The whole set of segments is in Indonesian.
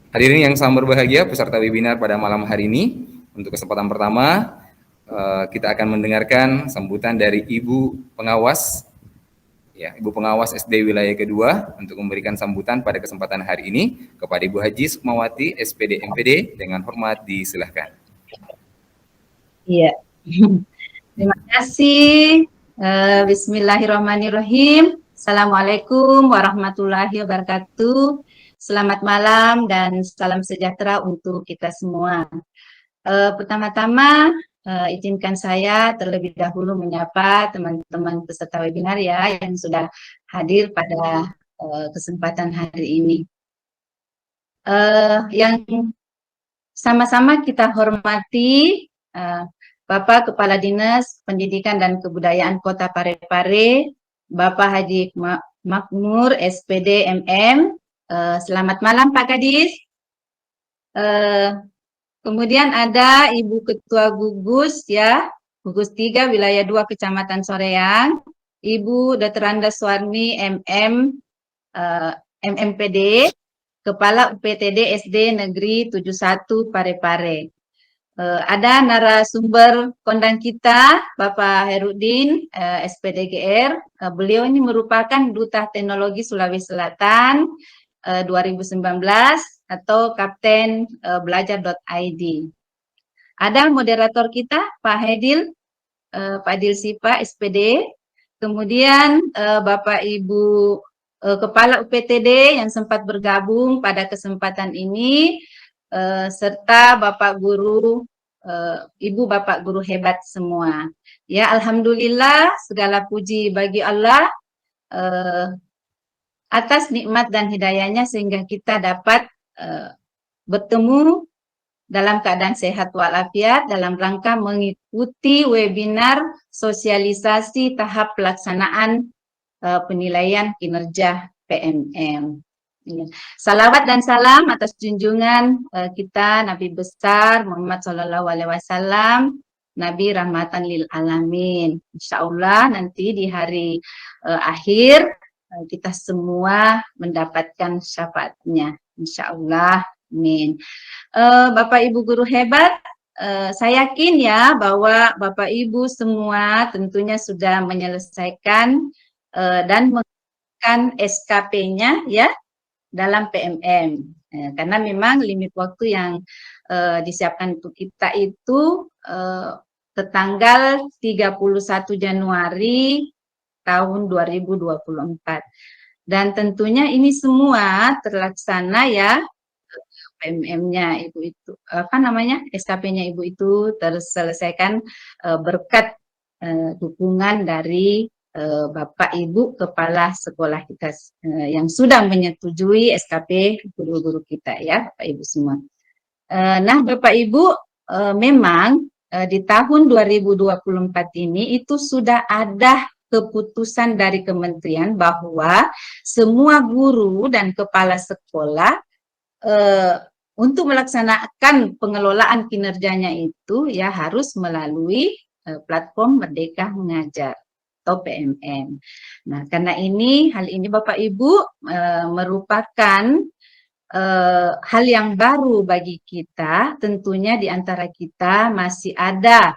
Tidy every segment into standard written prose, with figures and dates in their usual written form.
Hadirin yang sangat berbahagia, peserta webinar pada malam hari ini, untuk kesempatan pertama, kita akan mendengarkan sambutan dari Ibu Pengawas, ya, Ibu Pengawas SD Wilayah Kedua, untuk memberikan sambutan pada kesempatan hari ini kepada Ibu Haji Sukmawati, SPD MPD, dengan hormat disilahkan. Iya, terima kasih. Bismillahirrahmanirrahim. Assalamualaikum warahmatullahi wabarakatuh. Selamat malam dan salam sejahtera untuk kita semua. Pertama-tama, izinkan saya terlebih dahulu menyapa teman-teman peserta webinar ya yang sudah hadir pada kesempatan hari ini. Yang sama-sama kita hormati Bapak Kepala Dinas Pendidikan dan Kebudayaan Kota Parepare, Bapak Haji Makmur, SPD MM. Selamat malam Pak Kadis. Kemudian ada Ibu Ketua Gugus ya, Gugus 3 Wilayah 2 Kecamatan Soreang, Ibu Dr. Anda Suwarni MM, MMPD, Kepala UPTD SD Negeri 71 Parepare. Ada narasumber kondang kita, Bapak Herudin, SPDGR. Beliau ini merupakan Duta Teknologi Sulawesi Selatan 2019 atau Kapten Belajar.id. Ada moderator kita, Pak Hedil, Pak Dil Sipa, SPD. Kemudian Bapak Ibu Kepala UPTD yang sempat bergabung pada kesempatan ini, serta Bapak Guru, Ibu Bapak Guru hebat semua. Ya, Alhamdulillah, segala puji bagi Allah atas nikmat dan hidayahnya sehingga kita dapat bertemu dalam keadaan sehat walafiat dalam rangka mengikuti webinar sosialisasi tahap pelaksanaan penilaian kinerja PMM. Salawat dan salam atas junjungan kita Nabi besar Muhammad SAW, Nabi rahmatan lil alamin. Insya Allah nanti di hari akhir kita semua mendapatkan syafaatnya. Insya Allah, amin. Bapak Ibu guru hebat, saya yakin ya bahwa Bapak Ibu semua tentunya sudah menyelesaikan dan menggunakan SKP-nya ya dalam PMM, karena memang limit waktu yang disiapkan untuk kita itu tertanggal 31 Januari tahun 2024. Dan tentunya ini semua terlaksana ya, PMM-nya Ibu itu, SKP-nya Ibu itu terselesaikan berkat dukungan dari Bapak Ibu Kepala Sekolah kita yang sudah menyetujui SKP guru-guru kita ya, Bapak Ibu semua. Nah, Bapak Ibu, memang di tahun 2024 ini itu sudah ada keputusan dari kementerian bahwa semua guru dan kepala sekolah untuk melaksanakan pengelolaan kinerjanya itu ya harus melalui platform Merdeka Mengajar atau PMM. Nah, karena hal ini Bapak Ibu merupakan hal yang baru bagi kita. Tentunya di antara kita masih ada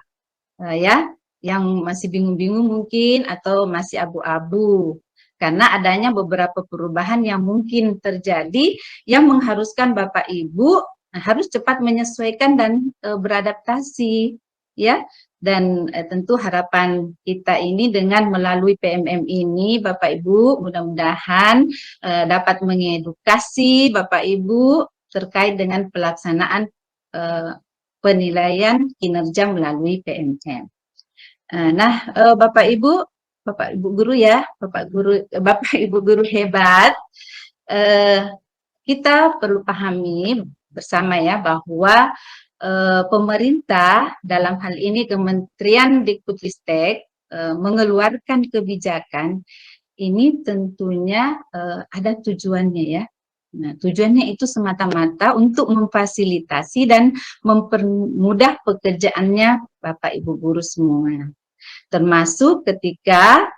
ya yang masih bingung-bingung mungkin atau masih abu-abu karena adanya beberapa perubahan yang mungkin terjadi yang mengharuskan Bapak Ibu harus cepat menyesuaikan dan beradaptasi ya. Dan tentu harapan kita ini dengan melalui PMM ini Bapak Ibu mudah-mudahan dapat mengedukasi Bapak Ibu terkait dengan pelaksanaan penilaian kinerja melalui PMM. Nah, Bapak Ibu guru ya, Bapak Ibu guru hebat, kita perlu pahami bersama ya bahwa pemerintah dalam hal ini Kementerian Dikbudristek mengeluarkan kebijakan ini tentunya ada tujuannya ya. Nah, tujuannya itu semata-mata untuk memfasilitasi dan mempermudah pekerjaannya Bapak Ibu guru semua. Termasuk ketika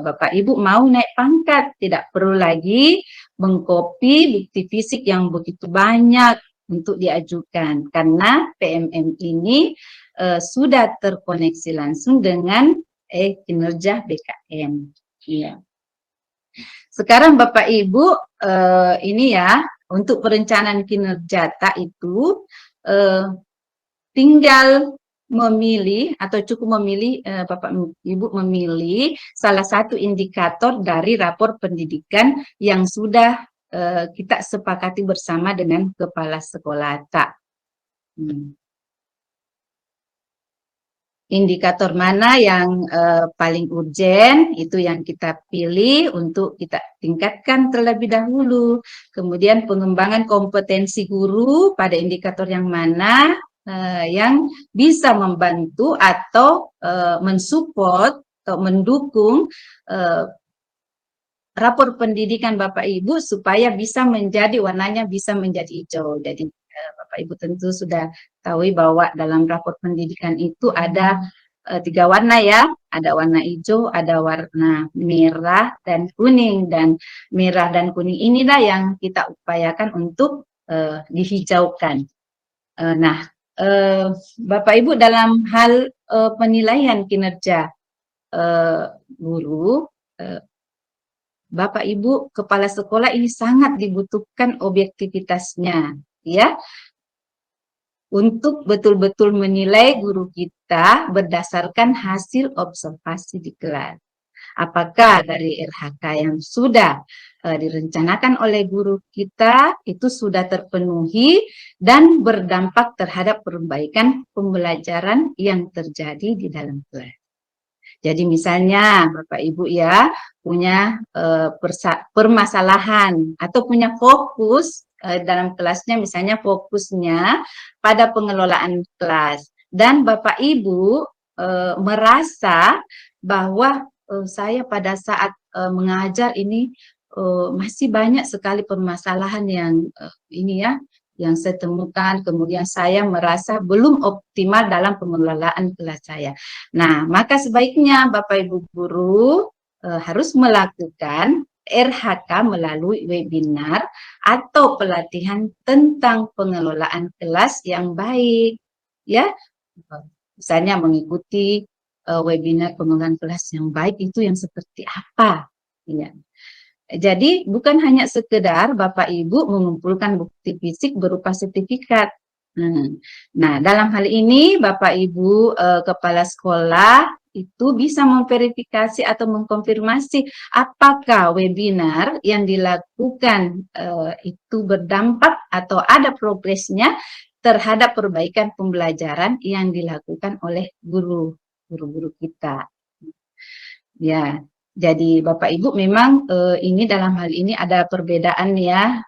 Bapak Ibu mau naik pangkat, tidak perlu lagi mengcopy bukti fisik yang begitu banyak untuk diajukan, karena PMM ini sudah terkoneksi langsung dengan kinerja BKN. Iya. Sekarang Bapak Ibu, ini ya, untuk perencanaan kinerja tak itu tinggal memilih atau cukup memilih Bapak Ibu memilih salah satu indikator dari rapor pendidikan yang sudah kita sepakati bersama dengan kepala sekolah tak. Indikator mana yang paling urgen, itu yang kita pilih untuk kita tingkatkan terlebih dahulu. Kemudian pengembangan kompetensi guru pada indikator yang mana yang bisa membantu atau mensupport atau mendukung rapor pendidikan Bapak Ibu supaya bisa menjadi warnanya bisa menjadi hijau. Jadi Bapak Ibu tentu sudah tahu bahwa dalam rapor pendidikan itu ada 3 warna ya, ada warna hijau, ada warna merah dan kuning, dan merah dan kuning inilah yang kita upayakan untuk dihijaukan. Nah, Bapak Ibu dalam hal penilaian kinerja guru, Bapak Ibu kepala sekolah ini sangat dibutuhkan objektivitasnya, ya, untuk betul-betul menilai guru kita berdasarkan hasil observasi di kelas. Apakah dari RHK yang sudah direncanakan oleh guru kita itu sudah terpenuhi dan berdampak terhadap perbaikan pembelajaran yang terjadi di dalam kelas. Jadi misalnya Bapak Ibu ya punya permasalahan atau punya fokus dalam kelasnya, misalnya fokusnya pada pengelolaan kelas, dan Bapak Ibu merasa bahwa saya pada saat mengajar ini masih banyak sekali permasalahan yang ini ya, yang saya temukan, kemudian saya merasa belum optimal dalam pengelolaan kelas saya. Nah, maka sebaiknya Bapak Ibu guru harus melakukan RHK melalui webinar atau pelatihan tentang pengelolaan kelas yang baik, ya. Misalnya mengikuti webinar pengelolaan kelas yang baik itu yang seperti apa, ya. Jadi bukan hanya sekedar Bapak Ibu mengumpulkan bukti fisik berupa sertifikat. Nah, dalam hal ini Bapak Ibu kepala sekolah itu bisa memverifikasi atau mengkonfirmasi apakah webinar yang dilakukan itu berdampak atau ada progresnya terhadap perbaikan pembelajaran yang dilakukan oleh guru-guru kita. Ya, jadi Bapak Ibu memang ini dalam hal ini ada perbedaan ya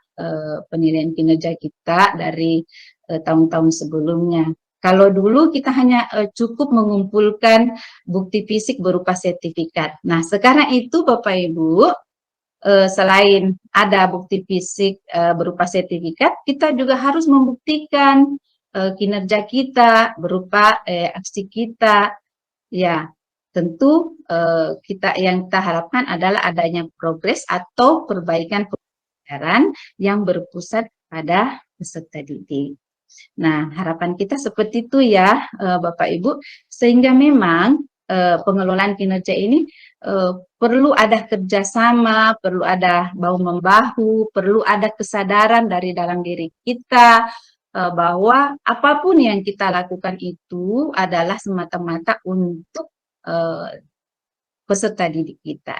penilaian kinerja kita dari tahun-tahun sebelumnya. Kalau dulu kita hanya cukup mengumpulkan bukti fisik berupa sertifikat. Nah, sekarang itu Bapak Ibu selain ada bukti fisik berupa sertifikat, kita juga harus membuktikan kinerja kita berupa aksi kita. Ya, tentu yang kita harapkan adalah adanya progres atau perbaikan pembelajaran yang berpusat pada peserta didik. Nah, harapan kita seperti itu ya Bapak Ibu, sehingga memang pengelolaan kinerja ini perlu ada kerjasama, perlu ada bahu-membahu, perlu ada kesadaran dari dalam diri kita bahwa apapun yang kita lakukan itu adalah semata-mata untuk peserta didik kita.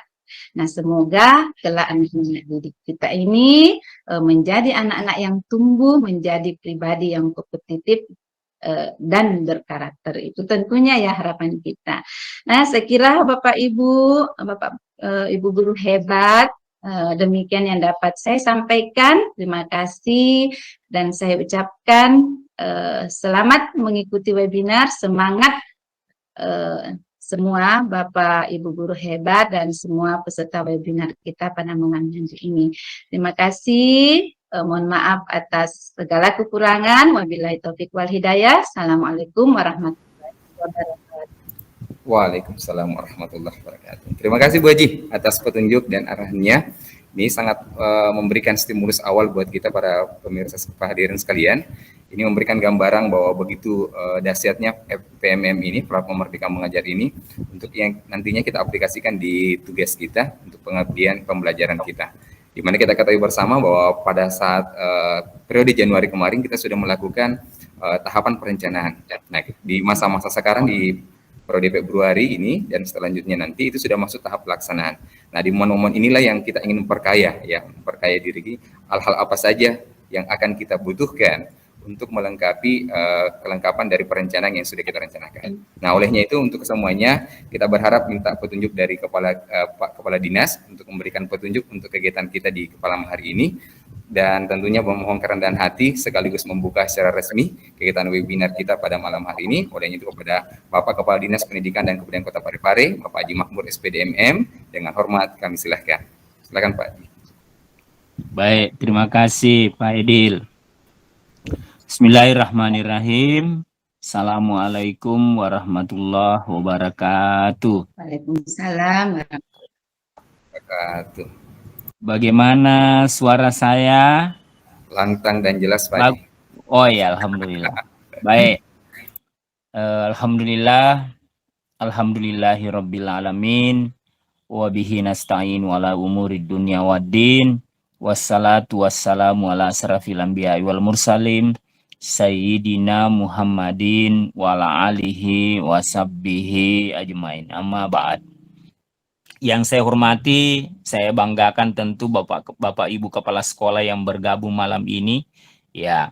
Nah, semoga kelak anak-anak didik kita ini menjadi anak-anak yang tumbuh, menjadi pribadi yang kompetitif dan berkarakter. Itu tentunya ya harapan kita. Nah, saya kira Bapak Ibu, Ibu guru hebat, demikian yang dapat saya sampaikan. Terima kasih dan saya ucapkan selamat mengikuti webinar, semangat semua Bapak Ibu guru hebat dan semua peserta webinar kita pada malam hari ini. Terima kasih. Mohon maaf atas segala kekurangan. Wabillahi taufiq wal hidayah. Assalamualaikum warahmatullahi wabarakatuh. Waalaikumsalam warahmatullahi wabarakatuh. Terima kasih Bu Haji atas petunjuk dan arahannya. Ini sangat memberikan stimulus awal buat kita para pemirsa hadirin sekalian. Ini memberikan gambaran bahwa begitu dahsyatnya PMM ini, Platform Merdeka Mengajar ini, untuk yang nantinya kita aplikasikan di tugas kita untuk pengabdian pembelajaran kita. Di mana kita ketahui bersama bahwa pada saat periode Januari kemarin kita sudah melakukan tahapan perencanaan. Nah, di masa-masa sekarang di periode Februari ini dan selanjutnya nanti itu sudah masuk tahap pelaksanaan. Nah, di momen-momen inilah yang kita ingin memperkaya, ya, memperkaya diri, hal-hal apa saja yang akan kita butuhkan untuk melengkapi kelengkapan dari perencanaan yang sudah kita rencanakan. Nah, olehnya itu untuk semuanya kita berharap minta petunjuk dari Pak Kepala Dinas untuk memberikan petunjuk untuk kegiatan kita di Kepala hari ini. Dan tentunya memohon kerendahan hati sekaligus membuka secara resmi kegiatan webinar kita pada malam hari ini. Olehnya itu kepada Bapak Kepala Dinas Pendidikan dan Kebudayaan Kota Parepare, Bapak Haji Makmur SPDMM, dengan hormat kami silahkan. Silakan Pak Haji. Baik, terima kasih Pak Edil. Bismillahirrahmanirrahim. Assalamualaikum warahmatullahi wabarakatuh. Waalaikumsalam warahmatullahi wabarakatuh. Bagaimana suara saya? Lantang dan jelas Pak Haji. Oh ya, alhamdulillah. Baik. Alhamdulillahirabbil alamin wa bihi nasta'in ala umurid dunya waddin. Wassalatu wassalamu ala asrafil anbiya'i wal mursalin Sayyidina Muhammadin wa ala alihi wa sahbihi ajmain. Amma ba'd. Yang saya hormati, saya banggakan tentu Bapak Ibu Kepala Sekolah yang bergabung malam ini. Ya,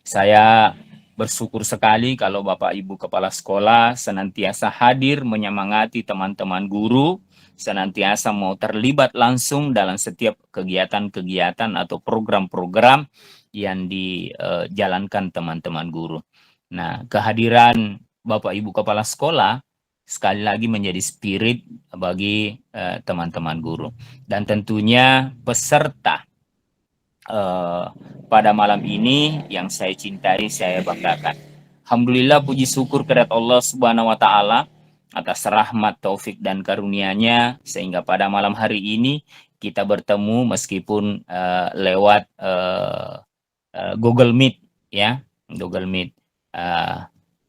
saya bersyukur sekali kalau Bapak Ibu Kepala Sekolah senantiasa hadir menyemangati teman-teman guru, senantiasa mau terlibat langsung dalam setiap kegiatan-kegiatan atau program-program yang dijalankan teman-teman guru. Nah, kehadiran Bapak Ibu Kepala Sekolah sekali lagi menjadi spirit bagi teman-teman guru. Dan tentunya peserta pada malam ini yang saya cintai, saya banggakan. Alhamdulillah, puji syukur kepada Allah Subhanahu wa Ta'ala atas rahmat, taufik dan karunia-Nya sehingga pada malam hari ini kita bertemu meskipun lewat Google Meet, ya, Google Meet.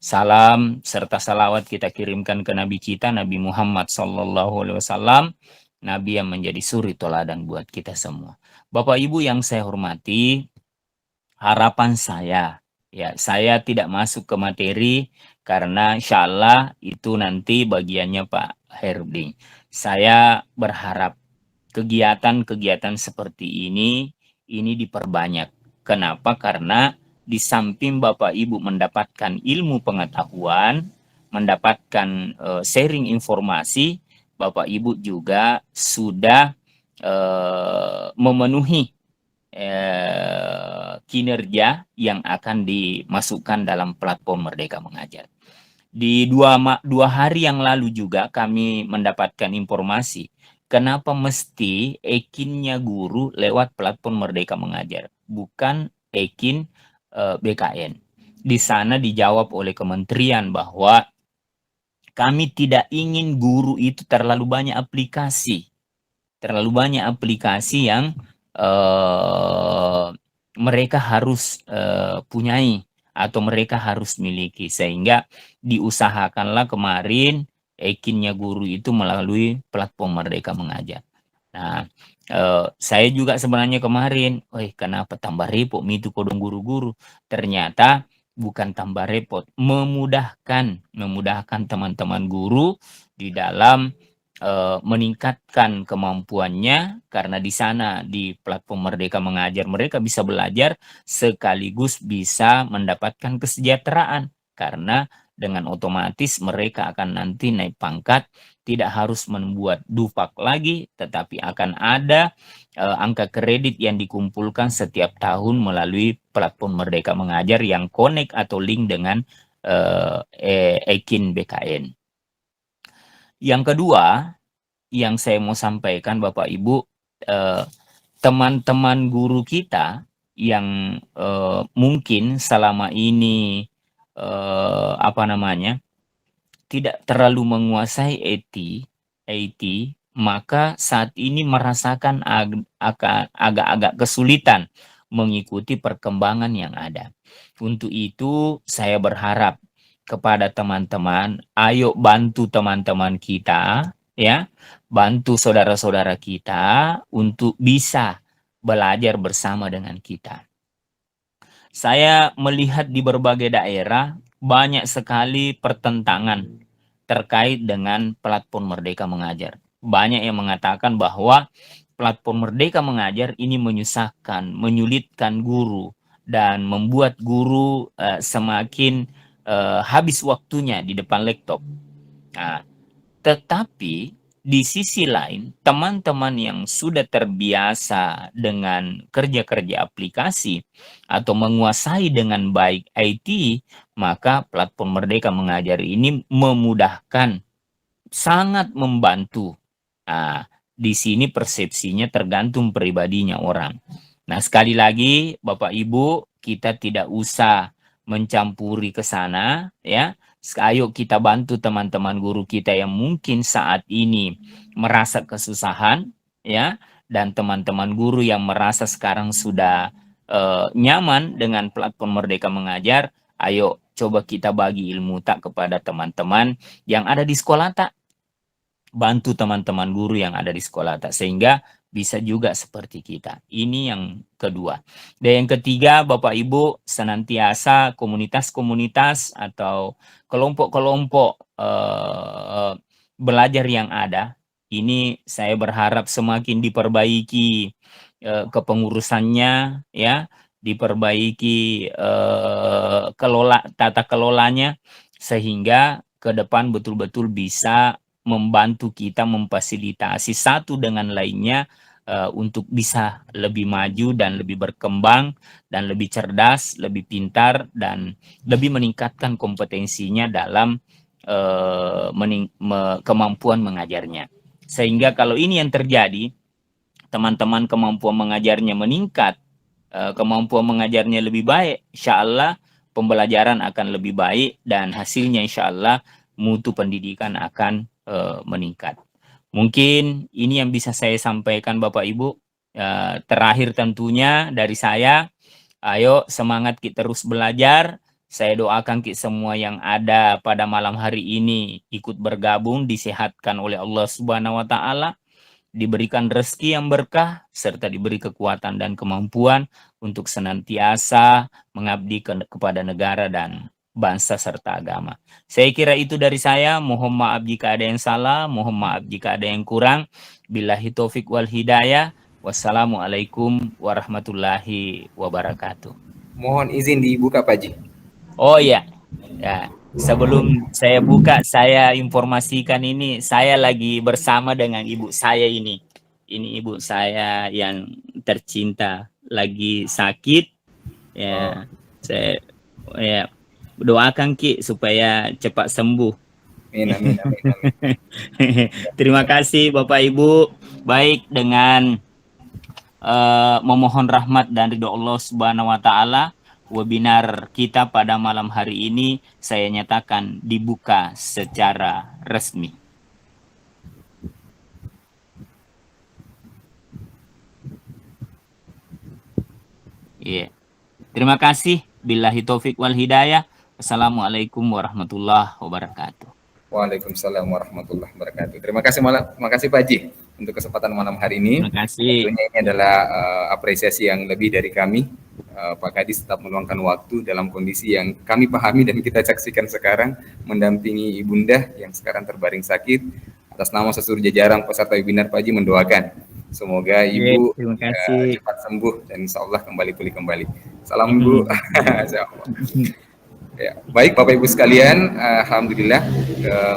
Salam serta salawat kita kirimkan ke Nabi kita, Nabi Muhammad SAW, Nabi yang menjadi suri toladan buat kita semua. Bapak Ibu yang saya hormati, harapan saya, ya, saya tidak masuk ke materi karena insya Allah itu nanti bagiannya Pak Herding. Saya berharap kegiatan-kegiatan seperti ini diperbanyak. Kenapa? Karena di samping Bapak Ibu mendapatkan ilmu pengetahuan, mendapatkan sharing informasi, Bapak Ibu juga sudah memenuhi kinerja yang akan dimasukkan dalam platform Merdeka Mengajar. Di dua hari yang lalu juga kami mendapatkan informasi kenapa mesti ekinnya guru lewat platform Merdeka Mengajar, bukan ekin BKN. Di sana dijawab oleh kementerian bahwa kami tidak ingin guru itu terlalu banyak aplikasi yang mereka harus punyai atau mereka harus miliki, sehingga diusahakanlah kemarin ekinnya guru itu melalui platform Merdeka Mengajar. Nah, saya juga sebenarnya kemarin, kenapa tambah repot itu kodong guru-guru? Ternyata bukan tambah repot, memudahkan teman-teman guru di dalam meningkatkan kemampuannya, karena di sana di platform Merdeka Mengajar mereka bisa belajar sekaligus bisa mendapatkan kesejahteraan, karena dengan otomatis mereka akan nanti naik pangkat, tidak harus membuat dufak lagi, tetapi akan ada angka kredit yang dikumpulkan setiap tahun melalui platform Merdeka Mengajar yang connect atau link dengan ekin BKN. Yang kedua, yang saya mau sampaikan Bapak Ibu, teman-teman guru kita yang mungkin selama ini tidak terlalu menguasai IT, maka saat ini merasakan agak-agak kesulitan mengikuti perkembangan yang ada. Untuk itu saya berharap kepada teman-teman, ayo bantu teman-teman kita, ya, bantu saudara-saudara kita untuk bisa belajar bersama dengan kita. Saya melihat di berbagai daerah banyak sekali pertentangan terkait dengan platform Merdeka Mengajar. Banyak yang mengatakan bahwa platform Merdeka Mengajar ini menyusahkan, menyulitkan guru, dan membuat guru semakin habis waktunya di depan laptop. Nah, tetapi di sisi lain, teman-teman yang sudah terbiasa dengan kerja-kerja aplikasi atau menguasai dengan baik IT, maka platform Merdeka Mengajar ini memudahkan, sangat membantu. Nah, di sini persepsinya tergantung pribadinya orang. Nah, sekali lagi Bapak Ibu, kita tidak usah mencampuri ke sana, ya. Ayo kita bantu teman-teman guru kita yang mungkin saat ini merasa kesusahan, ya, dan teman-teman guru yang merasa sekarang sudah nyaman dengan platform Merdeka Mengajar. Ayo coba kita bagi ilmu tak kepada teman-teman yang ada di sekolah tak. Bantu teman-teman guru yang ada di sekolah tak, sehingga bisa juga seperti kita. Ini yang kedua. Dan yang ketiga, Bapak Ibu, senantiasa komunitas-komunitas atau kelompok-kelompok belajar yang ada, ini saya berharap semakin diperbaiki kepengurusannya, ya, diperbaiki tata kelolanya, sehingga ke depan betul-betul bisa membantu kita memfasilitasi satu dengan lainnya untuk bisa lebih maju dan lebih berkembang dan lebih cerdas, lebih pintar, dan lebih meningkatkan kompetensinya dalam kemampuan mengajarnya. Sehingga kalau ini yang terjadi, teman-teman kemampuan mengajarnya meningkat, kemampuan mengajarnya lebih baik, insya Allah pembelajaran akan lebih baik dan hasilnya insya Allah mutu pendidikan akan meningkat. Mungkin ini yang bisa saya sampaikan Bapak Ibu. Terakhir tentunya dari saya, ayo semangat kita terus belajar. Saya doakan kita semua yang ada pada malam hari ini ikut bergabung, disehatkan oleh Allah Subhanahu wa Ta'ala, diberikan rezeki yang berkah, serta diberi kekuatan dan kemampuan untuk senantiasa mengabdi kepada negara dan bangsa serta agama. Saya kira itu dari saya. Mohon maaf jika ada yang salah, mohon maaf jika ada yang kurang. Billahi taufik wal hidayah. Wassalamualaikum warahmatullahi wabarakatuh. Mohon izin dibuka Pak Haji. Oh iya, ya. Sebelum saya buka, saya informasikan ini, saya lagi bersama dengan ibu saya ini. Ini ibu saya yang tercinta, lagi sakit. Ya, saya ya doakan Ki supaya cepat sembuh. Amin, amin, amin, amin. Terima kasih Bapak Ibu. Baik, dengan memohon rahmat dan ridho Allah Subhanahu wa Ta'ala, webinar kita pada malam hari ini saya nyatakan dibuka secara resmi. Yeah. Terima kasih. Billahi taufik wal hidayah. Assalamualaikum warahmatullahi wabarakatuh. Waalaikumsalam warahmatullahi wabarakatuh. Terima kasih Pak Haji untuk kesempatan malam hari ini. Terima kasih. Tentunya ini adalah apresiasi yang lebih dari kami. Pak Kadis tetap meluangkan waktu dalam kondisi yang kami pahami dan kita saksikan sekarang, mendampingi ibunda yang sekarang terbaring sakit. Atas nama seluruh jajaran peserta webinar, Pak Haji mendoakan semoga Ibu cepat sembuh dan insya Allah kembali pulih kembali. Salam Bu. Ya, baik Bapak Ibu sekalian, alhamdulillah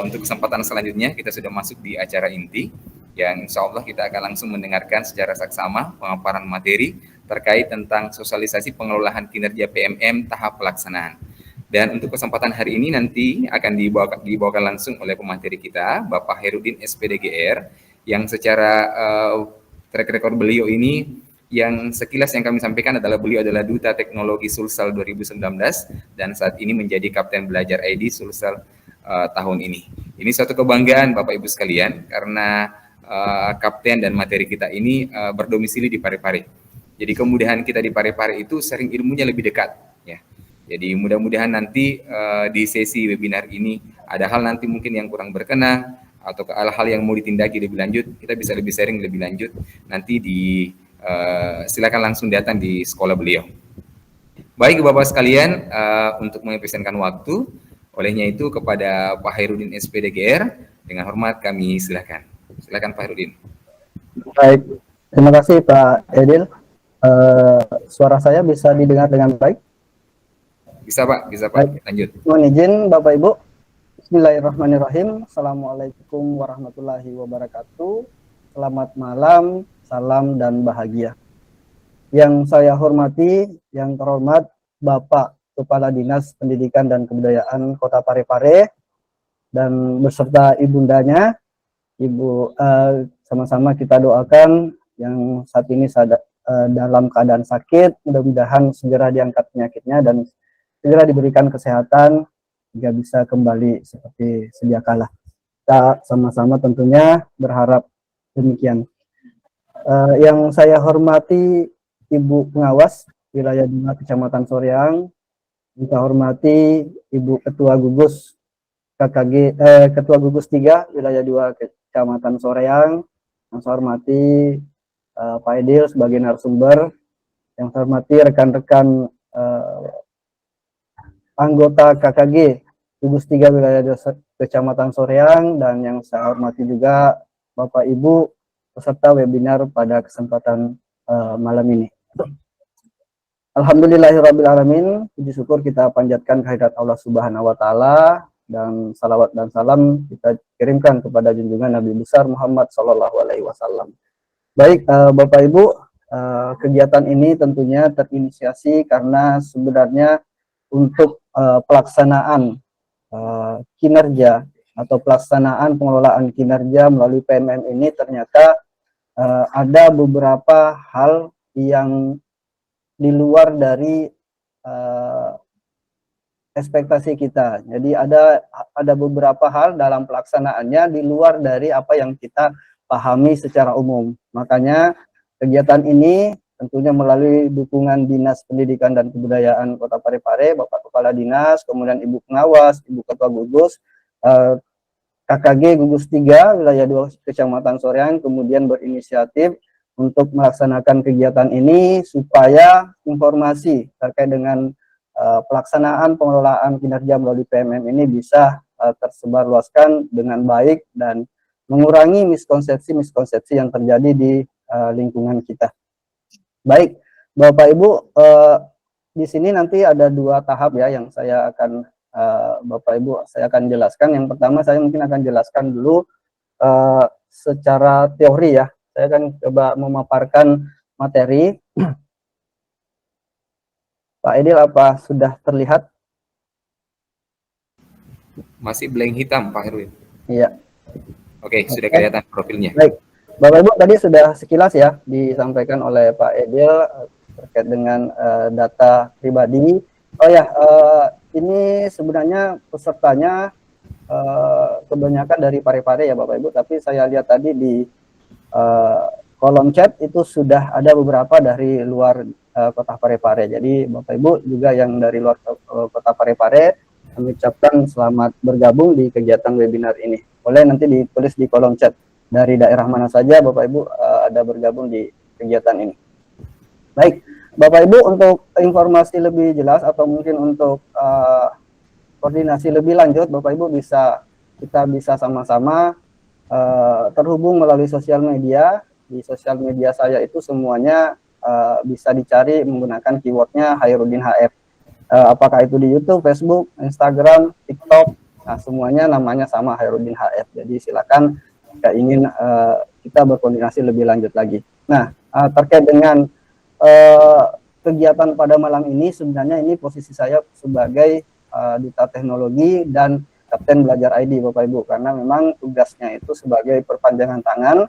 untuk kesempatan selanjutnya kita sudah masuk di acara inti yang insya Allah kita akan langsung mendengarkan secara saksama pemaparan materi terkait tentang sosialisasi pengelolaan kinerja PMM tahap pelaksanaan. Dan untuk kesempatan hari ini nanti akan dibawakan langsung oleh pemateri kita, Bapak Herudin SPDGR, yang secara track record beliau ini yang sekilas yang kami sampaikan adalah beliau adalah Duta Teknologi Sulsel 2019 dan saat ini menjadi Kapten Belajar ID Sulsel tahun ini. Ini suatu kebanggaan Bapak Ibu sekalian karena kapten dan materi kita ini berdomisili di Parepare. Jadi kemudahan kita di Parepare itu sering ilmunya lebih dekat, ya. Jadi mudah-mudahan nanti di sesi webinar ini ada hal nanti mungkin yang kurang berkenan atau hal-hal yang mau ditindaki lebih lanjut, kita bisa lebih sharing lebih lanjut nanti silakan langsung datang di sekolah beliau. Baik Bapak sekalian, untuk mengefisienkan waktu, olehnya itu kepada Pak Hairudin SPDGR, dengan hormat kami silakan. Silakan Pak Hairudin. Baik, terima kasih Pak Edil. Suara saya bisa didengar dengan baik? Bisa Pak, lanjut. Mohon izin Bapak Ibu. Bismillahirrahmanirrahim. Assalamualaikum warahmatullahi wabarakatuh. Selamat malam, salam dan bahagia. Yang saya hormati, yang terhormat Bapak Kepala Dinas Pendidikan dan Kebudayaan Kota Parepare dan beserta ibundanya, Ibu, sama-sama kita doakan yang saat ini dalam keadaan sakit, mudah-mudahan segera diangkat penyakitnya dan segera diberikan kesehatan hingga bisa kembali seperti sedia kala. Kita sama-sama tentunya berharap demikian. Yang saya hormati Ibu Pengawas Wilayah 5 Kecamatan Soreang, kita hormati Ibu Ketua Gugus Ketua Gugus 3 Wilayah 2 Kecamatan Soreang, yang saya hormati Pak Edil sebagai narasumber, yang saya hormati rekan-rekan anggota KKG Gugus 3 Wilayah Kecamatan Soreang, dan yang saya hormati juga Bapak Ibu peserta webinar pada kesempatan malam ini. Alhamdulillahirrabbilalamin, puji syukur kita panjatkan kehadirat Allah Subhanahu wa Ta'ala, dan salawat dan salam kita kirimkan kepada junjungan Nabi besar Muhammad Sallallahu Alaihi Wasallam. Baik, Bapak Ibu, kegiatan ini tentunya terinisiasi karena sebenarnya untuk pelaksanaan kinerja atau pelaksanaan pengelolaan kinerja melalui PMM ini ternyata ada beberapa hal yang di luar dari ekspektasi kita. Jadi ada beberapa hal dalam pelaksanaannya di luar dari apa yang kita pahami secara umum. Makanya kegiatan ini tentunya melalui dukungan Dinas Pendidikan dan Kebudayaan Kota Parepare, Bapak Kepala Dinas, kemudian Ibu Pengawas, Ibu Ketua Gugus, KKG Gugus 3 Wilayah 2 Kecamatan Soreang kemudian berinisiatif untuk melaksanakan kegiatan ini supaya informasi terkait dengan pelaksanaan pengelolaan kinerja melalui PMM ini bisa tersebarluaskan dengan baik dan mengurangi miskonsepsi yang terjadi di lingkungan kita. Baik, Bapak Ibu, di sini nanti ada 2 tahap ya yang saya akan Bapak Ibu saya akan jelaskan. Yang pertama saya mungkin akan jelaskan dulu secara teori ya. Saya akan coba memaparkan materi. Pak Edil, apa sudah terlihat? Masih blank hitam Pak Herwin. Iya. Oke, sudah kelihatan profilnya. Baik, Bapak Ibu tadi sudah sekilas ya disampaikan oleh Pak Edil terkait dengan data pribadi. Oh ya, ini sebenarnya pesertanya kebanyakan dari Parepare ya Bapak Ibu, tapi saya lihat tadi di kolom chat itu sudah ada beberapa dari luar Kota Parepare. Jadi Bapak Ibu juga yang dari luar Kota Parepare, kami ucapkan selamat bergabung di kegiatan webinar ini. Boleh nanti ditulis di kolom chat dari daerah mana saja Bapak Ibu ada bergabung di kegiatan ini. Baik, Bapak Ibu, untuk informasi lebih jelas atau mungkin untuk koordinasi lebih lanjut, Bapak Ibu kita bisa sama-sama terhubung melalui sosial media. Di sosial media saya itu semuanya bisa dicari menggunakan keywordnya Hairudin HF. Apakah itu di YouTube, Facebook, Instagram, TikTok, nah semuanya namanya sama Hairudin HF. Jadi silakan jika ingin kita berkoordinasi lebih lanjut lagi. Nah, terkait dengan kegiatan pada malam ini, sebenarnya ini posisi saya sebagai Duta Teknologi dan Kapten Belajar ID Bapak Ibu, karena memang tugasnya itu sebagai perpanjangan tangan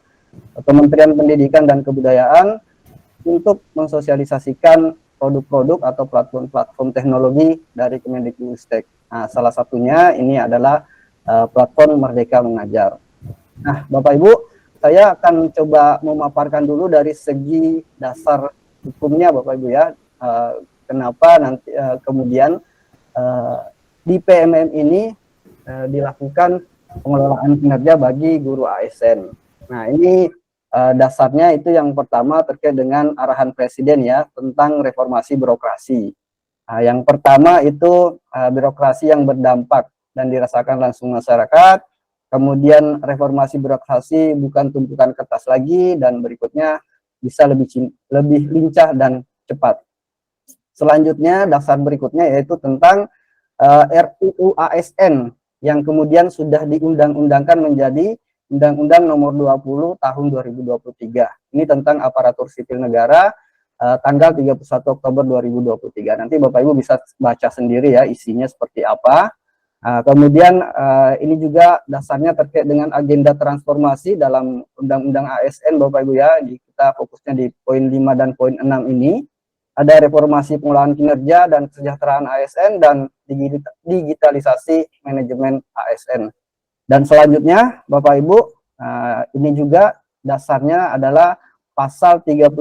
Kementerian Pendidikan dan Kebudayaan untuk mensosialisasikan produk-produk atau platform-platform teknologi dari Kemendikbudristek. Nah, salah satunya ini adalah platform Merdeka Mengajar. Nah, Bapak Ibu, saya akan coba memaparkan dulu dari segi dasar hukumnya, Bapak Ibu ya. Kenapa nanti kemudian di PMM ini dilakukan pengelolaan kinerja bagi guru ASN. Nah, ini dasarnya itu yang pertama terkait dengan arahan Presiden ya tentang reformasi birokrasi. Nah, yang pertama itu birokrasi yang berdampak dan dirasakan langsung masyarakat. Kemudian reformasi birokrasi bukan tumpukan kertas lagi, dan berikutnya bisa lebih lincah dan cepat. Selanjutnya dasar berikutnya yaitu tentang RUU ASN yang kemudian sudah diundang-undangkan menjadi Undang-Undang Nomor 20 Tahun 2023. Ini tentang aparatur sipil negara tanggal 31 Oktober 2023. Nanti Bapak Ibu bisa baca sendiri ya isinya seperti apa. Kemudian ini juga dasarnya terkait dengan agenda transformasi dalam Undang-Undang ASN Bapak Ibu ya. Kita fokusnya di poin 5 dan poin 6 ini. Ada reformasi pengelolaan kinerja dan kesejahteraan ASN dan digitalisasi manajemen ASN. Dan selanjutnya Bapak Ibu, ini juga dasarnya adalah pasal 35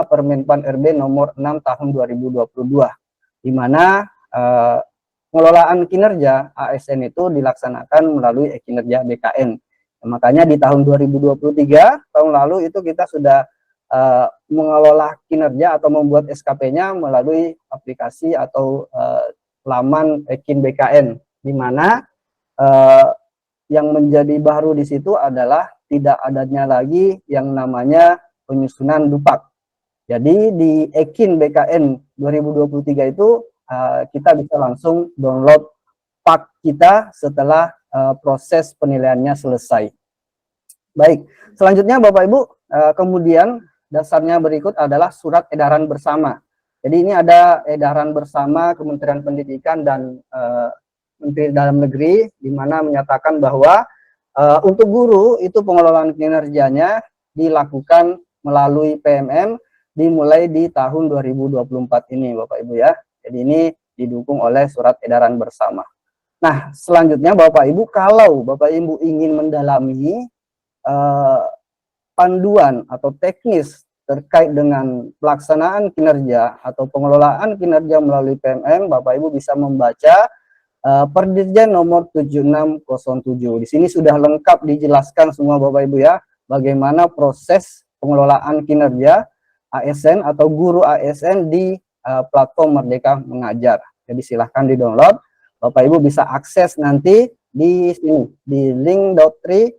Permenpan RB nomor 6 tahun 2022, di mana pengelolaan kinerja ASN itu dilaksanakan melalui kinerja BKN. Makanya di tahun 2023, tahun lalu itu kita sudah mengelola kinerja atau membuat SKP-nya melalui aplikasi atau laman Ekin BKN, di mana yang menjadi baru di situ adalah tidak adanya lagi yang namanya penyusunan dupak. Jadi di Ekin BKN 2023 itu kita bisa langsung download pak kita setelah proses penilaiannya selesai. Baik, selanjutnya Bapak Ibu, kemudian dasarnya berikut adalah surat edaran bersama. Jadi ini ada edaran bersama Kementerian Pendidikan dan Menteri Dalam Negeri, di mana menyatakan bahwa untuk guru itu pengelolaan kinerjanya dilakukan melalui PMM dimulai di tahun 2024 ini Bapak Ibu ya. Jadi ini didukung oleh surat edaran bersama. Nah, selanjutnya Bapak Ibu, kalau Bapak Ibu ingin mendalami panduan atau teknis terkait dengan pelaksanaan kinerja atau pengelolaan kinerja melalui PMM, Bapak Ibu bisa membaca Perdirjen nomor 7607. Di sini sudah lengkap dijelaskan semua Bapak Ibu ya, bagaimana proses pengelolaan kinerja ASN atau guru ASN di platform Merdeka Mengajar. Jadi silahkan di-download. Bapak Ibu bisa akses nanti di sini, di link.tree/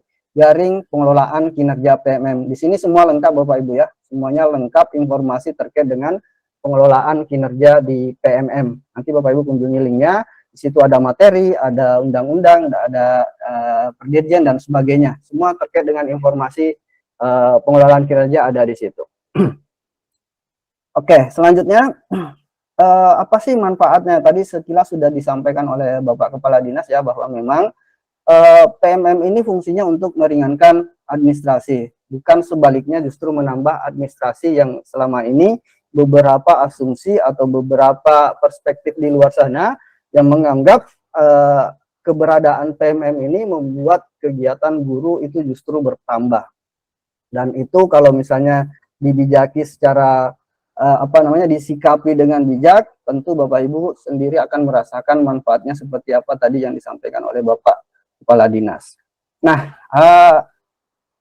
pengelolaan kinerja PMM. Di sini semua lengkap Bapak Ibu ya. Semuanya lengkap informasi terkait dengan pengelolaan kinerja di PMM. Nanti Bapak Ibu kunjungi linknya. Di situ ada materi, ada undang-undang, ada perdirjen dan sebagainya. Semua terkait dengan informasi pengelolaan kinerja ada di situ. Oke, selanjutnya apa sih manfaatnya? Tadi sekilas sudah disampaikan oleh Bapak Kepala Dinas ya, bahwa memang PMM ini fungsinya untuk meringankan administrasi, bukan sebaliknya justru menambah administrasi yang selama ini beberapa asumsi atau beberapa perspektif di luar sana yang menganggap keberadaan PMM ini membuat kegiatan guru itu justru bertambah. Dan itu kalau misalnya dibijaki secara disikapi dengan bijak, tentu Bapak Ibu sendiri akan merasakan manfaatnya seperti apa tadi yang disampaikan oleh Bapak Kepala Dinas. Nah,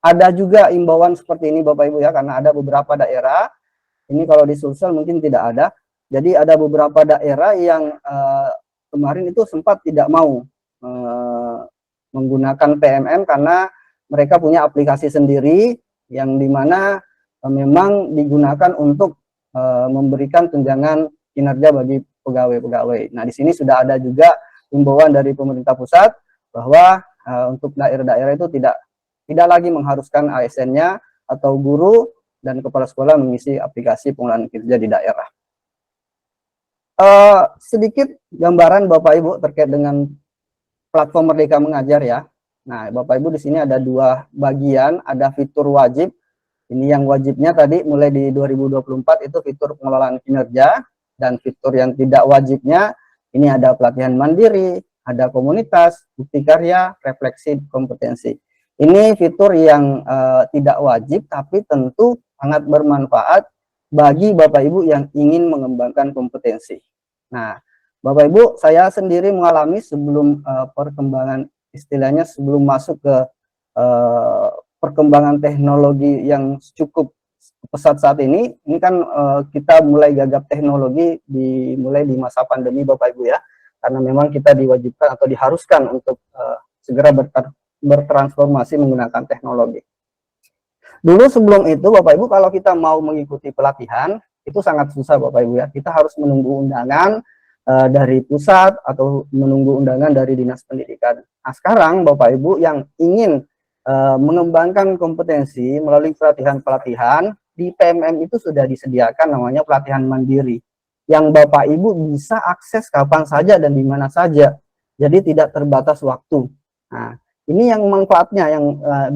ada juga imbauan seperti ini Bapak Ibu ya, karena ada beberapa daerah, ini kalau di Sulsel mungkin tidak ada, jadi ada beberapa daerah yang kemarin itu sempat tidak mau menggunakan PMM karena mereka punya aplikasi sendiri yang dimana memang digunakan untuk memberikan tunjangan kinerja bagi pegawai-pegawai. Nah, di sini sudah ada juga himbauan dari pemerintah pusat bahwa untuk daerah-daerah itu tidak lagi mengharuskan ASN-nya atau guru dan kepala sekolah mengisi aplikasi pengelolaan kinerja di daerah. Sedikit gambaran Bapak Ibu terkait dengan platform Merdeka Mengajar ya. Nah, Bapak Ibu di sini ada dua bagian, ada fitur wajib. Ini yang wajibnya tadi mulai di 2024 itu fitur pengelolaan kinerja, dan fitur yang tidak wajibnya ini ada pelatihan mandiri, ada komunitas, bukti karya, refleksi kompetensi. Ini fitur yang tidak wajib tapi tentu sangat bermanfaat bagi Bapak Ibu yang ingin mengembangkan kompetensi. Nah, Bapak Ibu, saya sendiri mengalami sebelum perkembangan istilahnya sebelum masuk ke perkembangan teknologi yang cukup pesat saat ini kan kita mulai gagap teknologi dimulai di masa pandemi Bapak Ibu ya, karena memang kita diwajibkan atau diharuskan untuk segera bertransformasi menggunakan teknologi. Dulu sebelum itu Bapak Ibu kalau kita mau mengikuti pelatihan itu sangat susah Bapak Ibu ya, kita harus menunggu undangan dari pusat atau menunggu undangan dari dinas pendidikan. Nah sekarang Bapak Ibu yang ingin mengembangkan kompetensi melalui pelatihan-pelatihan di PMM itu sudah disediakan namanya pelatihan mandiri yang Bapak Ibu bisa akses kapan saja dan di mana saja, jadi tidak terbatas waktu. Nah ini yang manfaatnya yang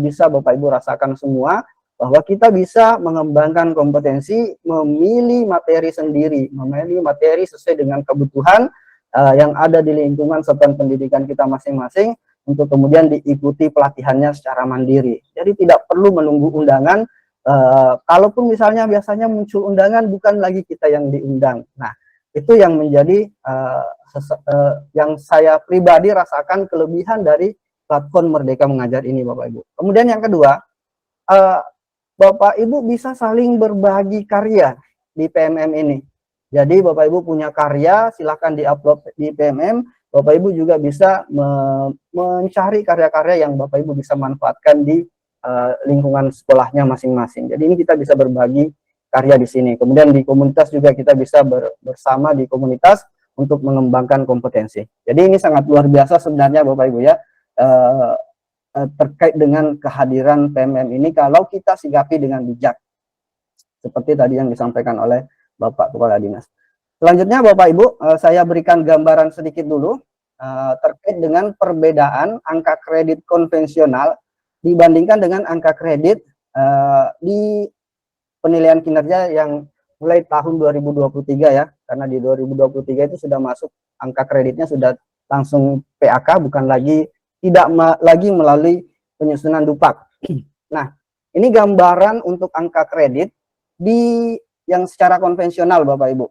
bisa Bapak Ibu rasakan semua, bahwa kita bisa mengembangkan kompetensi, memilih materi sendiri, memilih materi sesuai dengan kebutuhan yang ada di lingkungan satuan pendidikan kita masing-masing, untuk kemudian diikuti pelatihannya secara mandiri. Jadi tidak perlu menunggu undangan, kalaupun misalnya biasanya muncul undangan bukan lagi kita yang diundang. Nah itu yang menjadi yang saya pribadi rasakan kelebihan dari platform Merdeka Mengajar ini Bapak Ibu. Kemudian yang kedua, Bapak Ibu bisa saling berbagi karya di PMM ini. Jadi Bapak Ibu punya karya, silahkan diupload di PMM. Bapak Ibu juga bisa mencari karya-karya yang Bapak Ibu bisa manfaatkan di lingkungan sekolahnya masing-masing. Jadi ini kita bisa berbagi karya di sini. Kemudian di komunitas juga kita bisa bersama di komunitas untuk mengembangkan kompetensi. Jadi ini sangat luar biasa sebenarnya Bapak Ibu ya. Terkait dengan kehadiran PMM ini kalau kita sikapi dengan bijak seperti tadi yang disampaikan oleh Bapak Kepala Dinas. Selanjutnya Bapak Ibu, saya berikan gambaran sedikit dulu terkait dengan perbedaan angka kredit konvensional dibandingkan dengan angka kredit di penilaian kinerja yang mulai tahun 2023 ya, karena di 2023 itu sudah masuk angka kreditnya sudah langsung PAK, bukan lagi tidak lagi melalui penyusunan Dupak. Nah, ini gambaran untuk angka kredit di yang secara konvensional Bapak Ibu.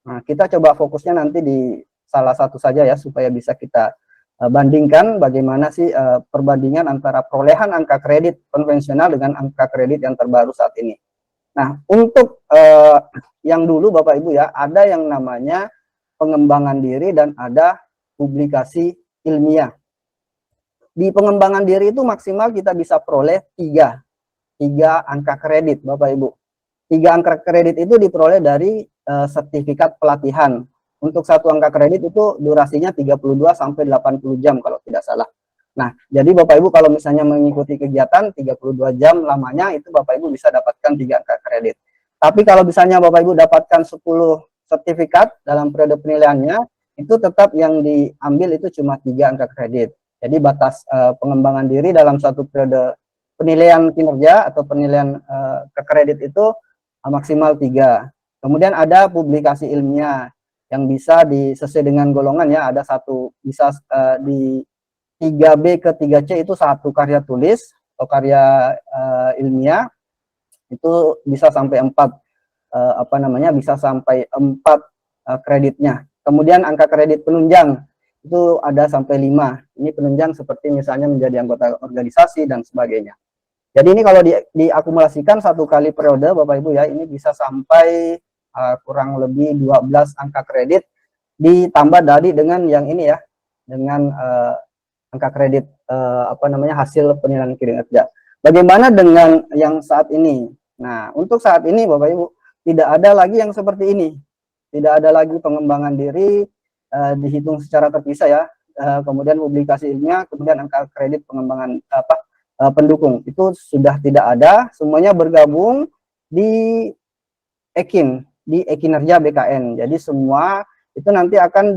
Nah, kita coba fokusnya nanti di salah satu saja ya, supaya bisa kita bandingkan bagaimana sih perbandingan antara perolehan angka kredit konvensional dengan angka kredit yang terbaru saat ini. Nah, untuk yang dulu Bapak Ibu ya, ada yang namanya pengembangan diri dan ada publikasi ilmiah. Di pengembangan diri itu maksimal kita bisa peroleh 3 angka kredit Bapak Ibu. 3 angka kredit itu diperoleh dari sertifikat pelatihan. Untuk satu angka kredit itu durasinya 32 sampai 80 jam kalau tidak salah. Nah, jadi Bapak Ibu kalau misalnya mengikuti kegiatan 32 jam lamanya itu Bapak Ibu bisa dapatkan 3 angka kredit. Tapi kalau misalnya Bapak Ibu dapatkan 10 sertifikat dalam periode penilaiannya, itu tetap yang diambil itu cuma 3 angka kredit. Jadi batas pengembangan diri dalam satu periode penilaian kinerja atau penilaian kekredit itu maksimal 3. Kemudian ada publikasi ilmiah yang bisa sesuai dengan golongan ya, ada satu bisa di 3B ke 3C itu satu karya tulis atau karya ilmiah itu bisa sampai 4 bisa sampai 4 kreditnya. Kemudian angka kredit penunjang itu ada sampai 5. Ini penunjang seperti misalnya menjadi anggota organisasi dan sebagainya. Jadi ini kalau diakumulasikan satu kali periode Bapak Ibu ya, ini bisa sampai kurang lebih 12 angka kredit ditambah tadi dengan yang ini ya, dengan angka kredit hasil penilaian kinerja. Bagaimana dengan yang saat ini? Nah, untuk saat ini Bapak Ibu tidak ada lagi yang seperti ini. Tidak ada lagi pengembangan diri dihitung secara terpisah ya. Kemudian publikasi ilmiah, kemudian angka kredit pengembangan pendukung itu sudah tidak ada, semuanya bergabung di Ekin, di e-kinerja BKN. Jadi semua itu nanti akan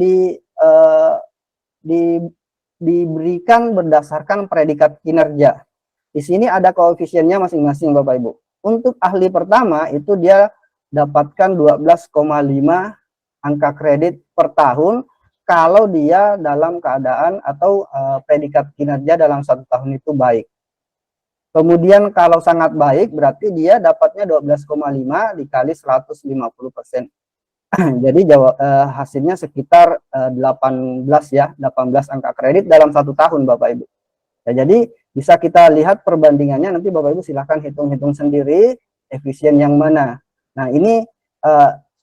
diberikan berdasarkan predikat kinerja. Di sini ada koefisiennya masing-masing Bapak Ibu. Untuk ahli pertama itu dia dapatkan 12,5 angka kredit per tahun kalau dia dalam keadaan atau predikat kinerja dalam 1 tahun itu baik. Kemudian kalau sangat baik berarti dia dapatnya 12,5 dikali 150%. Jadi hasilnya sekitar 18 ya, 18 angka kredit dalam 1 tahun Bapak Ibu. Ya, jadi bisa kita lihat perbandingannya, nanti Bapak Ibu silahkan hitung-hitung sendiri efisien yang mana. Nah ini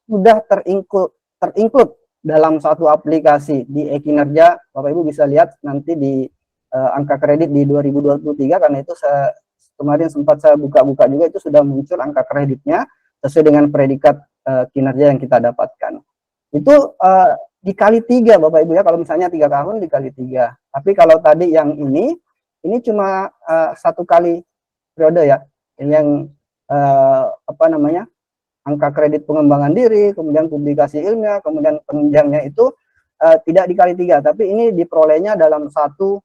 sudah terinclude dalam satu aplikasi di e-kinerja. Bapak Ibu bisa lihat nanti di angka kredit di 2023, karena itu kemarin sempat saya buka-buka juga, itu sudah muncul angka kreditnya sesuai dengan predikat kinerja yang kita dapatkan. Itu dikali 3 Bapak Ibu ya, kalau misalnya 3 tahun dikali 3. Tapi kalau tadi yang ini cuma 1 kali periode ya, yang angka kredit pengembangan diri, kemudian publikasi ilmiah, kemudian penunjangnya itu tidak dikali 3, tapi ini diperolehnya dalam 1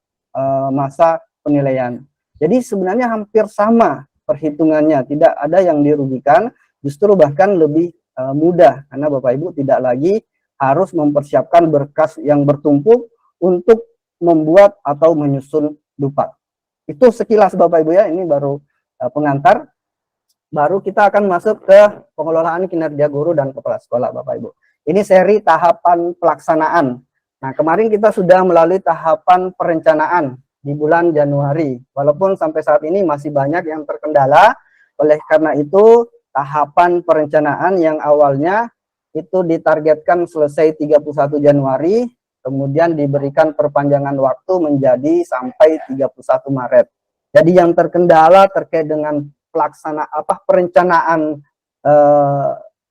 masa penilaian. Jadi sebenarnya hampir sama perhitungannya, tidak ada yang dirugikan, justru bahkan lebih mudah, karena Bapak Ibu tidak lagi harus mempersiapkan berkas yang bertumpuk untuk membuat atau menyusun dupat. Itu sekilas Bapak Ibu ya, ini baru pengantar. Baru kita akan masuk ke pengelolaan kinerja guru dan kepala sekolah Bapak Ibu. Ini seri tahapan pelaksanaan. Nah, kemarin kita sudah melalui tahapan perencanaan di bulan Januari. Walaupun sampai saat ini masih banyak yang terkendala, oleh karena itu tahapan perencanaan yang awalnya itu ditargetkan selesai 31 Januari, kemudian diberikan perpanjangan waktu menjadi sampai 31 Maret. Jadi yang terkendala terkait dengan perencanaan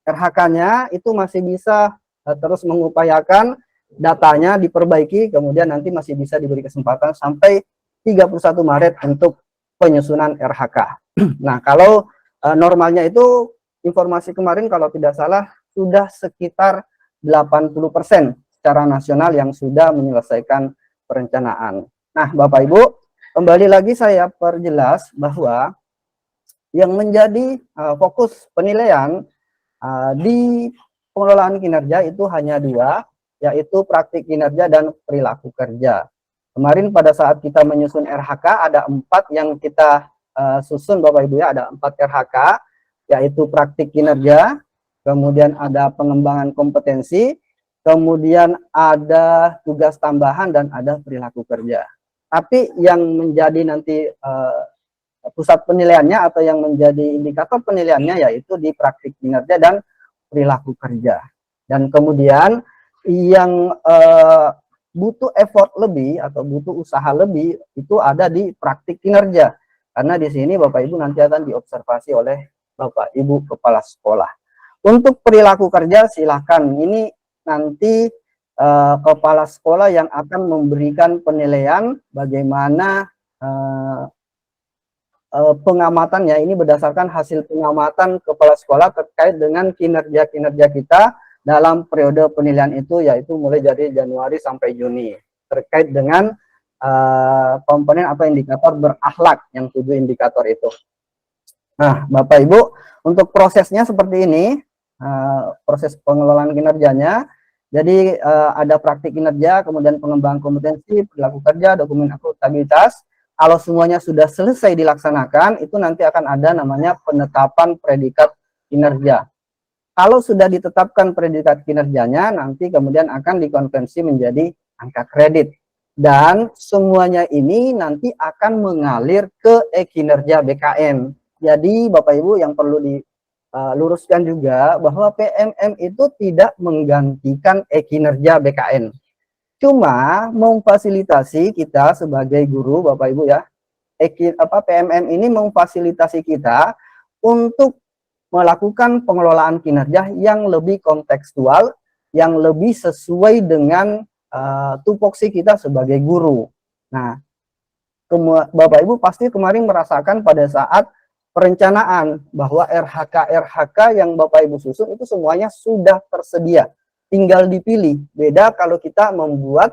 RHK-nya itu masih bisa terus mengupayakan datanya diperbaiki, kemudian nanti masih bisa diberi kesempatan sampai 31 Maret untuk penyusunan RHK. Nah, kalau normalnya itu informasi kemarin kalau tidak salah sudah sekitar 80% secara nasional yang sudah menyelesaikan perencanaan. Nah, Bapak Ibu, kembali lagi saya perjelas bahwa yang menjadi fokus penilaian di pengelolaan kinerja itu hanya 2, yaitu praktik kinerja dan perilaku kerja. Kemarin pada saat kita menyusun RHK ada 4 yang kita susun Bapak Ibu ya, ada 4 RHK, yaitu praktik kinerja, kemudian ada pengembangan kompetensi, kemudian ada tugas tambahan, dan ada perilaku kerja. Tapi yang menjadi nanti pusat penilaiannya atau yang menjadi indikator penilaiannya yaitu di praktik kinerja dan perilaku kerja. Dan kemudian yang butuh effort lebih atau butuh usaha lebih itu ada di praktik kinerja, karena di sini Bapak Ibu nanti akan diobservasi oleh Bapak Ibu kepala sekolah. Untuk perilaku kerja silakan, ini nanti kepala sekolah yang akan memberikan penilaian bagaimana pengamatannya. Ini berdasarkan hasil pengamatan kepala sekolah terkait dengan kinerja-kinerja kita dalam periode penilaian itu, yaitu mulai dari Januari sampai Juni, terkait dengan komponen atau indikator berakhlak, yang 7 indikator itu. Nah, Bapak Ibu, untuk prosesnya seperti ini, proses pengelolaan kinerjanya. Jadi ada praktik kinerja, kemudian pengembangan kompetensi, perilaku kerja, dokumen akuntabilitas. Kalau semuanya sudah selesai dilaksanakan, itu nanti akan ada namanya penetapan predikat kinerja. Kalau sudah ditetapkan predikat kinerjanya, nanti kemudian akan dikonversi menjadi angka kredit. Dan semuanya ini nanti akan mengalir ke e-kinerja BKN. Jadi Bapak Ibu yang perlu diluruskan juga bahwa PMM itu tidak menggantikan e-kinerja BKN. Cuma memfasilitasi kita sebagai guru Bapak Ibu ya. PMM ini memfasilitasi kita untuk melakukan pengelolaan kinerja yang lebih kontekstual, yang lebih sesuai dengan tupoksi kita sebagai guru. Nah, Bapak Ibu pasti kemarin merasakan pada saat perencanaan bahwa RHK yang Bapak Ibu susun itu semuanya sudah tersedia, tinggal dipilih. Beda kalau kita membuat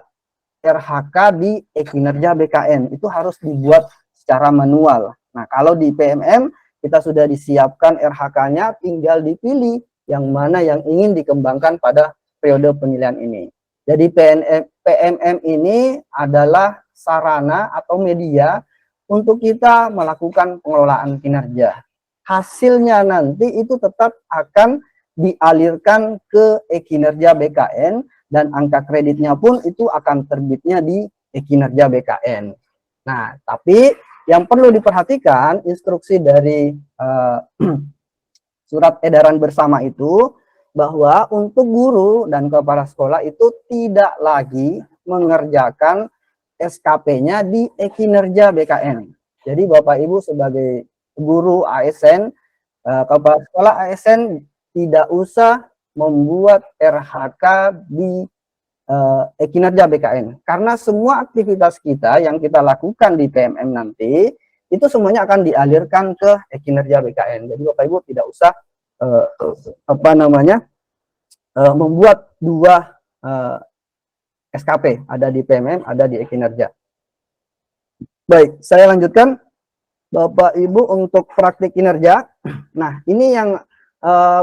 RHK di e-kinerja BKN, itu harus dibuat secara manual. Nah, kalau di PMM kita sudah disiapkan RHK-nya, tinggal dipilih yang mana yang ingin dikembangkan pada periode penilaian ini. Jadi PMM ini adalah sarana atau media untuk kita melakukan pengelolaan kinerja. Hasilnya nanti itu tetap akan dialirkan ke e-kinerja BKN dan angka kreditnya pun itu akan terbitnya di e-kinerja BKN. Nah, tapi yang perlu diperhatikan instruksi dari surat edaran bersama itu bahwa untuk guru dan kepala sekolah itu tidak lagi mengerjakan SKP-nya di e-kinerja BKN. Jadi Bapak Ibu sebagai guru ASN, kepala sekolah ASN tidak usah membuat RHK di e-kinerja BKN. Karena semua aktivitas kita yang kita lakukan di PMM nanti, itu semuanya akan dialirkan ke e-kinerja BKN. Jadi Bapak Ibu tidak usah membuat dua SKP, ada di PMM, ada di e-kinerja. Baik, saya lanjutkan Bapak Ibu untuk praktik kinerja. Nah, ini yang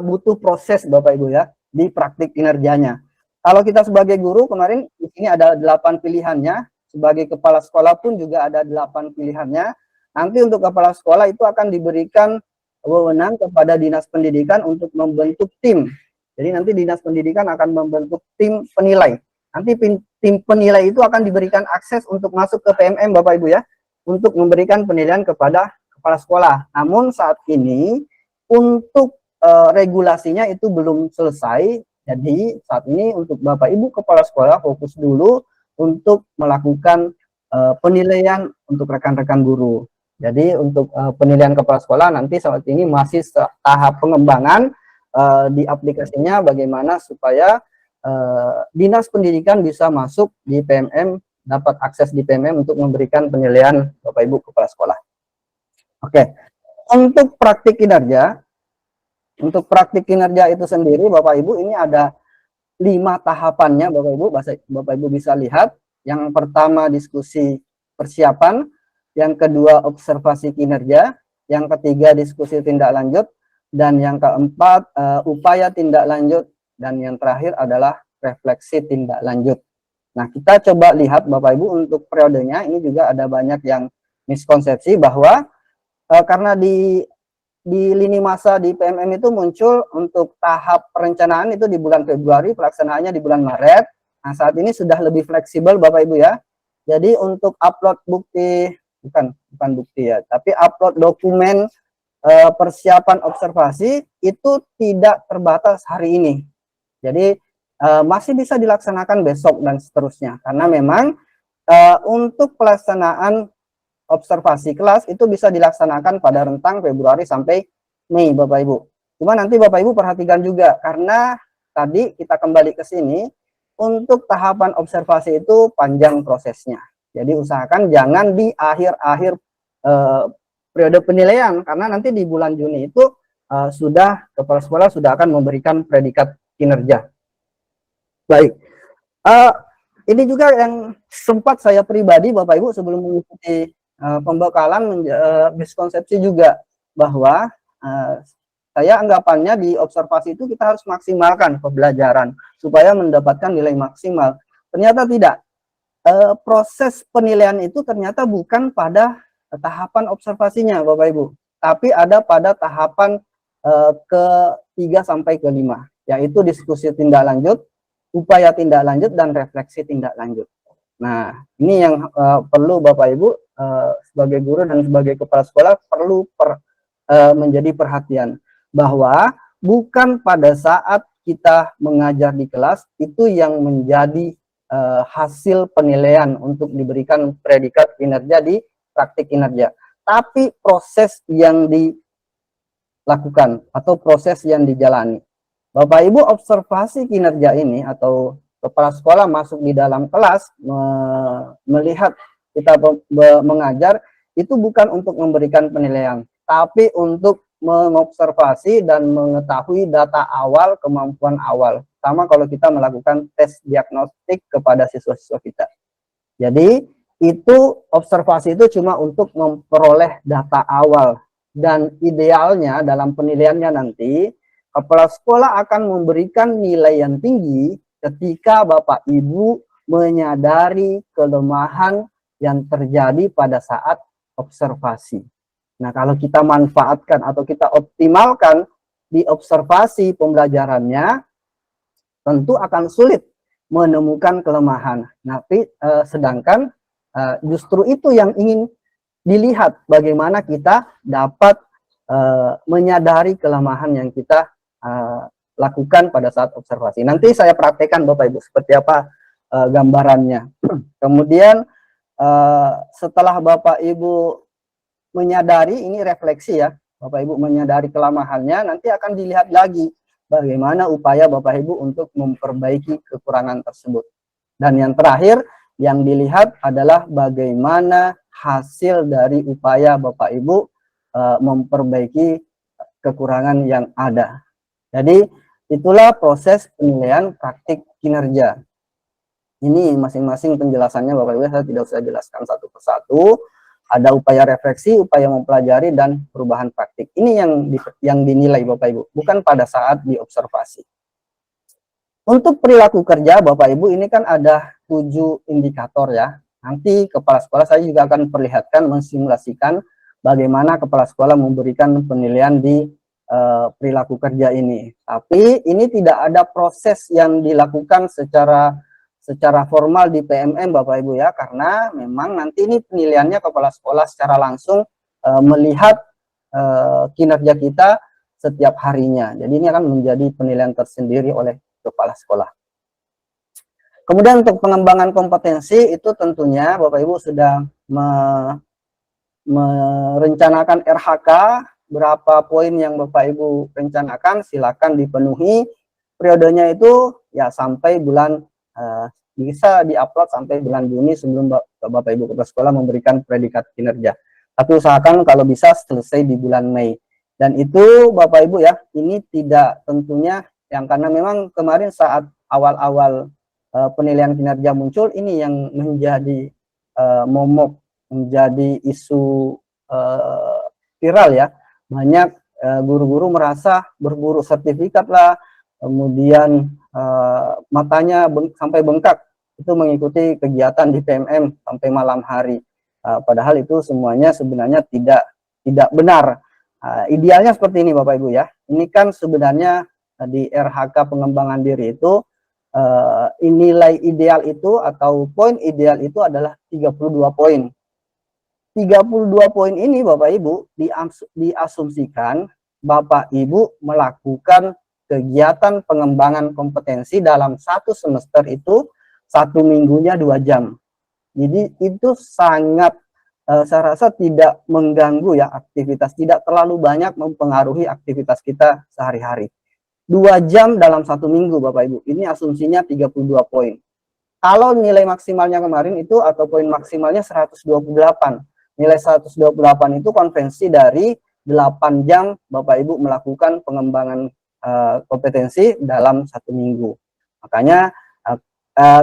butuh proses Bapak Ibu ya, di praktik kinerjanya. Kalau kita sebagai guru kemarin di sini ada 8 pilihannya, sebagai kepala sekolah pun juga ada 8 pilihannya. Nanti untuk kepala sekolah itu akan diberikan wewenang kepada dinas pendidikan untuk membentuk tim. Jadi nanti dinas pendidikan akan membentuk tim penilai. Nanti tim penilai itu akan diberikan akses untuk masuk ke PMM Bapak Ibu ya, untuk memberikan penilaian kepada kepala sekolah. Namun saat ini untuk regulasinya itu belum selesai. Jadi saat ini untuk Bapak Ibu kepala sekolah fokus dulu untuk melakukan penilaian untuk rekan-rekan guru. Jadi untuk penilaian kepala sekolah nanti saat ini masih tahap pengembangan di aplikasinya bagaimana supaya dinas pendidikan bisa masuk di PMM, dapat akses di PMM untuk memberikan penilaian Bapak Ibu kepala sekolah. Oke, untuk praktik kinerja. Untuk praktik kinerja itu sendiri Bapak Ibu ini ada 5 tahapannya Bapak Ibu. Bapak Ibu bisa lihat. Yang pertama diskusi persiapan, yang kedua observasi kinerja, yang ketiga diskusi tindak lanjut, dan yang keempat upaya tindak lanjut, dan yang terakhir adalah refleksi tindak lanjut. Nah, kita coba lihat Bapak Ibu untuk periodenya ini juga ada banyak yang miskonsepsi bahwa karena di lini masa di PMM itu muncul untuk tahap perencanaan itu di bulan Februari, pelaksanaannya di bulan Maret. Nah, saat ini sudah lebih fleksibel Bapak Ibu ya. Jadi untuk upload bukti, bukan bukti ya, tapi upload dokumen persiapan observasi itu tidak terbatas hari ini. Jadi masih bisa dilaksanakan besok dan seterusnya. Karena memang untuk pelaksanaan observasi kelas itu bisa dilaksanakan pada rentang Februari sampai Mei Bapak Ibu. Cuma nanti Bapak Ibu perhatikan juga karena tadi kita kembali ke sini untuk tahapan observasi itu panjang prosesnya. Jadi usahakan jangan di akhir-akhir periode penilaian karena nanti di bulan Juni itu sudah kepala sekolah sudah akan memberikan predikat kinerja. Baik. Ini juga yang sempat saya pribadi Bapak Ibu sebelum mengikuti pembekalan miskonsepsi juga bahwa saya anggapannya di observasi itu kita harus maksimalkan pembelajaran supaya mendapatkan nilai maksimal. Ternyata tidak. Proses penilaian itu ternyata bukan pada tahapan observasinya Bapak Ibu, tapi ada pada tahapan ke-3 sampai ke-5, yaitu diskusi tindak lanjut, upaya tindak lanjut, dan refleksi tindak lanjut. Nah, ini yang perlu Bapak Ibu sebagai guru dan sebagai kepala sekolah perlu menjadi perhatian bahwa bukan pada saat kita mengajar di kelas itu yang menjadi hasil penilaian untuk diberikan predikat kinerja di praktik kinerja, tapi proses yang dilakukan atau proses yang dijalani. Bapak Ibu observasi kinerja ini atau kepala sekolah masuk di dalam kelas melihat kita mengajar itu bukan untuk memberikan penilaian, tapi untuk mengobservasi dan mengetahui data awal, kemampuan awal. Sama kalau kita melakukan tes diagnostik kepada siswa-siswa kita. Jadi itu observasi itu cuma untuk memperoleh data awal dan idealnya dalam penilaiannya nanti kepala sekolah akan memberikan nilai yang tinggi ketika Bapak Ibu menyadari kelemahan yang terjadi pada saat observasi. Nah, kalau kita manfaatkan atau kita optimalkan di observasi pembelajarannya, tentu akan sulit menemukan kelemahan. Tapi sedangkan justru itu yang ingin dilihat, bagaimana kita dapat menyadari kelemahan yang kita lakukan pada saat observasi. Nanti saya praktekkan Bapak Ibu seperti apa gambarannya. Kemudian setelah Bapak Ibu menyadari, ini refleksi ya, Bapak Ibu menyadari kelemahannya, nanti akan dilihat lagi bagaimana upaya Bapak Ibu untuk memperbaiki kekurangan tersebut. Dan yang terakhir yang dilihat adalah bagaimana hasil dari upaya Bapak Ibu memperbaiki kekurangan yang ada. Jadi itulah proses penilaian praktik kinerja. Ini masing-masing penjelasannya Bapak Ibu, saya tidak usah jelaskan satu persatu. Ada upaya refleksi, upaya mempelajari, dan perubahan praktik. Ini yang dinilai Bapak Ibu, bukan pada saat diobservasi. Untuk perilaku kerja Bapak Ibu, ini kan ada 7 indikator ya. Nanti kepala sekolah saya juga akan perlihatkan, mensimulasikan bagaimana kepala sekolah memberikan penilaian di perilaku kerja ini. Tapi ini tidak ada proses yang dilakukan secara formal di PMM Bapak Ibu ya, karena memang nanti ini penilaiannya kepala sekolah secara langsung melihat kinerja kita setiap harinya. Jadi ini akan menjadi penilaian tersendiri oleh kepala sekolah. Kemudian untuk pengembangan kompetensi itu tentunya Bapak Ibu sudah merencanakan RHK, berapa poin yang Bapak Ibu rencanakan, silakan dipenuhi. Periodenya itu ya sampai bulan bisa diupload sampai bulan Juni sebelum Bapak Ibu kepala sekolah memberikan predikat kinerja. Tapi usahakan kalau bisa selesai di bulan Mei. Dan itu Bapak Ibu ya, ini tidak tentunya yang karena memang kemarin saat awal-awal penilaian kinerja muncul, ini yang menjadi momok, menjadi isu viral ya. Banyak guru-guru merasa berburu sertifikat lah, kemudian matanya sampai bengkak itu mengikuti kegiatan di PMM sampai malam hari. Padahal itu semuanya sebenarnya tidak benar. Idealnya seperti ini Bapak Ibu ya. Ini kan sebenarnya di RHK pengembangan diri itu nilai ideal itu atau poin ideal itu adalah 32 poin. 32 poin ini Bapak Ibu diasumsikan Bapak Ibu melakukan kegiatan pengembangan kompetensi dalam satu semester itu 1 minggunya 2 jam. Jadi itu sangat saya rasa tidak mengganggu ya aktivitas, tidak terlalu banyak mempengaruhi aktivitas kita sehari-hari. 2 jam dalam 1 minggu Bapak Ibu, ini asumsinya 32 poin. Kalau nilai maksimalnya kemarin itu atau poin maksimalnya 128. Nilai 128 itu konvensi dari 8 jam Bapak Ibu melakukan pengembangan kompetensi dalam 1 minggu. Makanya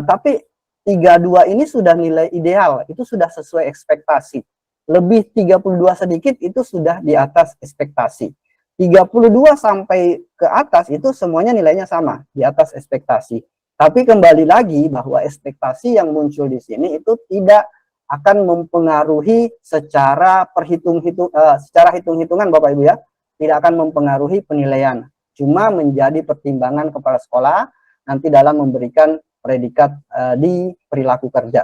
tapi 32 ini sudah nilai ideal, itu sudah sesuai ekspektasi. Lebih 32 sedikit itu sudah di atas ekspektasi. 32 sampai ke atas itu semuanya nilainya sama, di atas ekspektasi. Tapi kembali lagi bahwa ekspektasi yang muncul di sini itu tidak akan mempengaruhi secara secara hitung-hitungan Bapak Ibu ya, tidak akan mempengaruhi penilaian. Cuma menjadi pertimbangan kepala sekolah nanti dalam memberikan predikat di perilaku kerja.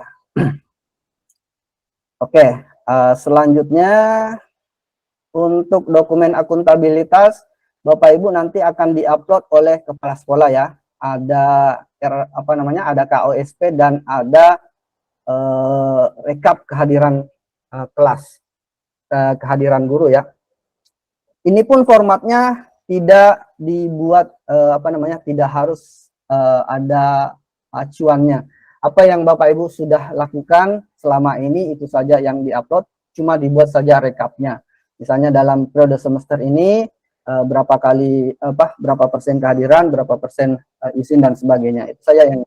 Oke, selanjutnya untuk dokumen akuntabilitas Bapak Ibu nanti akan diupload oleh kepala sekolah ya. Ada ada KOSP dan ada rekap kehadiran kelas, kehadiran guru ya. Ini pun formatnya tidak dibuat tidak harus ada acuannya. Apa yang Bapak Ibu sudah lakukan selama ini itu saja yang diupload, cuma dibuat saja rekapnya. Misalnya dalam periode semester ini berapa persen kehadiran, berapa persen izin dan sebagainya. Itu saya yang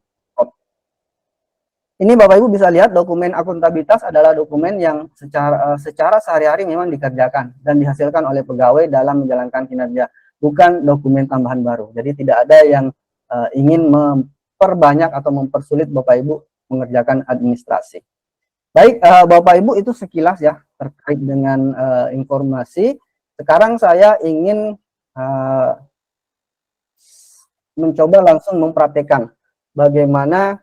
ini Bapak Ibu bisa lihat dokumen akuntabilitas adalah dokumen yang secara sehari-hari memang dikerjakan dan dihasilkan oleh pegawai dalam menjalankan kinerja, bukan dokumen tambahan baru. Jadi tidak ada yang ingin memperbanyak atau mempersulit Bapak Ibu mengerjakan administrasi. Baik, Bapak Ibu, itu sekilas ya terkait dengan informasi. Sekarang saya ingin mencoba langsung mempraktekkan bagaimana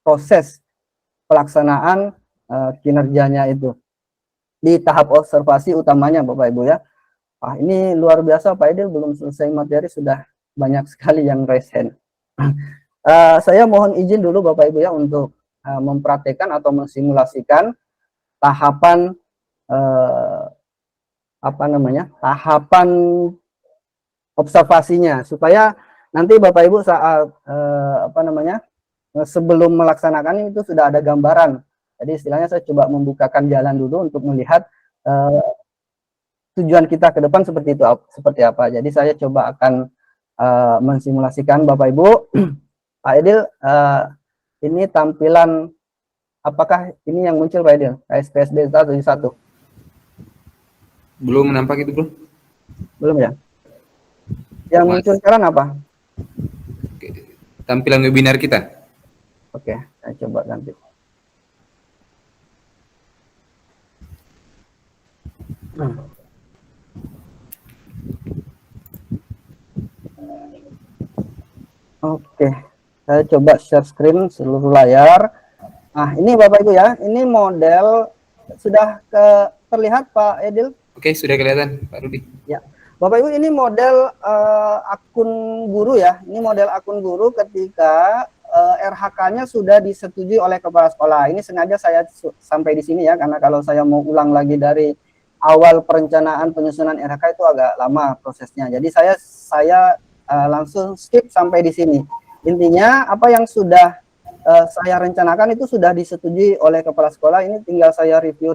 proses pelaksanaan kinerjanya itu di tahap observasi utamanya Bapak Ibu ya. Ini luar biasa Pak Edil, belum selesai materi sudah banyak sekali yang raise hand. Saya mohon izin dulu Bapak Ibu ya untuk mempraktekkan atau mensimulasikan tahapan tahapan observasinya, supaya nanti Bapak Ibu saat sebelum melaksanakan itu sudah ada gambaran. Jadi istilahnya saya coba membukakan jalan dulu untuk melihat tujuan kita ke depan seperti itu, seperti apa. Jadi saya coba akan mensimulasikan Bapak Ibu. Pak Edil, ini tampilan, apakah ini yang muncul Pak Edil? KSPSD 171. Belum nampak itu, Bro? Belum ya? Yang muncul sekarang apa? Oke. Tampilan webinar kita. Oke, saya coba ganti. Oke, saya coba share screen seluruh layar. Nah, ini Bapak Ibu ya, ini model sudah terlihat Pak Edil? Oke, sudah kelihatan Pak Rudi. Ya, Bapak Ibu, ini model akun guru ya. Ini model akun guru ketika RHK-nya sudah disetujui oleh kepala sekolah. Ini sengaja saya sampai di sini ya, karena kalau saya mau ulang lagi dari awal perencanaan penyusunan RHK itu agak lama prosesnya. Jadi saya langsung skip sampai di sini. Intinya apa yang sudah saya rencanakan itu sudah disetujui oleh kepala sekolah. Ini tinggal saya review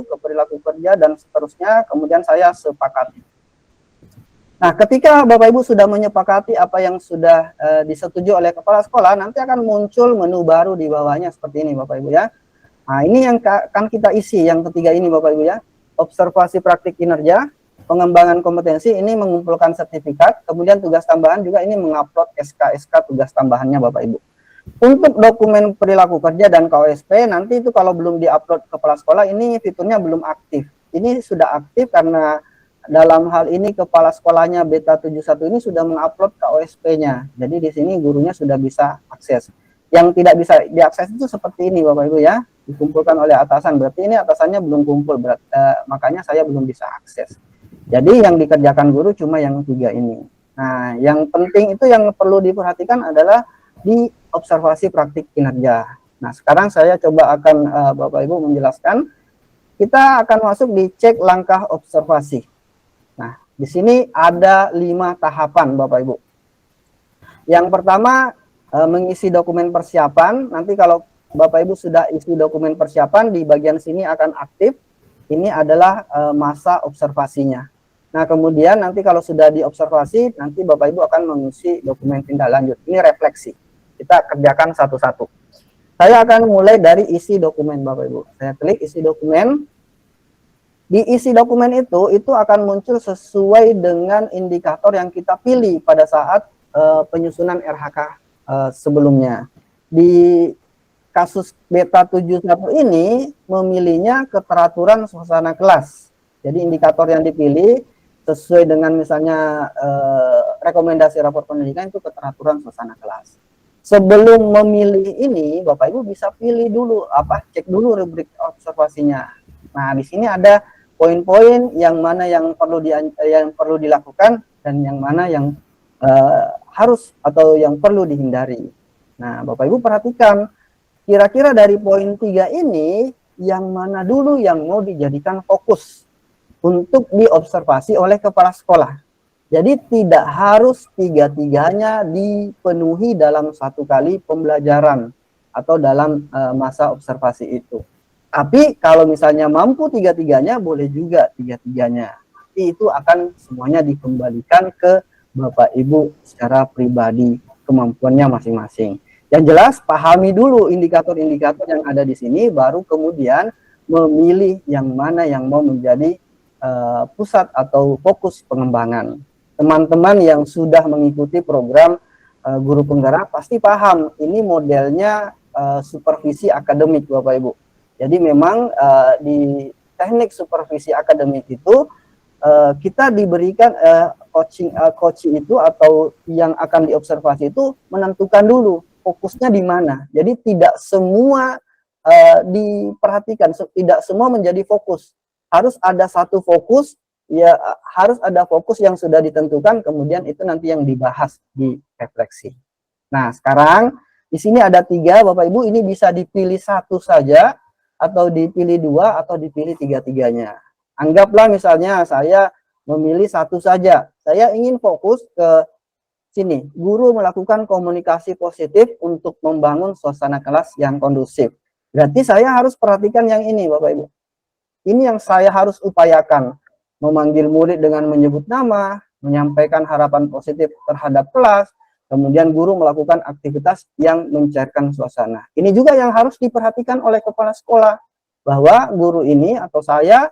ke perilaku kerja dan seterusnya, kemudian saya sepakati. Nah, ketika Bapak Ibu sudah menyepakati apa yang sudah disetujui oleh kepala sekolah, nanti akan muncul menu baru di bawahnya seperti ini Bapak Ibu ya. Nah, ini yang akan kita isi, yang ketiga ini Bapak Ibu ya. Observasi praktik kinerja, pengembangan kompetensi, ini mengumpulkan sertifikat, kemudian tugas tambahan juga ini mengupload SK-SK tugas tambahannya Bapak Ibu. Untuk dokumen perilaku kerja dan KOSP, nanti itu kalau belum diupload kepala sekolah, ini fiturnya belum aktif. Ini sudah aktif karena dalam hal ini kepala sekolahnya Beta 71 ini sudah mengupload KOSP-nya. Jadi di sini gurunya sudah bisa akses. Yang tidak bisa diakses itu seperti ini Bapak Ibu ya, dikumpulkan oleh atasan. Berarti ini atasannya belum kumpul, makanya saya belum bisa akses. Jadi yang dikerjakan guru cuma yang tiga ini. Nah, yang penting itu yang perlu diperhatikan adalah di observasi praktik kinerja. Nah, sekarang saya coba akan Bapak Ibu menjelaskan. Kita akan masuk di cek langkah observasi. Nah, di sini ada 5 tahapan Bapak Ibu. Yang pertama mengisi dokumen persiapan. Nanti kalau Bapak Ibu sudah isi dokumen persiapan, di bagian sini akan aktif. Ini adalah masa observasinya. Nah, kemudian nanti kalau sudah diobservasi, nanti Bapak Ibu akan mengisi dokumen tindak lanjut. Ini refleksi. Kita kerjakan satu-satu. Saya akan mulai dari isi dokumen Bapak Ibu. Saya klik isi dokumen. Di isi dokumen itu akan muncul sesuai dengan indikator yang kita pilih pada saat penyusunan RHK sebelumnya. Di kasus Beta 71 ini memilihnya keteraturan suasana kelas. Jadi indikator yang dipilih sesuai dengan misalnya rekomendasi rapor pendidikan itu keteraturan suasana kelas. Sebelum memilih ini, Bapak Ibu bisa pilih dulu cek dulu rubrik observasinya. Nah, di sini ada poin-poin yang mana yang perlu dilakukan dan yang mana yang harus atau yang perlu dihindari. Nah, Bapak Ibu perhatikan, kira-kira dari poin 3 ini yang mana dulu yang mau dijadikan fokus untuk diobservasi oleh kepala sekolah. Jadi tidak harus tiga-tiganya dipenuhi dalam satu kali pembelajaran atau dalam masa observasi itu. Tapi kalau misalnya mampu tiga-tiganya, boleh juga tiga-tiganya. Nanti itu akan semuanya dikembalikan ke Bapak Ibu secara pribadi, kemampuannya masing-masing. Yang jelas, pahami dulu indikator-indikator yang ada di sini, baru kemudian memilih yang mana yang mau menjadi pusat atau fokus pengembangan. Teman-teman yang sudah mengikuti program guru penggerak pasti paham ini modelnya supervisi akademik Bapak Ibu. Jadi memang di teknik supervisi akademik itu kita diberikan coaching itu atau yang akan diobservasi itu menentukan dulu fokusnya di mana. Jadi tidak semua diperhatikan, tidak semua menjadi fokus. Harus ada satu fokus, ya harus ada fokus yang sudah ditentukan, kemudian itu nanti yang dibahas di refleksi. Nah, sekarang di sini ada 3, Bapak Ibu, ini bisa dipilih satu saja, atau dipilih 2, atau dipilih 3-tiganya. Anggaplah misalnya saya memilih satu saja. Saya ingin fokus ke sini. Guru melakukan komunikasi positif untuk membangun suasana kelas yang kondusif. Berarti saya harus perhatikan yang ini, Bapak Ibu. Ini yang saya harus upayakan. Memanggil murid dengan menyebut nama, menyampaikan harapan positif terhadap kelas, kemudian guru melakukan aktivitas yang mencairkan suasana. Ini juga yang harus diperhatikan oleh kepala sekolah, bahwa guru ini atau saya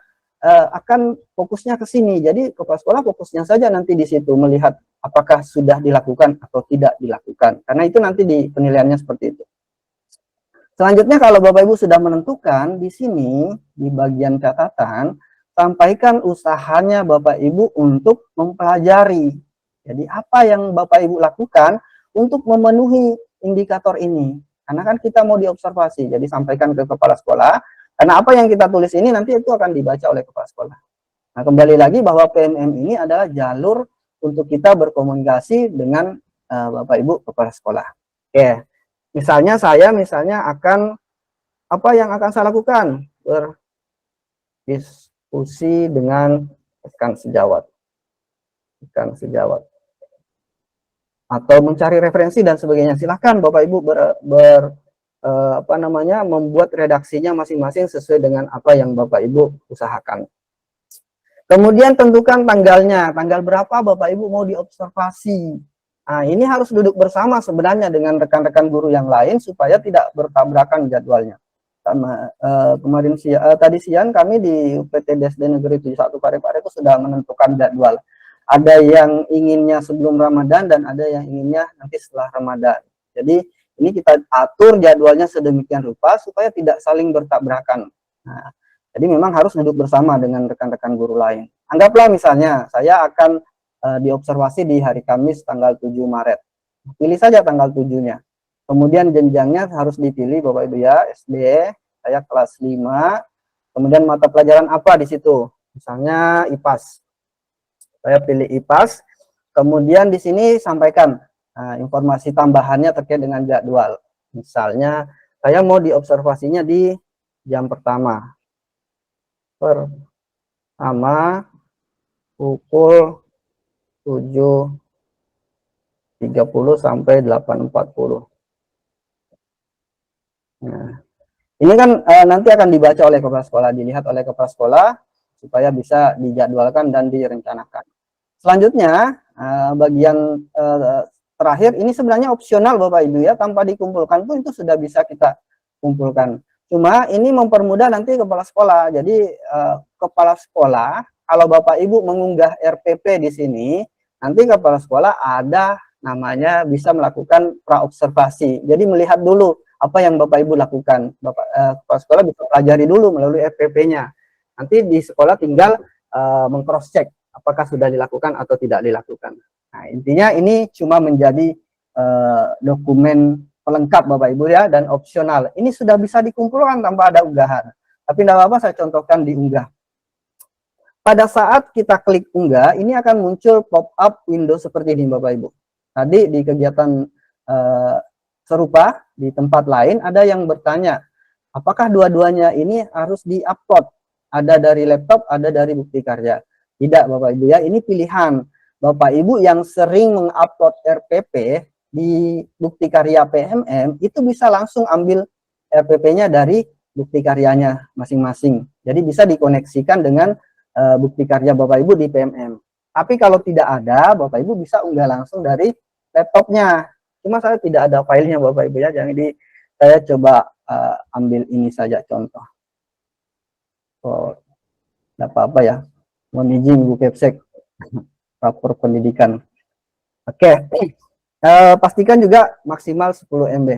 akan fokusnya ke sini. Jadi kepala sekolah fokusnya saja nanti di situ, melihat apakah sudah dilakukan atau tidak dilakukan. Karena itu nanti di penilaiannya seperti itu. Selanjutnya kalau Bapak Ibu sudah menentukan, di sini di bagian catatan, sampaikan usahanya Bapak Ibu untuk mempelajari. Jadi apa yang Bapak Ibu lakukan untuk memenuhi indikator ini. Karena kan kita mau diobservasi, jadi sampaikan ke kepala sekolah. Karena apa yang kita tulis ini nanti itu akan dibaca oleh kepala sekolah. Nah, kembali lagi bahwa PMM ini adalah jalur untuk kita berkomunikasi dengan Bapak Ibu kepala sekolah. Oke. Misalnya saya akan, apa yang akan saya lakukan? Berdiskusi dengan rekan sejawat. Atau mencari referensi dan sebagainya. Silahkan Bapak Ibu membuat redaksinya masing-masing sesuai dengan apa yang Bapak Ibu usahakan. Kemudian tentukan tanggalnya. Tanggal berapa Bapak Ibu mau diobservasi. Nah, ini harus duduk bersama sebenarnya dengan rekan-rekan guru yang lain supaya tidak bertabrakan jadwalnya. Tadi siang kami di UPT DSD Negeri 71 Parepare itu sudah menentukan jadwal. Ada yang inginnya sebelum Ramadan dan ada yang inginnya nanti setelah Ramadan. Jadi ini kita atur jadwalnya sedemikian rupa supaya tidak saling bertabrakan. Nah, jadi memang harus duduk bersama dengan rekan-rekan guru lain. Anggaplah misalnya saya akan diobservasi di hari Kamis tanggal 7 Maret. Pilih saja tanggal 7-nya. Kemudian jenjangnya harus dipilih Bapak Ibu ya, SD, saya kelas 5. Kemudian mata pelajaran apa di situ? Misalnya IPAS. Saya pilih IPAS. Kemudian di sini sampaikan informasi tambahannya terkait dengan jadwal. Misalnya saya mau diobservasinya di jam pertama. Pukul 7.30 sampai 8.40. Nah, ini kan nanti akan dibaca oleh kepala sekolah, dilihat oleh kepala sekolah supaya bisa dijadwalkan dan direncanakan. Selanjutnya, bagian terakhir ini sebenarnya opsional Bapak Ibu ya, tanpa dikumpulkan pun itu sudah bisa kita kumpulkan. Cuma ini mempermudah nanti kepala sekolah. Jadi kepala sekolah kalau Bapak Ibu mengunggah RPP di sini, nanti kepala sekolah ada namanya bisa melakukan praobservasi. Jadi melihat dulu apa yang Bapak Ibu lakukan. Kepala sekolah bisa pelajari dulu melalui RPP-nya. Nanti di sekolah tinggal meng-cross check apakah sudah dilakukan atau tidak dilakukan. Nah, intinya ini cuma menjadi dokumen pelengkap Bapak Ibu ya, dan opsional. Ini sudah bisa dikumpulkan tanpa ada unggahan. Tapi tidak apa-apa, saya contohkan diunggah. Pada saat kita klik unggah, ini akan muncul pop-up window seperti ini Bapak Ibu. Tadi di kegiatan serupa di tempat lain ada yang bertanya, apakah dua-duanya ini harus di-upload? Ada dari laptop, ada dari bukti karya. Tidak Bapak Ibu ya, ini pilihan. Bapak Ibu yang sering mengupload RPP di bukti karya PMM, itu bisa langsung ambil RPP-nya dari bukti karyanya masing-masing. Jadi bisa dikoneksikan dengan bukti karya Bapak Ibu di PMM. Tapi kalau tidak ada, Bapak Ibu bisa unggah langsung dari laptopnya. Cuma saya tidak ada filenya Bapak Ibu ya, jadi saya coba ambil ini saja contoh. Oh, tidak apa-apa ya. Mohon izin Bu Kepsek, rapor pendidikan. Oke. pastikan juga maksimal 10 MB.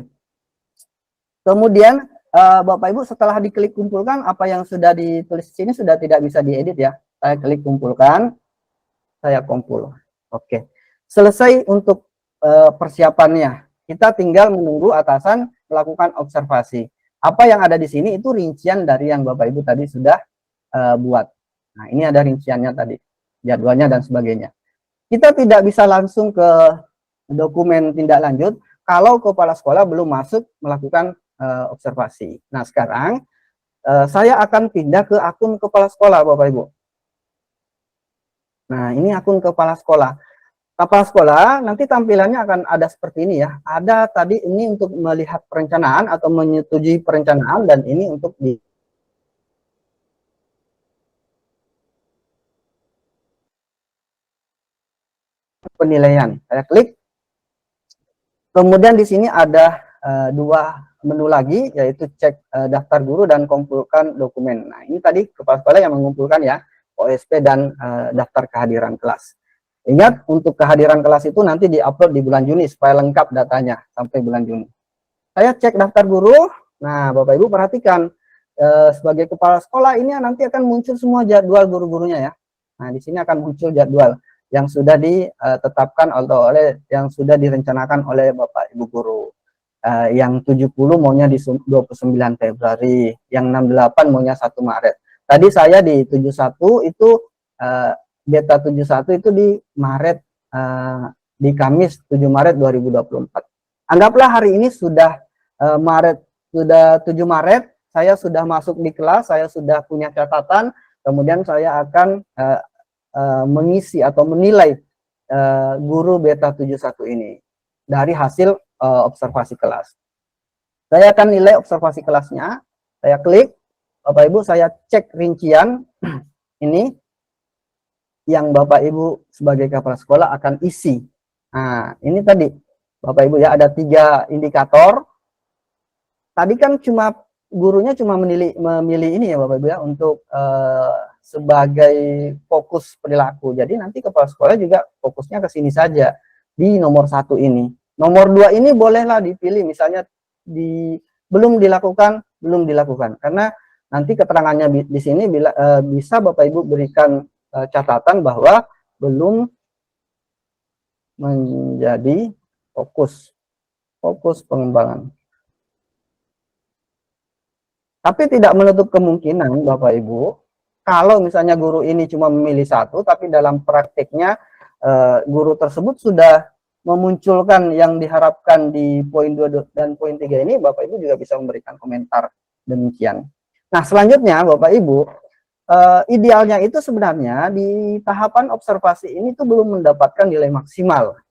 Kemudian Bapak Ibu setelah diklik kumpulkan, apa yang sudah ditulis di sini sudah tidak bisa diedit ya. Saya klik kumpulkan, saya kumpul. Oke. Selesai untuk persiapannya. Kita tinggal menunggu atasan melakukan observasi. Apa yang ada di sini itu rincian dari yang Bapak Ibu tadi sudah buat. Nah, ini ada rinciannya tadi, jadwalnya dan sebagainya. Kita tidak bisa langsung ke dokumen tindak lanjut kalau kepala sekolah belum masuk melakukan observasi. Nah, sekarang saya akan pindah ke akun kepala sekolah, Bapak Ibu. Nah, ini akun kepala sekolah. Kepala sekolah nanti tampilannya akan ada seperti ini ya. Ada tadi ini untuk melihat perencanaan atau menyetujui perencanaan, dan ini untuk di penilaian. Saya klik. Kemudian di sini ada dua menu lagi, yaitu cek daftar guru dan kumpulkan dokumen. Nah, ini tadi kepala sekolah yang mengumpulkan ya, OSP dan daftar kehadiran kelas. Ingat, untuk kehadiran kelas itu nanti diupload di bulan Juni supaya lengkap datanya sampai bulan Juni. Saya cek daftar guru. Nah, Bapak Ibu perhatikan, sebagai kepala sekolah ini nanti akan muncul semua jadwal guru-gurunya ya. Nah, di sini akan muncul jadwal yang sudah ditetapkan oleh yang sudah direncanakan oleh Bapak Ibu guru. Yang 70 maunya di 29 Februari, yang 68 maunya 1 Maret. Tadi saya di 71 itu beta 71 itu di Maret, di Kamis 7 Maret 2024. Anggaplah hari ini sudah sudah 7 Maret, saya sudah masuk di kelas, saya sudah punya catatan, kemudian saya akan mengisi atau menilai guru beta 71 ini dari hasil observasi kelas. Saya akan nilai observasi kelasnya, saya klik, Bapak Ibu saya cek rincian ini yang Bapak Ibu sebagai kepala sekolah akan isi. Nah, ini tadi Bapak Ibu ya, ada 3 indikator. Tadi kan cuma gurunya cuma memilih ini ya Bapak Ibu ya, untuk sebagai fokus perilaku. Jadi nanti kepala sekolah juga fokusnya ke sini saja di nomor 1 ini. Nomor 2 ini bolehlah dipilih, misalnya belum dilakukan, karena nanti keterangannya di sini bisa Bapak Ibu berikan catatan bahwa belum menjadi fokus pengembangan. Tapi tidak menutup kemungkinan Bapak Ibu, kalau misalnya guru ini cuma memilih 1, tapi dalam prakteknya guru tersebut sudah memunculkan yang diharapkan di poin 2 dan poin 3 ini, Bapak Ibu juga bisa memberikan komentar demikian. Nah, selanjutnya Bapak Ibu, idealnya itu sebenarnya di tahapan observasi ini tuh belum mendapatkan nilai maksimal.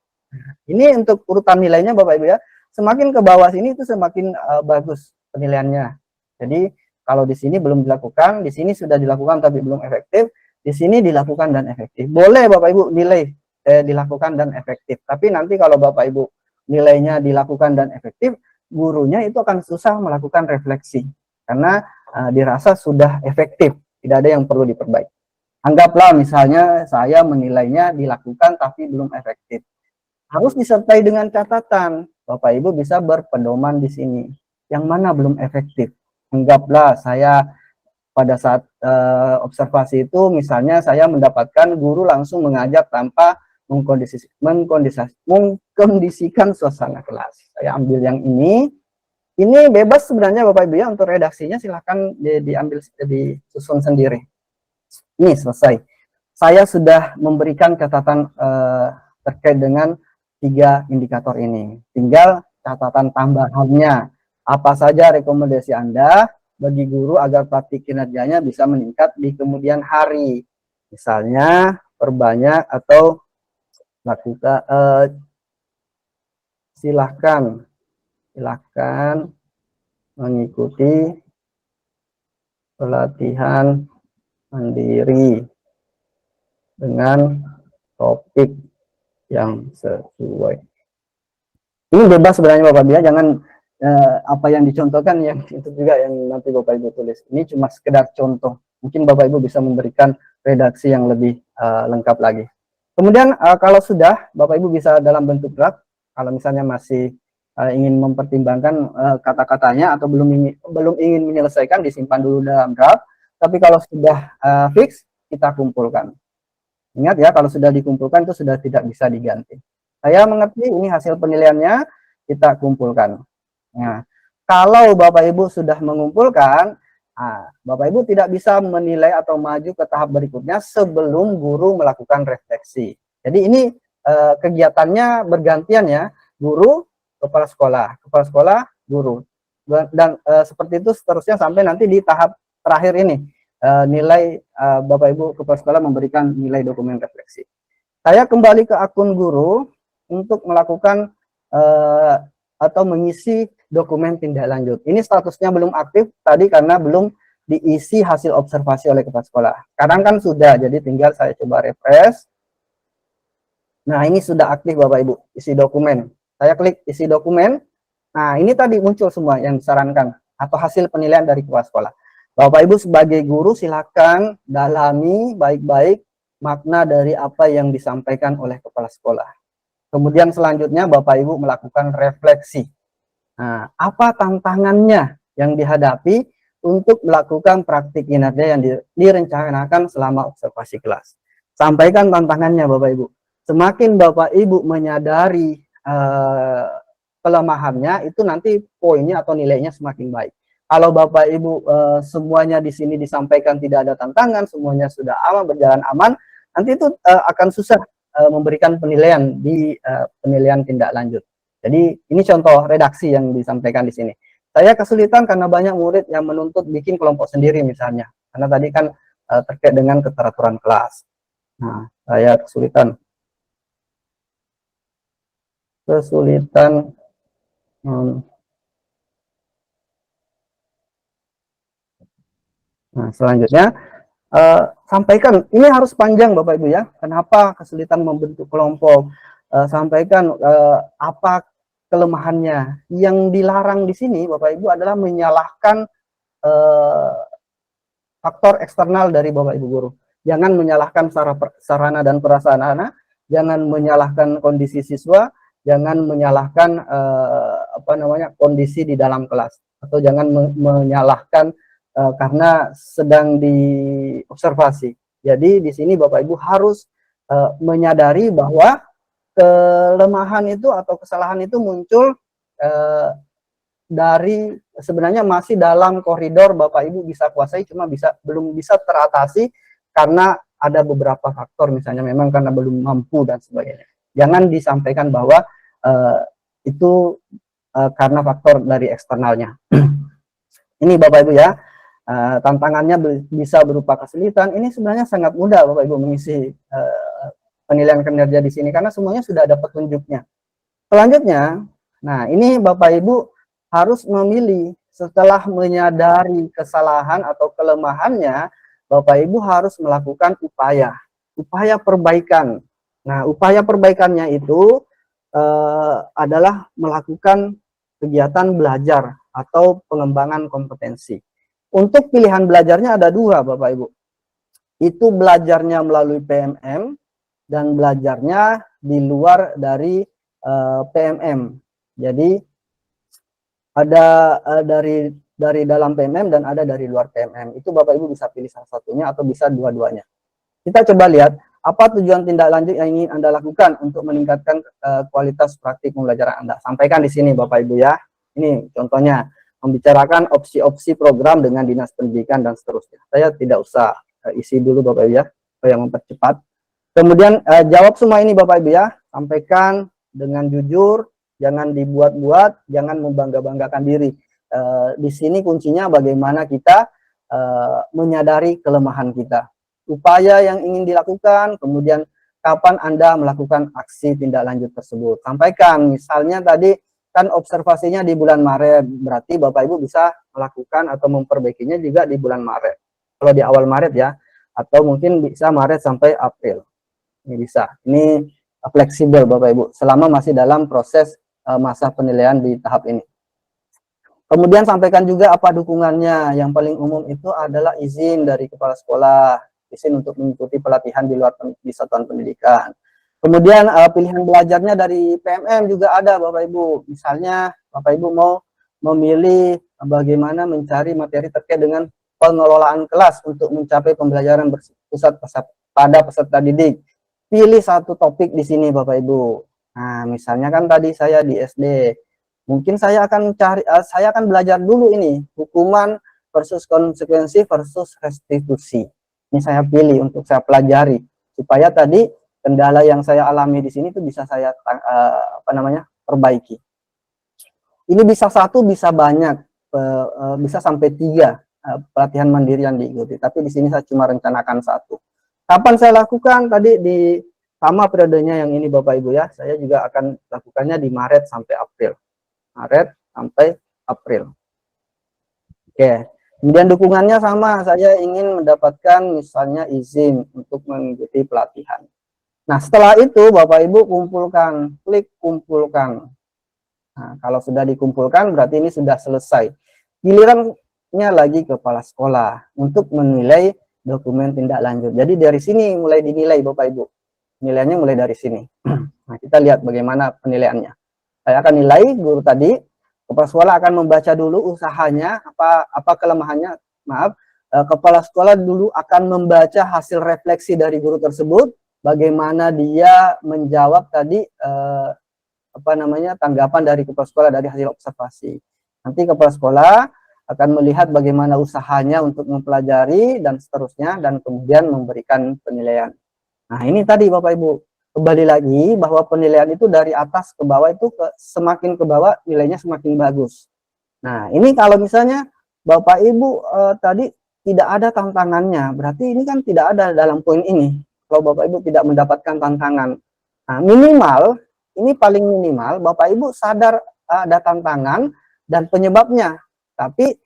Ini untuk urutan nilainya Bapak Ibu ya, semakin ke bawah sini itu semakin bagus penilaiannya. Jadi kalau di sini belum dilakukan, di sini sudah dilakukan tapi belum efektif, di sini dilakukan dan efektif. Boleh Bapak Ibu nilai dilakukan dan efektif. Tapi nanti kalau Bapak Ibu nilainya dilakukan dan efektif, gurunya itu akan susah melakukan refleksi karena dirasa sudah efektif, tidak ada yang perlu diperbaiki. Anggaplah misalnya saya menilainya dilakukan tapi belum efektif. Harus disertai dengan catatan. Bapak Ibu bisa berpedoman di sini. Yang mana belum efektif? Anggaplah saya pada saat observasi itu misalnya saya mendapatkan guru langsung mengajar tanpa mengkondisikan suasana kelas. Saya ambil yang ini bebas sebenarnya Bapak Ibu ya, untuk redaksinya silahkan diambil, disusun sendiri. Ini selesai. Saya sudah memberikan catatan terkait dengan 3 indikator ini. Tinggal catatan tambahannya. Apa saja rekomendasi Anda bagi guru agar praktik kinerjanya bisa meningkat di kemudian hari. Misalnya perbanyak atau lakukan silahkan mengikuti pelatihan mandiri dengan topik yang sesuai. Ini bebas sebenarnya Bapak Ibu ya, jangan apa yang dicontohkan yang itu juga yang nanti Bapak Ibu tulis. Ini cuma sekedar contoh. Mungkin Bapak Ibu bisa memberikan redaksi yang lebih lengkap lagi. Kemudian kalau sudah Bapak Ibu bisa dalam bentuk draft, Kalau misalnya masih ingin mempertimbangkan kata-katanya atau belum ingin menyelesaikan, disimpan dulu dalam draft. Tapi kalau sudah fix, kita kumpulkan. Ingat ya, kalau sudah dikumpulkan itu sudah tidak bisa diganti. Saya mengerti ini hasil penilaiannya, kita kumpulkan. Nah, kalau Bapak Ibu sudah mengumpulkan, Bapak Ibu tidak bisa menilai atau maju ke tahap berikutnya sebelum guru melakukan refleksi. Jadi ini kegiatannya bergantian ya, guru, kepala sekolah, guru. Dan seperti itu seterusnya sampai nanti di tahap terakhir ini, nilai Bapak Ibu kepala sekolah memberikan nilai dokumen refleksi. Saya kembali ke akun guru untuk melakukan atau mengisi dokumen tindak lanjut. Ini statusnya belum aktif tadi karena belum diisi hasil observasi oleh kepala sekolah. Sekarang kan sudah, jadi tinggal saya coba refresh. Nah, ini sudah aktif Bapak Ibu, isi dokumen. Saya klik isi dokumen. Nah, ini tadi muncul semua yang disarankan atau hasil penilaian dari kepala sekolah. Bapak Ibu sebagai guru silakan dalami baik-baik makna dari apa yang disampaikan oleh kepala sekolah. Kemudian selanjutnya Bapak Ibu melakukan refleksi. Nah, apa tantangannya yang dihadapi untuk melakukan praktik kinerja yang direncanakan selama observasi kelas. Sampaikan tantangannya Bapak Ibu. Semakin Bapak Ibu menyadari kelemahannya, itu nanti poinnya atau nilainya semakin baik. Kalau Bapak Ibu semuanya di sini disampaikan tidak ada tantangan, semuanya sudah aman, berjalan aman, nanti itu akan susah memberikan penilaian di penilaian tindak lanjut. Jadi ini contoh redaksi yang disampaikan di sini. Saya kesulitan karena banyak murid yang menuntut bikin kelompok sendiri misalnya. Karena tadi kan terkait dengan keteraturan kelas. Nah, saya kesulitan. Nah, selanjutnya sampaikan, ini harus panjang Bapak Ibu ya. Kenapa kesulitan membentuk kelompok? Sampaikan apa kelemahannya. Yang dilarang di sini Bapak Ibu adalah menyalahkan faktor eksternal dari Bapak Ibu guru. Jangan menyalahkan sarana dan prasarana, jangan menyalahkan kondisi siswa, jangan menyalahkan kondisi di dalam kelas, atau jangan menyalahkan karena sedang diobservasi. Jadi di sini Bapak Ibu harus menyadari bahwa kelemahan itu atau kesalahan itu muncul dari sebenarnya masih dalam koridor Bapak Ibu bisa kuasai, cuma belum bisa teratasi karena ada beberapa faktor, misalnya memang karena belum mampu dan sebagainya. Jangan disampaikan bahwa itu karena faktor dari eksternalnya. Ini Bapak Ibu ya, tantangannya bisa berupa kesulitan. Ini sebenarnya sangat mudah Bapak Ibu mengisi penilaian kinerja di sini karena semuanya sudah ada petunjuknya. Selanjutnya, nah ini Bapak Ibu harus memilih setelah menyadari kesalahan atau kelemahannya, Bapak Ibu harus melakukan upaya perbaikan. Nah, upaya perbaikannya itu adalah melakukan kegiatan belajar atau pengembangan kompetensi. Untuk pilihan belajarnya ada dua Bapak Ibu. Itu belajarnya melalui PMM dan belajarnya di luar dari PMM. Jadi ada dari dalam PMM dan ada dari luar PMM. Itu Bapak Ibu bisa pilih salah satunya atau bisa dua-duanya. Kita coba lihat apa tujuan tindak lanjut yang ingin Anda lakukan untuk meningkatkan kualitas praktik pembelajaran Anda. Sampaikan di sini Bapak Ibu ya. Ini contohnya, membicarakan opsi-opsi program dengan Dinas Pendidikan dan seterusnya. Saya tidak usah isi dulu Bapak Ibu ya, supaya mempercepat. Kemudian jawab semua ini Bapak Ibu ya. Sampaikan dengan jujur, jangan dibuat-buat, jangan membangga-banggakan diri. Di sini kuncinya bagaimana kita menyadari kelemahan kita. Upaya yang ingin dilakukan, kemudian kapan Anda melakukan aksi tindak lanjut tersebut. Sampaikan, misalnya tadi kan observasinya di bulan Maret, berarti Bapak Ibu bisa melakukan atau memperbaikinya juga di bulan Maret. Kalau di awal Maret ya, atau mungkin bisa Maret sampai April. Ini bisa. Ini fleksibel Bapak Ibu, selama masih dalam proses masa penilaian di tahap ini. Kemudian sampaikan juga apa dukungannya. Yang paling umum itu adalah izin dari kepala sekolah, izin untuk mengikuti pelatihan di luar di satuan pendidikan. Kemudian pilihan belajarnya dari PMM juga ada Bapak Ibu. Misalnya Bapak Ibu mau memilih bagaimana mencari materi terkait dengan pengelolaan kelas untuk mencapai pembelajaran berpusat pada peserta didik. Pilih satu topik di sini Bapak Ibu. Nah, misalnya kan tadi saya di SD. Mungkin saya akan saya akan belajar dulu ini hukuman versus konsekuensi versus restitusi. Ini saya pilih untuk saya pelajari supaya tadi kendala yang saya alami di sini itu bisa saya perbaiki. Ini bisa satu, bisa banyak, bisa sampai 3 pelatihan mandiri yang diikuti. Tapi di sini saya cuma rencanakan satu. Kapan saya lakukan? Tadi di sama periodenya yang ini Bapak Ibu ya. Saya juga akan lakukannya di Maret sampai April. Maret sampai April. Oke. Kemudian dukungannya sama. Saya ingin mendapatkan misalnya izin untuk mengikuti pelatihan. Nah, setelah itu Bapak Ibu kumpulkan, klik kumpulkan. Nah, kalau sudah dikumpulkan berarti ini sudah selesai. Gilirannya lagi kepala sekolah untuk menilai dokumen tindak lanjut. Jadi dari sini mulai dinilai Bapak Ibu. Nilainya mulai dari sini. Nah, kita lihat bagaimana penilaiannya. Saya akan nilai guru tadi. Kepala sekolah akan membaca dulu usahanya, apa kelemahannya. Maaf, kepala sekolah dulu akan membaca hasil refleksi dari guru tersebut. Bagaimana dia menjawab tadi tanggapan dari kepala sekolah dari hasil observasi. Nanti kepala sekolah akan melihat bagaimana usahanya untuk mempelajari dan seterusnya dan kemudian memberikan penilaian. Nah, ini tadi Bapak Ibu, kembali lagi bahwa penilaian itu dari atas ke bawah itu semakin ke bawah nilainya semakin bagus. Nah, ini kalau misalnya Bapak Ibu tadi tidak ada tantangannya, berarti ini kan tidak ada dalam poin ini. Kalau Bapak Ibu tidak mendapatkan tantangan. Nah, minimal, ini paling minimal, Bapak Ibu sadar ada tantangan dan penyebabnya, tapi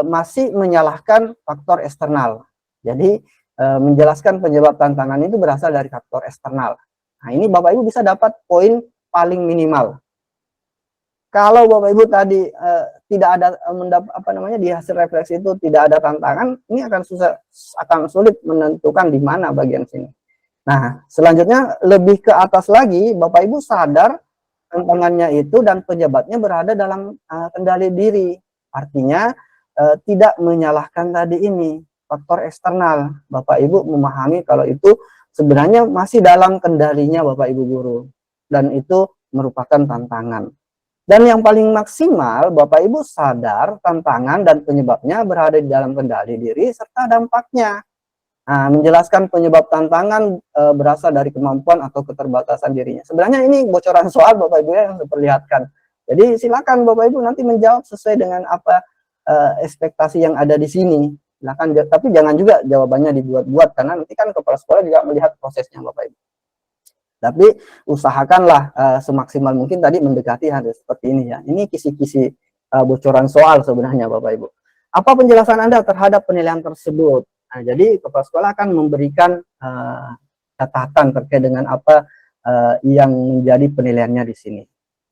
masih menyalahkan faktor eksternal. Jadi, menjelaskan penyebab tantangan itu berasal dari faktor eksternal. Nah, ini Bapak Ibu bisa dapat poin paling minimal. Kalau Bapak Ibu tadi tidak ada di hasil refleksi itu tidak ada tantangan, ini akan sulit menentukan di mana bagian sini. Nah, selanjutnya lebih ke atas lagi, Bapak Ibu sadar tantangannya itu dan penyebabnya berada dalam kendali diri. Artinya tidak menyalahkan tadi ini, faktor eksternal. Bapak Ibu memahami kalau itu sebenarnya masih dalam kendalinya Bapak Ibu guru. Dan itu merupakan tantangan. Dan yang paling maksimal, Bapak Ibu sadar tantangan dan penyebabnya berada di dalam kendali diri serta dampaknya. Nah, menjelaskan penyebab tantangan berasal dari kemampuan atau keterbatasan dirinya. Sebenarnya ini bocoran soal Bapak Ibu yang diperlihatkan. Jadi silakan Bapak Ibu nanti menjawab sesuai dengan apa ekspektasi yang ada di sini. Silakan, tapi jangan juga jawabannya dibuat-buat karena nanti kan kepala sekolah juga melihat prosesnya Bapak Ibu. Tapi usahakanlah semaksimal mungkin tadi mendekati harus seperti ini ya. Ini kisi-kisi bocoran soal sebenarnya Bapak Ibu. Apa penjelasan Anda terhadap penilaian tersebut? Nah, jadi kepala sekolah akan memberikan catatan terkait dengan apa yang menjadi penilaiannya di sini.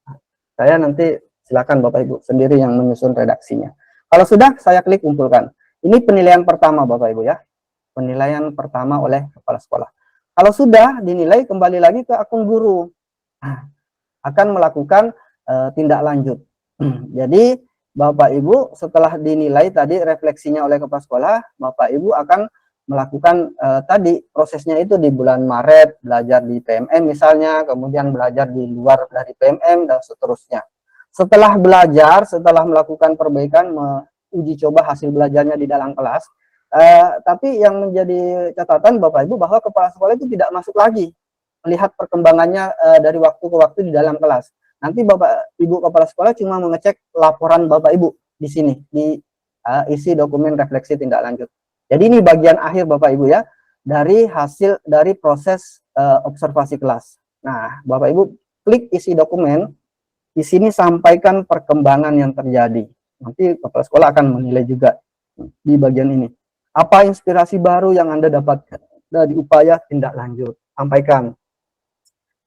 Nah, saya nanti silakan Bapak Ibu sendiri yang menyusun redaksinya. Kalau sudah, saya klik kumpulkan. Ini penilaian pertama Bapak Ibu ya. Penilaian pertama oleh kepala sekolah. Kalau sudah dinilai, kembali lagi ke akun guru. Nah, akan melakukan tindak lanjut. Jadi Bapak Ibu setelah dinilai tadi refleksinya oleh kepala sekolah, Bapak Ibu akan melakukan tadi prosesnya itu di bulan Maret, belajar di PMM misalnya, kemudian belajar di luar dari PMM dan seterusnya. Setelah belajar, setelah melakukan perbaikan, uji coba hasil belajarnya di dalam kelas, tapi yang menjadi catatan Bapak Ibu bahwa kepala sekolah itu tidak masuk lagi melihat perkembangannya dari waktu ke waktu di dalam kelas. Nanti Bapak Ibu kepala sekolah cuma mengecek laporan Bapak Ibu di sini, di isi dokumen refleksi tindak lanjut. Jadi ini bagian akhir Bapak Ibu ya, dari hasil dari proses observasi kelas. Nah, Bapak Ibu klik isi dokumen, di sini sampaikan perkembangan yang terjadi. Nanti kepala sekolah akan menilai juga di bagian ini. Apa inspirasi baru yang Anda dapatkan dari upaya tindak lanjut? Sampaikan.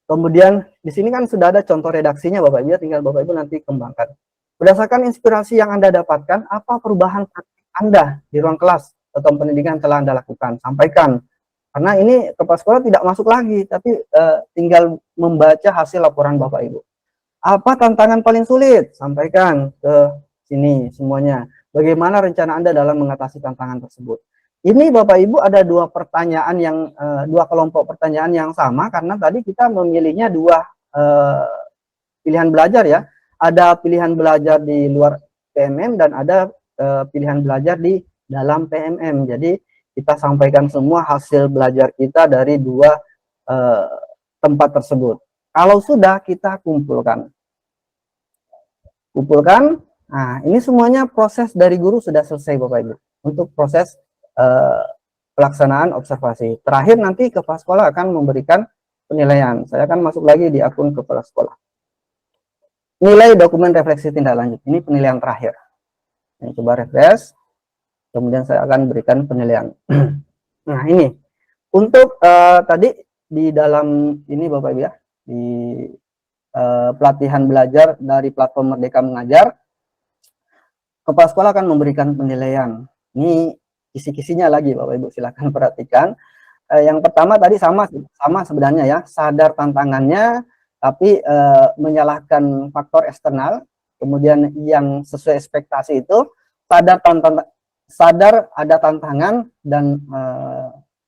Kemudian di sini kan sudah ada contoh redaksinya Bapak Ibu, tinggal Bapak Ibu nanti kembangkan. Berdasarkan inspirasi yang Anda dapatkan, apa perubahan praktik Anda di ruang kelas atau pendidikan telah Anda lakukan? Sampaikan. Karena ini kepala sekolah tidak masuk lagi, tapi tinggal membaca hasil laporan Bapak Ibu. Apa tantangan paling sulit? Sampaikan ke sini semuanya. Bagaimana rencana Anda dalam mengatasi tantangan tersebut? Ini Bapak Ibu ada dua pertanyaan yang dua kelompok pertanyaan yang sama, karena tadi kita memilihnya dua pilihan belajar ya. Ada pilihan belajar di luar PMM dan ada pilihan belajar di dalam PMM. Jadi kita sampaikan semua hasil belajar kita dari dua tempat tersebut. Kalau sudah, kita kumpulkan. Nah ini semuanya proses dari guru sudah selesai Bapak Ibu. Untuk proses pelaksanaan observasi. Terakhir nanti kepala sekolah akan memberikan penilaian. Saya akan masuk lagi di akun kepala sekolah. Nilai dokumen refleksi tindak lanjut. Ini penilaian terakhir. Ini coba refresh. Kemudian saya akan berikan penilaian. Nah ini untuk tadi di dalam ini Bapak Ibu ya, di pelatihan belajar dari platform Merdeka Mengajar, kepala sekolah akan memberikan penilaian. Ini kisi-kisinya lagi Bapak Ibu, silakan perhatikan. Yang pertama tadi sama sebenarnya ya, sadar tantangannya tapi menyalahkan faktor eksternal. Kemudian yang sesuai ekspektasi itu sadar ada tantangan dan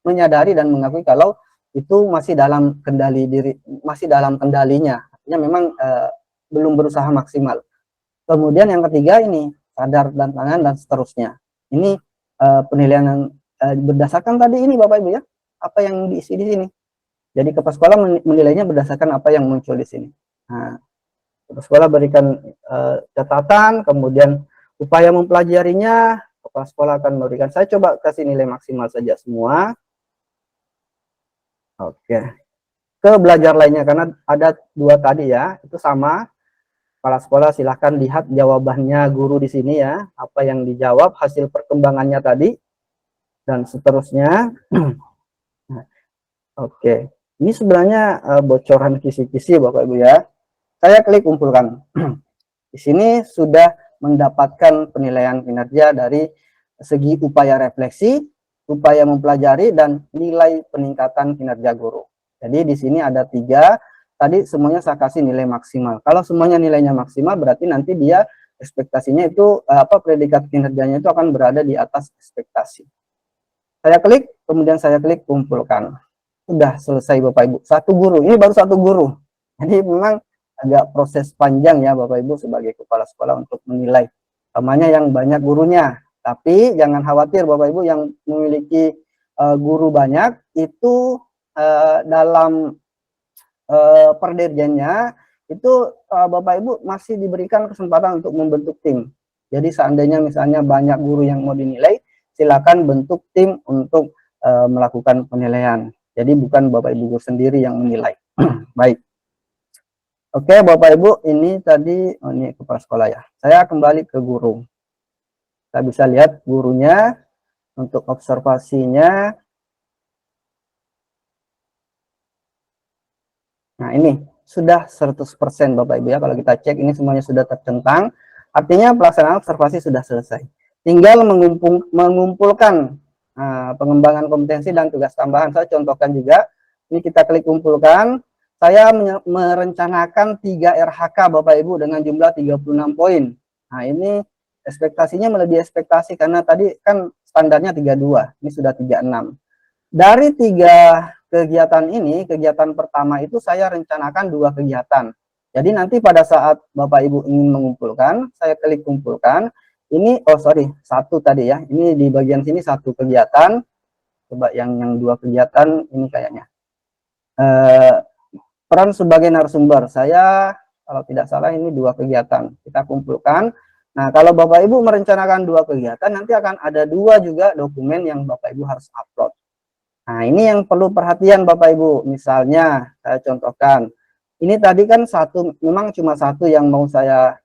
menyadari dan mengakui kalau itu masih dalam kendali diri, masih dalam kendalinya. Artinya memang belum berusaha maksimal. Kemudian yang ketiga ini sadar tantangan dan seterusnya. Ini penilaian berdasarkan tadi ini Bapak Ibu ya, apa yang diisi di sini. Jadi kepala sekolah menilainya berdasarkan apa yang muncul di sini. Nah, kepala sekolah berikan catatan, kemudian upaya mempelajarinya. Kepala sekolah akan memberikan, saya coba kasih nilai maksimal saja semua. Oke. Ke belajar lainnya, karena ada dua tadi ya, itu sama. Kepala sekolah silahkan lihat jawabannya guru di sini ya, apa yang dijawab, hasil perkembangannya tadi, dan seterusnya. Oke. Ini sebenarnya bocoran kisi-kisi Bapak Ibu ya. Saya klik kumpulkan. Di sini sudah mendapatkan penilaian kinerja dari segi upaya refleksi, upaya mempelajari, dan nilai peningkatan kinerja guru. Jadi di sini ada 3, tadi semuanya saya kasih nilai maksimal. Kalau semuanya nilainya maksimal, berarti nanti dia ekspektasinya itu, predikat kinerjanya itu akan berada di atas ekspektasi. Saya klik, kemudian saya klik kumpulkan. Sudah selesai Bapak Ibu. Satu guru, ini baru satu guru. Jadi memang agak proses panjang ya Bapak Ibu sebagai kepala sekolah untuk menilai. Namanya yang banyak gurunya, tapi jangan khawatir Bapak Ibu yang memiliki guru banyak itu dalam perdirjennya itu Bapak Ibu masih diberikan kesempatan untuk membentuk tim. Jadi seandainya misalnya banyak guru yang mau dinilai, silakan bentuk tim untuk melakukan penilaian. Jadi bukan Bapak Ibu guru sendiri yang menilai. Baik. Oke Bapak Ibu, ini tadi ini kepala sekolah ya. Saya kembali ke guru. Kita bisa lihat gurunya untuk observasinya. Nah ini sudah 100% Bapak Ibu ya. Kalau kita cek ini semuanya sudah tercentang. Artinya pelaksanaan observasi sudah selesai. Tinggal mengumpulkan pengembangan kompetensi dan tugas tambahan. Saya contohkan juga. Ini kita klik kumpulkan. Saya merencanakan 3 RHK Bapak Ibu dengan jumlah 36 poin. Nah ini ekspektasinya melebihi ekspektasi karena tadi kan standarnya 32, ini sudah 36. Dari 3 kegiatan ini, kegiatan pertama itu saya rencanakan 2 kegiatan. Jadi nanti pada saat Bapak Ibu ingin mengumpulkan, saya klik kumpulkan. Ini, satu tadi ya, ini di bagian sini 1 kegiatan. Coba yang 2 kegiatan ini kayaknya. Peran sebagai narasumber, saya kalau tidak salah ini 2 kegiatan, kita kumpulkan. Nah kalau Bapak Ibu merencanakan 2 kegiatan, nanti akan ada 2 juga dokumen yang Bapak Ibu harus upload. Nah ini yang perlu perhatian Bapak Ibu, misalnya saya contohkan, ini tadi kan memang cuma satu yang mau saya,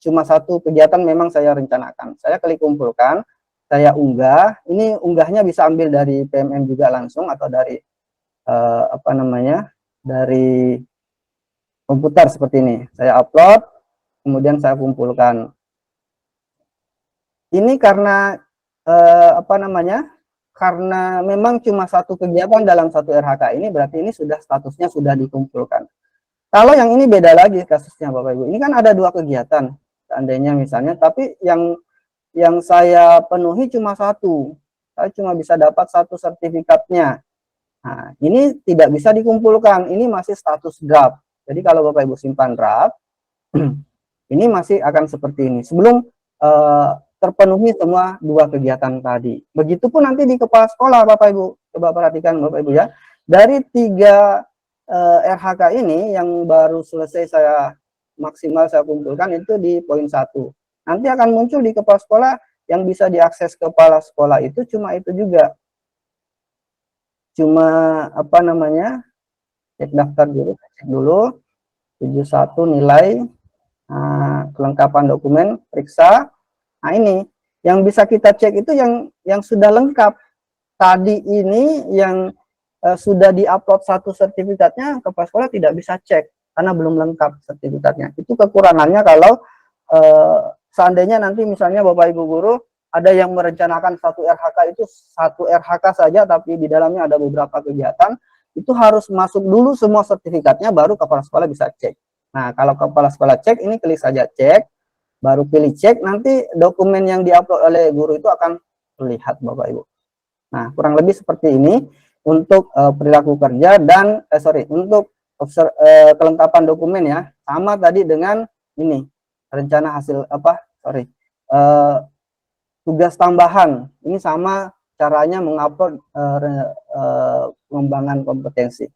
cuma 1 kegiatan memang saya rencanakan. Saya klik kumpulkan, saya unggah, ini unggahnya bisa ambil dari PMM juga langsung atau dari, dari komputer seperti ini. Saya upload, kemudian saya kumpulkan. Ini karena karena memang cuma satu kegiatan dalam satu RHK ini, berarti ini sudah statusnya sudah dikumpulkan. Kalau yang ini beda lagi kasusnya Bapak Ibu. Ini kan ada 2 kegiatan seandainya misalnya, tapi yang saya penuhi cuma 1. Saya cuma bisa dapat 1 sertifikatnya. Nah, ini tidak bisa dikumpulkan. Ini masih status draft. Jadi kalau Bapak Ibu simpan draft, ini masih akan seperti ini. Sebelum terpenuhi semua 2 kegiatan tadi. Begitupun nanti di kepala sekolah Bapak Ibu. Coba perhatikan Bapak Ibu ya. Dari 3 RHK ini yang baru selesai saya maksimal saya kumpulkan itu di poin 1. Nanti akan muncul di kepala sekolah yang bisa diakses kepala sekolah itu cuma itu juga. Cuma apa namanya? Cek daftar dulu, cek dulu. 71 nilai, kelengkapan dokumen, periksa. Nah ini yang bisa kita cek itu yang sudah lengkap. Tadi ini yang sudah diupload 1 sertifikatnya, kepala sekolah tidak bisa cek karena belum lengkap sertifikatnya. Itu kekurangannya kalau seandainya nanti misalnya Bapak Ibu guru ada yang merencanakan 1 RHK itu 1 RHK saja, tapi di dalamnya ada beberapa kegiatan, itu harus masuk dulu semua sertifikatnya baru kepala sekolah bisa cek. Nah, kalau kepala sekolah cek, ini klik saja cek, baru pilih cek, nanti dokumen yang diupload oleh guru itu akan terlihat Bapak Ibu. Nah, kurang lebih seperti ini untuk perilaku kerja dan untuk kelengkapan dokumen ya. Sama tadi dengan ini, rencana hasil tugas tambahan. Ini sama caranya mengupload pengembangan kompetensi.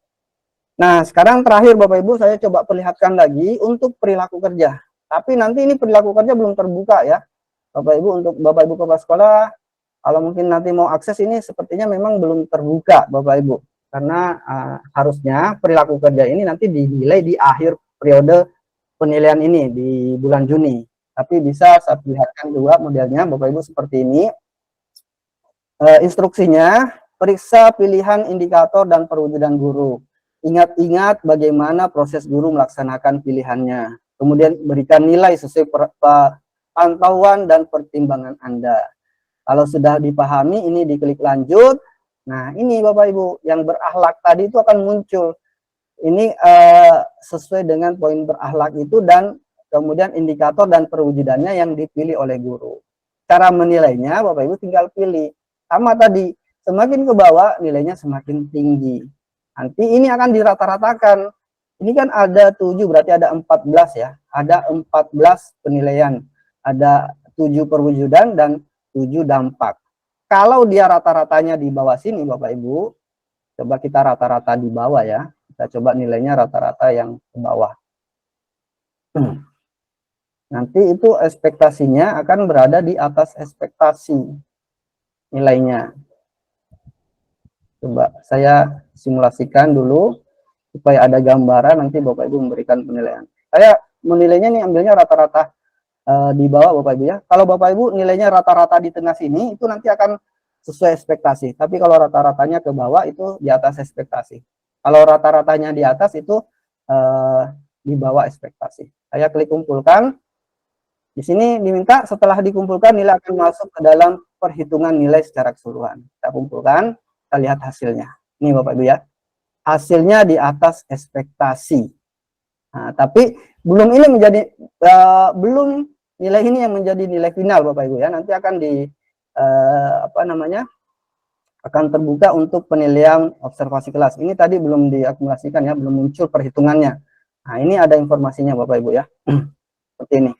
Nah, sekarang terakhir Bapak Ibu saya coba perlihatkan lagi untuk perilaku kerja. Tapi nanti ini perilaku kerja belum terbuka ya. Bapak Ibu, untuk Bapak Ibu kepala sekolah, kalau mungkin nanti mau akses ini sepertinya memang belum terbuka Bapak Ibu. Karena harusnya perilaku kerja ini nanti dinilai di akhir periode penilaian ini di bulan Juni. Tapi bisa saya perlihatkan juga modelnya Bapak Ibu seperti ini. Instruksinya, periksa pilihan indikator dan perwujudan guru. Ingat-ingat bagaimana proses guru melaksanakan pilihannya. Kemudian berikan nilai sesuai pantauan dan pertimbangan Anda. Kalau sudah dipahami, ini diklik lanjut. Nah, ini Bapak Ibu, yang berakhlak tadi itu akan muncul. Ini sesuai dengan poin berakhlak itu dan kemudian indikator dan perwujudannya yang dipilih oleh guru. Cara menilainya, Bapak Ibu tinggal pilih. Sama tadi, semakin ke bawah nilainya semakin tinggi. Nanti ini akan dirata-ratakan. Ini kan ada 7, berarti ada 14 ya. Ada 14 penilaian. Ada 7 perwujudan dan 7 dampak. Kalau dia rata-ratanya di bawah sini Bapak Ibu, coba kita rata-rata di bawah ya. Kita coba nilainya rata-rata yang ke bawah. Nanti itu ekspektasinya akan berada di atas ekspektasi nilainya. Coba saya simulasikan dulu supaya ada gambaran, nanti Bapak Ibu memberikan penilaian. Saya menilainya nih ambilnya rata-rata di bawah Bapak Ibu ya. Kalau Bapak Ibu nilainya rata-rata di tengah sini, itu nanti akan sesuai ekspektasi. Tapi kalau rata-ratanya ke bawah itu di atas ekspektasi. Kalau rata-ratanya di atas itu di bawah ekspektasi. Saya klik kumpulkan. Di sini diminta setelah dikumpulkan nilai akan masuk ke dalam perhitungan nilai secara keseluruhan. Kita kumpulkan, kita lihat hasilnya. Ini Bapak Ibu ya. Hasilnya di atas ekspektasi. Nah, tapi belum ini menjadi belum nilai ini yang menjadi nilai final Bapak Ibu ya. Nanti akan akan terbuka untuk penilaian observasi kelas. Ini tadi belum diakumulasikan ya, belum muncul perhitungannya. Nah, ini ada informasinya Bapak Ibu ya. Seperti ini.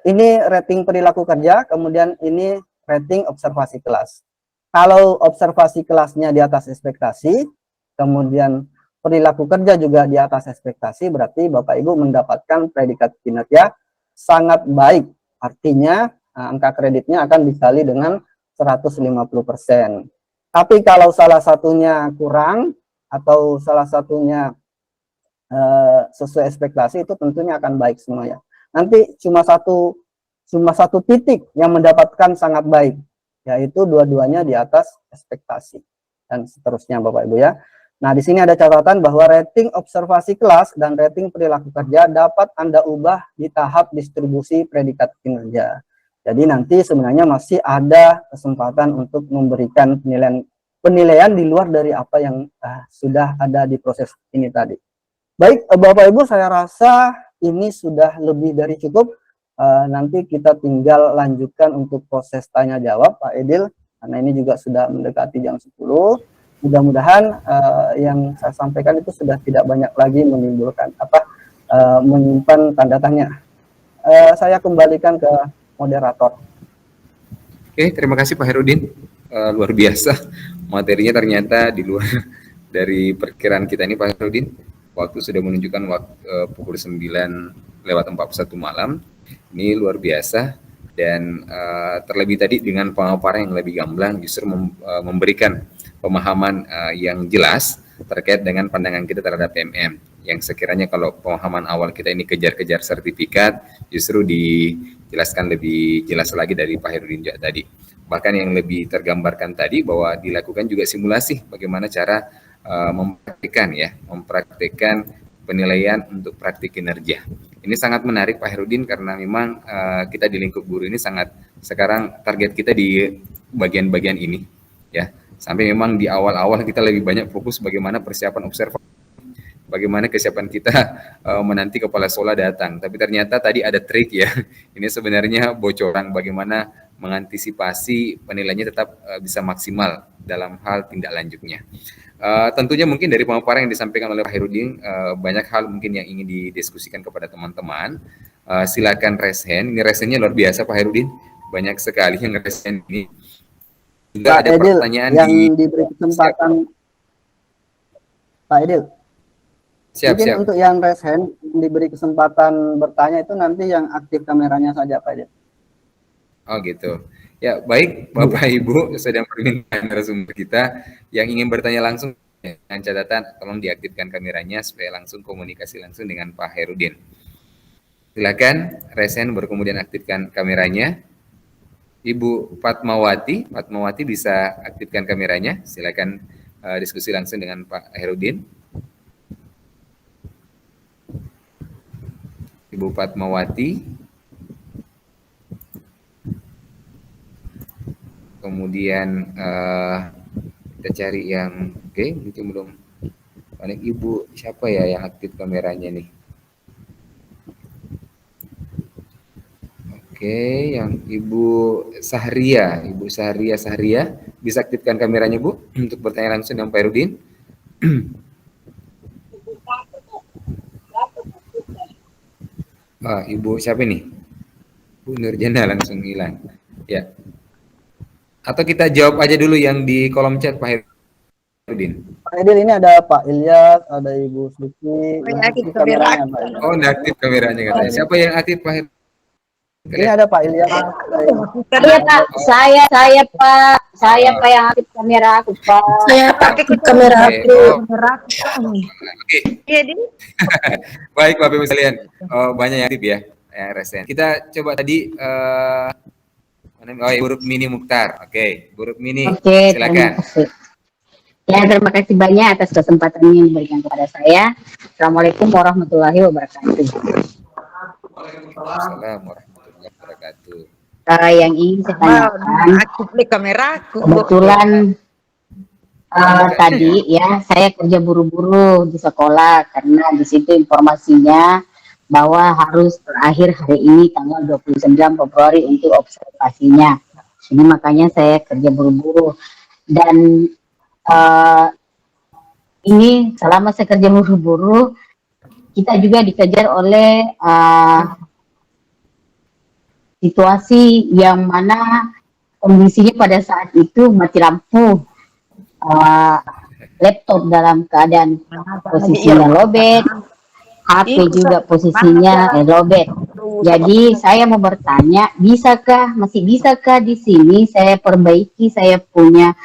Ini rating perilaku kerja, kemudian ini rating observasi kelas. Kalau observasi kelasnya di atas ekspektasi, kemudian perilaku kerja juga di atas ekspektasi, berarti Bapak Ibu mendapatkan predikat kinerja sangat baik. Artinya angka kreditnya akan dikali dengan 150%. Tapi kalau salah satunya kurang atau salah satunya sesuai ekspektasi, itu tentunya akan baik semuanya. Nanti cuma satu titik yang mendapatkan sangat baik, yaitu dua-duanya di atas ekspektasi dan seterusnya Bapak Ibu ya. Nah, di sini ada catatan bahwa rating observasi kelas dan rating perilaku kerja dapat Anda ubah di tahap distribusi predikat kinerja. Jadi nanti sebenarnya masih ada kesempatan untuk memberikan penilaian di luar dari apa yang sudah ada di proses ini tadi. Baik, Bapak Ibu, saya rasa ini sudah lebih dari cukup. Nanti kita tinggal lanjutkan untuk proses tanya jawab, Pak Edil, karena ini juga sudah mendekati jam 10. Mudah-mudahan yang saya sampaikan itu sudah tidak banyak lagi menimbulkan menyimpan tanda tanya. Saya kembalikan ke moderator. Oke, terima kasih Pak Herudin. Luar biasa, materinya ternyata di luar dari perkiraan kita ini Pak Herudin. Waktu sudah menunjukkan pukul 9:41 malam. Ini luar biasa, dan terlebih tadi dengan pemaparan yang lebih gamblang justru memberikan pemahaman yang jelas terkait dengan pandangan kita terhadap PMM, yang sekiranya kalau pemahaman awal kita ini kejar-kejar sertifikat, justru dijelaskan lebih jelas lagi dari Pak Herudin juga tadi. Bahkan yang lebih tergambarkan tadi bahwa dilakukan juga simulasi bagaimana cara mempraktikkan penilaian untuk praktik kinerja. Ini sangat menarik Pak Herudin, karena memang kita di lingkup guru ini sekarang target kita di bagian-bagian ini, ya. Sampai memang di awal-awal kita lebih banyak fokus bagaimana persiapan observasi, bagaimana kesiapan kita menanti kepala sekolah datang. Tapi ternyata tadi ada trik ya. Ini sebenarnya bocoran bagaimana mengantisipasi penilaiannya tetap bisa maksimal dalam hal tindak lanjutnya. Tentunya mungkin dari pemaparan yang disampaikan oleh Pak Herudin, banyak hal mungkin yang ingin didiskusikan kepada teman-teman. Silakan raise hand. Ini raise hand-nya luar biasa Pak Herudin. Banyak sekali yang raise hand ini. Juga ada Edil, pertanyaan yang diberi kesempatan Pak Edil. Mungkin siap. untuk yang raise hand diberi kesempatan bertanya itu nanti yang aktif kameranya saja Pak Edil. Oh gitu. Ya baik Bapak Ibu, sedang permintaan narasumber kita yang ingin bertanya langsung dengan catatan tolong diaktifkan kameranya supaya langsung komunikasi langsung dengan Pak Herudin. Silakan raise hand baru kemudian aktifkan kameranya. Ibu Fatmawati bisa aktifkan kameranya. Silakan diskusi langsung dengan Pak Herudin. Ibu Fatmawati. Kemudian kita cari yang mungkin belum paling Ibu siapa ya yang aktif kameranya nih. Yang Ibu Sahria bisa aktifkan kameranya Bu untuk bertanya langsung dengan Pak Herudin. Ibu siapa nih? Bu Nurjana langsung hilang. Ya. Atau kita jawab aja dulu yang di kolom chat Pak Herudin. Pak Edil, ini ada Pak Ilyas, ada Ibu Suki. Aktif kameranya. Oh, aktif kameranya katanya. Siapa yang aktif Pak Herudin? Ini ada Pak Ilyas. Iya Pak, saya Pak, Pak yang aktif kamera aku Pak. Saya pakai kamera aku. Oke. Baik Bapak Ibu sekalian, banyak yang aktif ya, yang resen. Kita coba tadi Bu Rukmini Mukhtar. Oke, Bu Rukmini, silakan. Terima kasih banyak atas kesempatan yang diberikan kepada saya. Assalamualaikum warahmatullahi wabarakatuh. Waalaikumsalam warahmatullahi wabarakatuh. Yang ingin saya tanyakan, kebetulan tadi ya saya kerja buru-buru di sekolah karena di situ informasinya bahwa harus terakhir hari ini tanggal 29 Februari untuk observasinya. Ini makanya saya kerja buru-buru, dan ini selama saya kerja buru-buru kita juga dikejar oleh situasi yang mana kondisinya pada saat itu mati lampu, laptop dalam keadaan posisinya lowbat, HP juga posisinya lowbat. Jadi saya mau bertanya, masih bisakah di sini saya perbaiki saya punya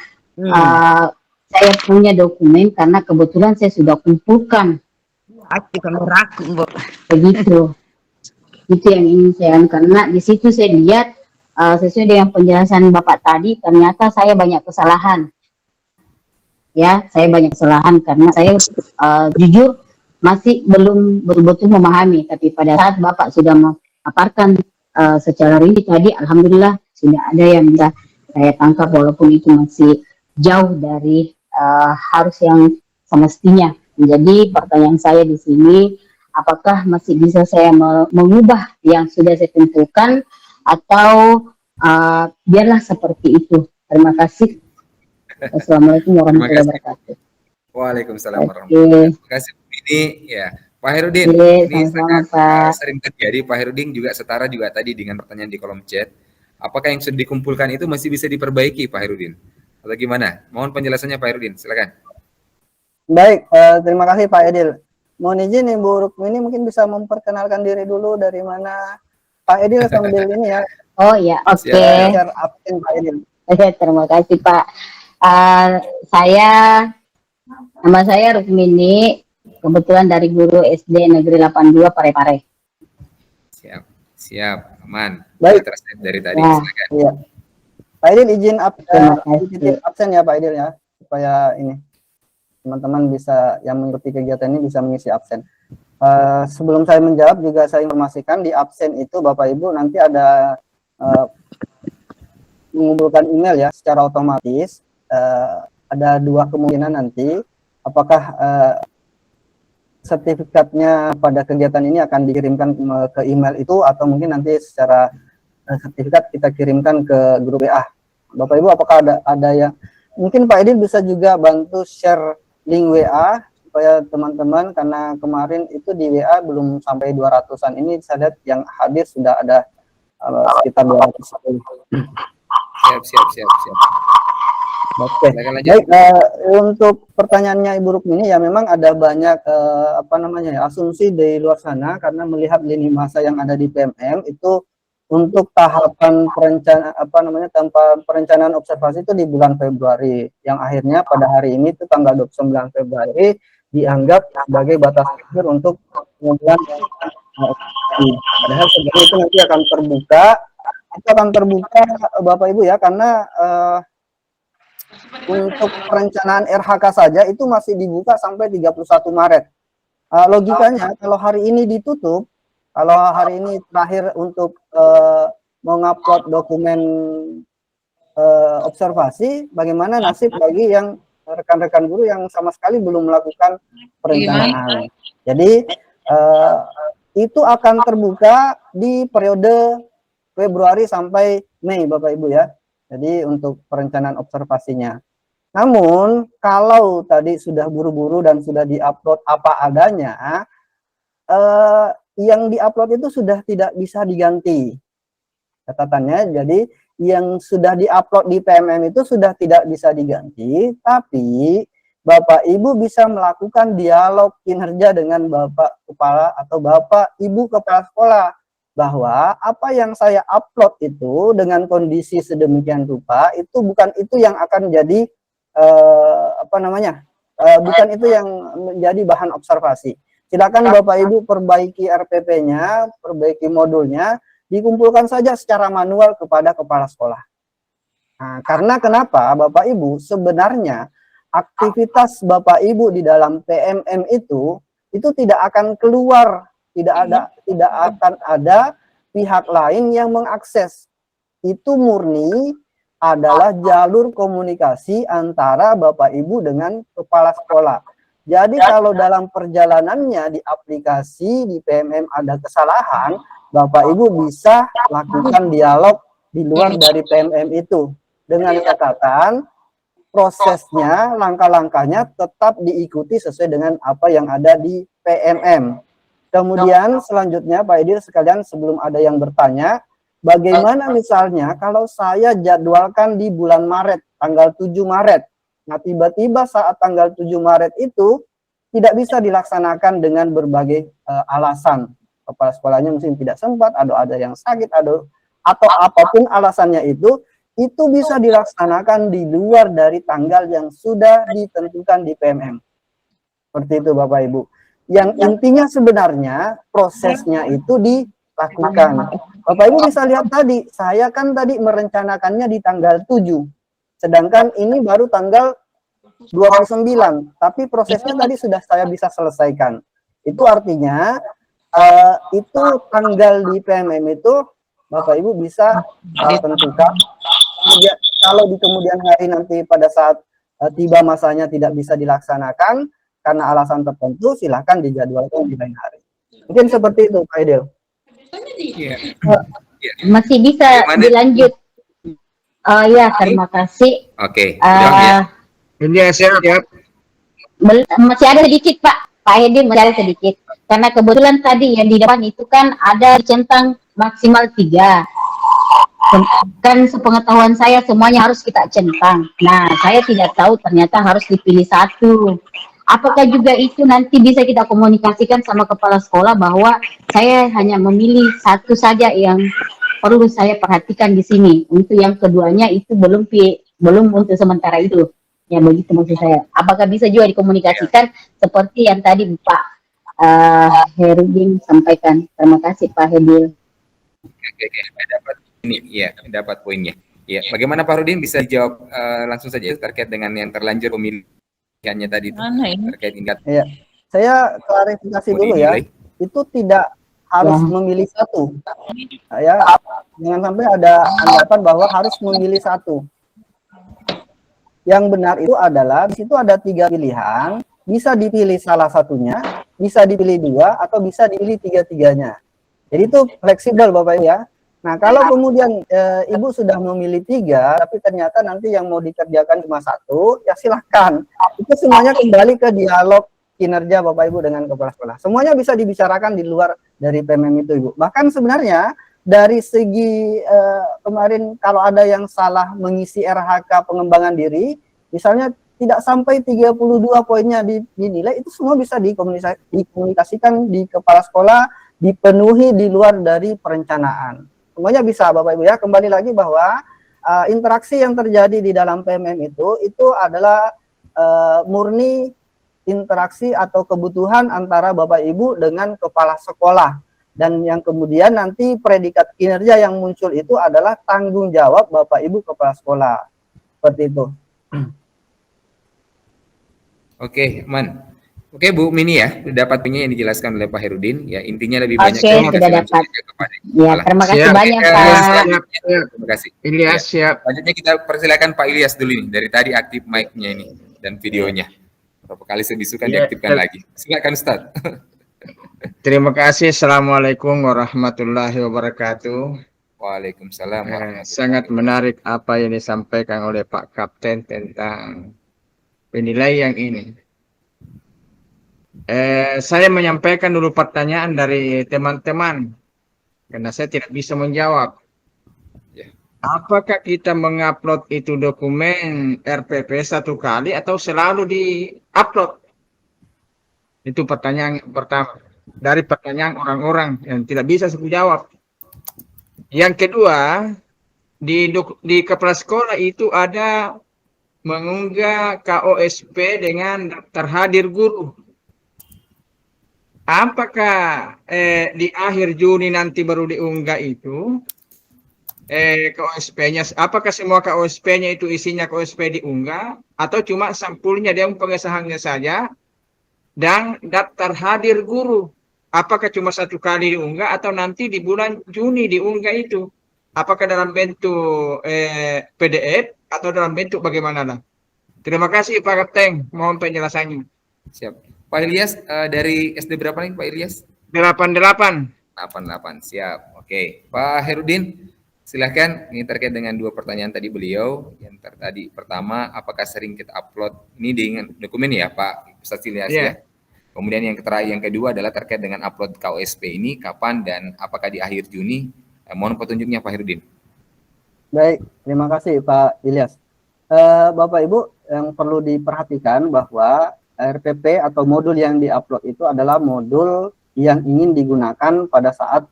dokumen, karena kebetulan saya sudah kumpulkan. Begitu. Itu yang ingin saya, karena di situ saya lihat sesuai dengan penjelasan Bapak tadi, ternyata saya banyak kesalahan. Ya, saya banyak kesalahan karena saya jujur masih belum betul-betul memahami. Tapi pada saat Bapak sudah memaparkan secara rinci tadi alhamdulillah sudah ada yang bisa saya tangkap walaupun itu masih jauh dari harus yang semestinya. Jadi pertanyaan saya di sini, apakah masih bisa saya mengubah yang sudah saya tentukan atau biarlah seperti itu? Terima kasih. Assalamualaikum warahmatullahi wabarakatuh. Waalaikumsalam warahmatullahi wabarakatuh. Terima kasih ini ya Pak Herudin. Ini sangat sering terjadi. Pak Herudin juga setara juga tadi dengan pertanyaan di kolom chat. Apakah yang sudah dikumpulkan itu masih bisa diperbaiki Pak Herudin? Atau gimana? Mohon penjelasannya Pak Herudin, silakan. Baik, terima kasih Pak Edil. Mohon izin Ibu Rukmini mungkin bisa memperkenalkan diri dulu dari mana Pak Edil sambil ini ya. Oh ya, oke. Share absen Pak Edil. Terima kasih Pak. Nama saya Rukmini, kebetulan dari guru SD Negeri 82 Parepare. Siap, aman. Baik. Dari tadi, silakan. Iya. Pak Edil izin absen ya Pak Edil ya, supaya ini teman-teman bisa yang mengikuti kegiatan ini bisa mengisi absen. Sebelum saya menjawab juga saya informasikan di absen itu Bapak Ibu nanti ada mengumpulkan email ya secara otomatis. Ada dua kemungkinan nanti, apakah sertifikatnya pada kegiatan ini akan dikirimkan ke email itu atau mungkin nanti secara sertifikat kita kirimkan ke grup WA. Bapak Ibu apakah ada yang mungkin Pak Edil bisa juga bantu share link WA supaya teman-teman, karena kemarin itu di WA belum sampai 200-an, ini saya lihat yang hadir sudah ada sekitar 200. Siap. Oke. Baik, untuk pertanyaannya Ibu Rukmini ya memang ada banyak asumsi di luar sana karena melihat lini masa yang ada di PMM itu untuk tahapan perencanaan observasi itu di bulan Februari, yang akhirnya pada hari ini itu tanggal 29 Februari dianggap sebagai batas akhir untuk pengumpulan observasi. Padahal sebenarnya itu nanti akan terbuka Bapak Ibu ya, karena untuk perencanaan RHK saja itu masih dibuka sampai 31 Maret. Logikanya kalau hari ini ditutup, kalau hari ini terakhir untuk mengupload dokumen observasi, bagaimana nasib bagi yang rekan-rekan guru yang sama sekali belum melakukan perencanaan. Jadi itu akan terbuka di periode Februari sampai Mei Bapak Ibu ya. Jadi untuk perencanaan observasinya. Namun kalau tadi sudah buru-buru dan sudah diupload apa adanya, yang diupload itu sudah tidak bisa diganti catatannya. Jadi yang sudah diupload di PMM itu sudah tidak bisa diganti, tapi Bapak Ibu bisa melakukan dialog kinerja dengan Bapak Kepala atau Bapak Ibu Kepala Sekolah, bahwa apa yang saya upload itu dengan kondisi sedemikian rupa itu bukan itu yang akan jadi bukan itu yang menjadi bahan observasi. Silakan Bapak Ibu perbaiki RPP-nya, perbaiki modulnya, dikumpulkan saja secara manual kepada kepala sekolah. Nah, karena kenapa Bapak Ibu sebenarnya aktivitas Bapak Ibu di dalam PMM itu tidak akan keluar. Tidak akan ada pihak lain yang mengakses. Itu murni adalah jalur komunikasi antara Bapak Ibu dengan kepala sekolah. Jadi kalau dalam perjalanannya di aplikasi di PMM ada kesalahan, Bapak Ibu bisa lakukan dialog di luar dari PMM itu. Dengan catatan prosesnya, langkah-langkahnya tetap diikuti sesuai dengan apa yang ada di PMM. Kemudian selanjutnya Pak Edil sekalian, sebelum ada yang bertanya, bagaimana misalnya kalau saya jadwalkan di bulan Maret, tanggal 7 Maret. Nah tiba-tiba saat tanggal 7 Maret itu tidak bisa dilaksanakan dengan berbagai alasan. Kepala sekolahnya mungkin tidak sempat, ada yang sakit, atau apapun alasannya itu bisa dilaksanakan di luar dari tanggal yang sudah ditentukan di PMM. Seperti itu Bapak Ibu. Yang intinya sebenarnya prosesnya itu dilakukan. Bapak Ibu bisa lihat tadi, saya kan tadi merencanakannya di tanggal 7. Sedangkan ini baru tanggal 29, tapi prosesnya tadi sudah saya bisa selesaikan. Itu artinya itu tanggal di PMM itu Bapak Ibu bisa tentukan. Kemudian kalau di kemudian hari nanti pada saat tiba masanya tidak bisa dilaksanakan karena alasan tertentu, silahkan dijadwalkan di lain hari. Mungkin seperti itu, Pak Aidil. Iya. Masih bisa Bagaimana? dilanjut. Ya, terima kasih. Oke, udah ya. Ini siap. Masih ada sedikit Pak Hedin masih ada sedikit. Karena kebetulan tadi yang di depan itu kan ada centang maksimal 3. Kan sepengetahuan saya semuanya harus kita centang. Nah, saya tidak tahu ternyata harus dipilih 1. Apakah juga itu nanti bisa kita komunikasikan sama kepala sekolah bahwa saya hanya memilih 1 saja yang perlu saya perhatikan di sini. Untuk yang keduanya itu belum untuk sementara itu. Ya begitu maksud saya. Apakah bisa juga dikomunikasikan seperti yang tadi Pak Herudin sampaikan. Terima kasih Pak Hedil. Oke, dapat ini, ya, dapat poinnya. Ya, bagaimana Pak Rudin bisa dijawab langsung saja terkait dengan yang terlanjur pemilihannya tadi itu, terkait indikator. Iya, saya klarifikasi dulu ya. Itu tidak harus memilih 1. Ya, jangan sampai ada anggapan bahwa harus memilih 1. Yang benar itu adalah di situ ada 3 pilihan, bisa dipilih salah satunya, bisa dipilih 2, atau bisa dipilih 3-tiganya. Jadi itu fleksibel Bapak Ibu ya. Nah, kalau kemudian Ibu sudah memilih 3, tapi ternyata nanti yang mau dikerjakan cuma 1, ya silahkan. Itu semuanya kembali ke dialog kinerja Bapak Ibu dengan kepala sekolah. Semuanya bisa dibicarakan di luar dari PMM itu, Ibu. Bahkan sebenarnya dari segi kemarin kalau ada yang salah mengisi RHK pengembangan diri, misalnya tidak sampai 32 poinnya dinilai, itu semua bisa dikomunikasikan di kepala sekolah, dipenuhi di luar dari perencanaan. Semuanya bisa Bapak Ibu ya. Kembali lagi bahwa interaksi yang terjadi di dalam PMM itu adalah murni interaksi atau kebutuhan antara Bapak Ibu dengan kepala sekolah. Dan yang kemudian nanti predikat kinerja yang muncul itu adalah tanggung jawab Bapak Ibu kepala sekolah. Seperti itu. Oke, aman. Oke, Bu Mini ya, dapat punya yang dijelaskan oleh Pak Herudin. Ya, intinya lebih banyak. Oke, sudah dapat. Ya, terima kasih banyak Pak. Terima kasih. Ilyas siap. Selanjutnya kita persilakan Pak Ilyas dulu nih. Dari tadi aktif mic-nya ini dan videonya. Berapa kali sebisukan diaktifkan lagi. Silakan Ustaz. Terima kasih. Assalamualaikum warahmatullahi wabarakatuh. Waalaikumsalam. Sangat menarik apa yang disampaikan oleh Pak Kapten tentang penilaian ini. Saya menyampaikan dulu pertanyaan dari teman-teman karena saya tidak bisa menjawab. Apakah kita mengupload itu dokumen RPP 1 kali atau selalu di-upload? Itu pertanyaan yang pertama. Dari pertanyaan orang-orang yang tidak bisa saya jawab. Yang kedua, di kepala sekolah itu ada mengunggah KOSP dengan daftar hadir guru. Apakah di akhir Juni nanti baru diunggah itu KOSP-nya? Apakah semua KOSP-nya itu isinya KOSP diunggah atau cuma sampulnya dia pengesahannya saja dan daftar hadir guru? Apakah cuma 1 kali diunggah atau nanti di bulan Juni diunggah itu? Apakah dalam bentuk PDF atau dalam bentuk bagaimana lah? Terima kasih Pak Kapten, mohon penjelasannya. Siap. Pak Ilyas dari SD berapa nih Pak Ilyas? 88. 88, siap. Oke. Pak Herudin, silahkan. Ini terkait dengan 2 pertanyaan tadi beliau. Yang tadi pertama, apakah sering kita upload ini dengan dokumen ya Pak Ustaz Ilyas ya? Kemudian yang kedua adalah terkait dengan upload KOSP ini kapan dan apakah di akhir Juni? Mohon petunjuknya Pak Herudin. Baik, terima kasih Pak Ilyas. Bapak Ibu, yang perlu diperhatikan bahwa RPP atau modul yang diupload itu adalah modul yang ingin digunakan pada saat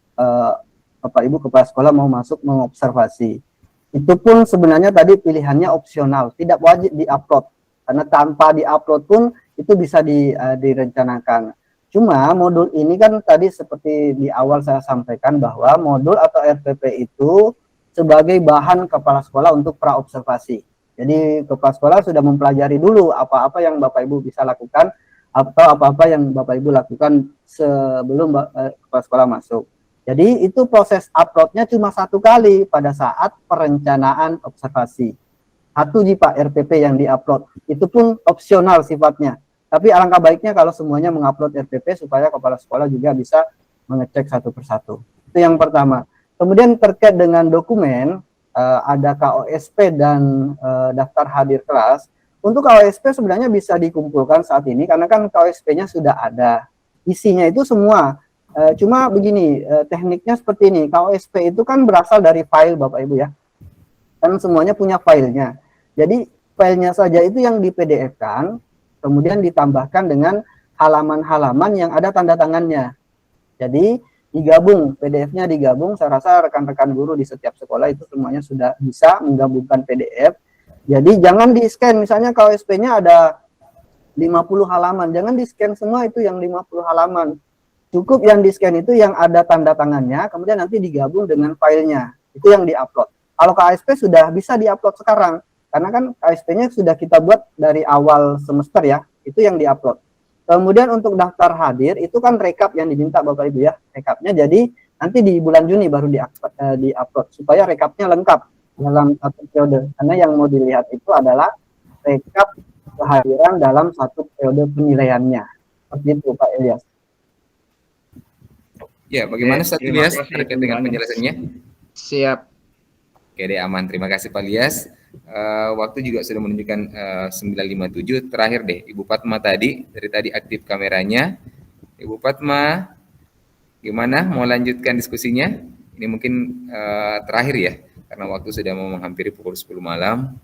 Bapak Ibu kepala sekolah mau masuk mengobservasi. Itu pun sebenarnya tadi pilihannya opsional, tidak wajib diupload. Karena tanpa diupload pun itu bisa direncanakan. Cuma modul ini kan tadi seperti di awal saya sampaikan bahwa modul atau RPP itu sebagai bahan kepala sekolah untuk praobservasi. Jadi kepala sekolah sudah mempelajari dulu apa-apa yang Bapak Ibu bisa lakukan atau apa-apa yang Bapak Ibu lakukan sebelum kepala sekolah masuk. Jadi itu proses uploadnya cuma 1 kali pada saat perencanaan observasi. 1 Pak RPP yang diupload. Itu pun opsional sifatnya. Tapi alangkah baiknya kalau semuanya mengupload RPP supaya kepala sekolah juga bisa mengecek satu persatu. Itu yang pertama. Kemudian terkait dengan dokumen, ada KOSP dan daftar hadir kelas. Untuk KOSP sebenarnya bisa dikumpulkan saat ini karena kan KOSP-nya sudah ada. Isinya itu semua. Cuma begini, tekniknya seperti ini. KOSP itu kan berasal dari file Bapak Ibu ya. Kan semuanya punya filenya. Jadi filenya saja itu yang di PDF-kan, kemudian ditambahkan dengan halaman-halaman yang ada tanda tangannya. Jadi digabung, PDF-nya digabung. Saya rasa rekan-rekan guru di setiap sekolah itu semuanya sudah bisa menggabungkan PDF. Jadi jangan di-scan, misalnya KOSP-nya ada 50 halaman, jangan di-scan semua itu yang 50 halaman. Cukup yang di-scan itu yang ada tanda tangannya, kemudian nanti digabung dengan filenya. Itu yang di-upload. Kalau KSP sudah bisa di-upload sekarang, karena kan KSP-nya sudah kita buat dari awal semester ya, itu yang di-upload. Kemudian untuk daftar hadir, itu kan rekap yang diminta Bapak Ibu ya, rekapnya. Jadi nanti di bulan Juni baru di-upload, supaya rekapnya lengkap dalam satu periode. Karena yang mau dilihat itu adalah rekap kehadiran dalam satu periode penilaiannya. Seperti itu Pak Ilyas. Ya, bagaimana Ustaz Terima Ilyas kasih. terkait dengan penjelasannya? Siap. Oke deh, aman. Terima kasih Pak Ilyas. Waktu juga sudah menunjukkan 9.57. Terakhir deh, Ibu Fatma tadi, dari tadi aktif kameranya. Ibu Fatma, gimana? Mau lanjutkan diskusinya? Ini mungkin terakhir ya, karena waktu sudah mau menghampiri pukul 10 malam.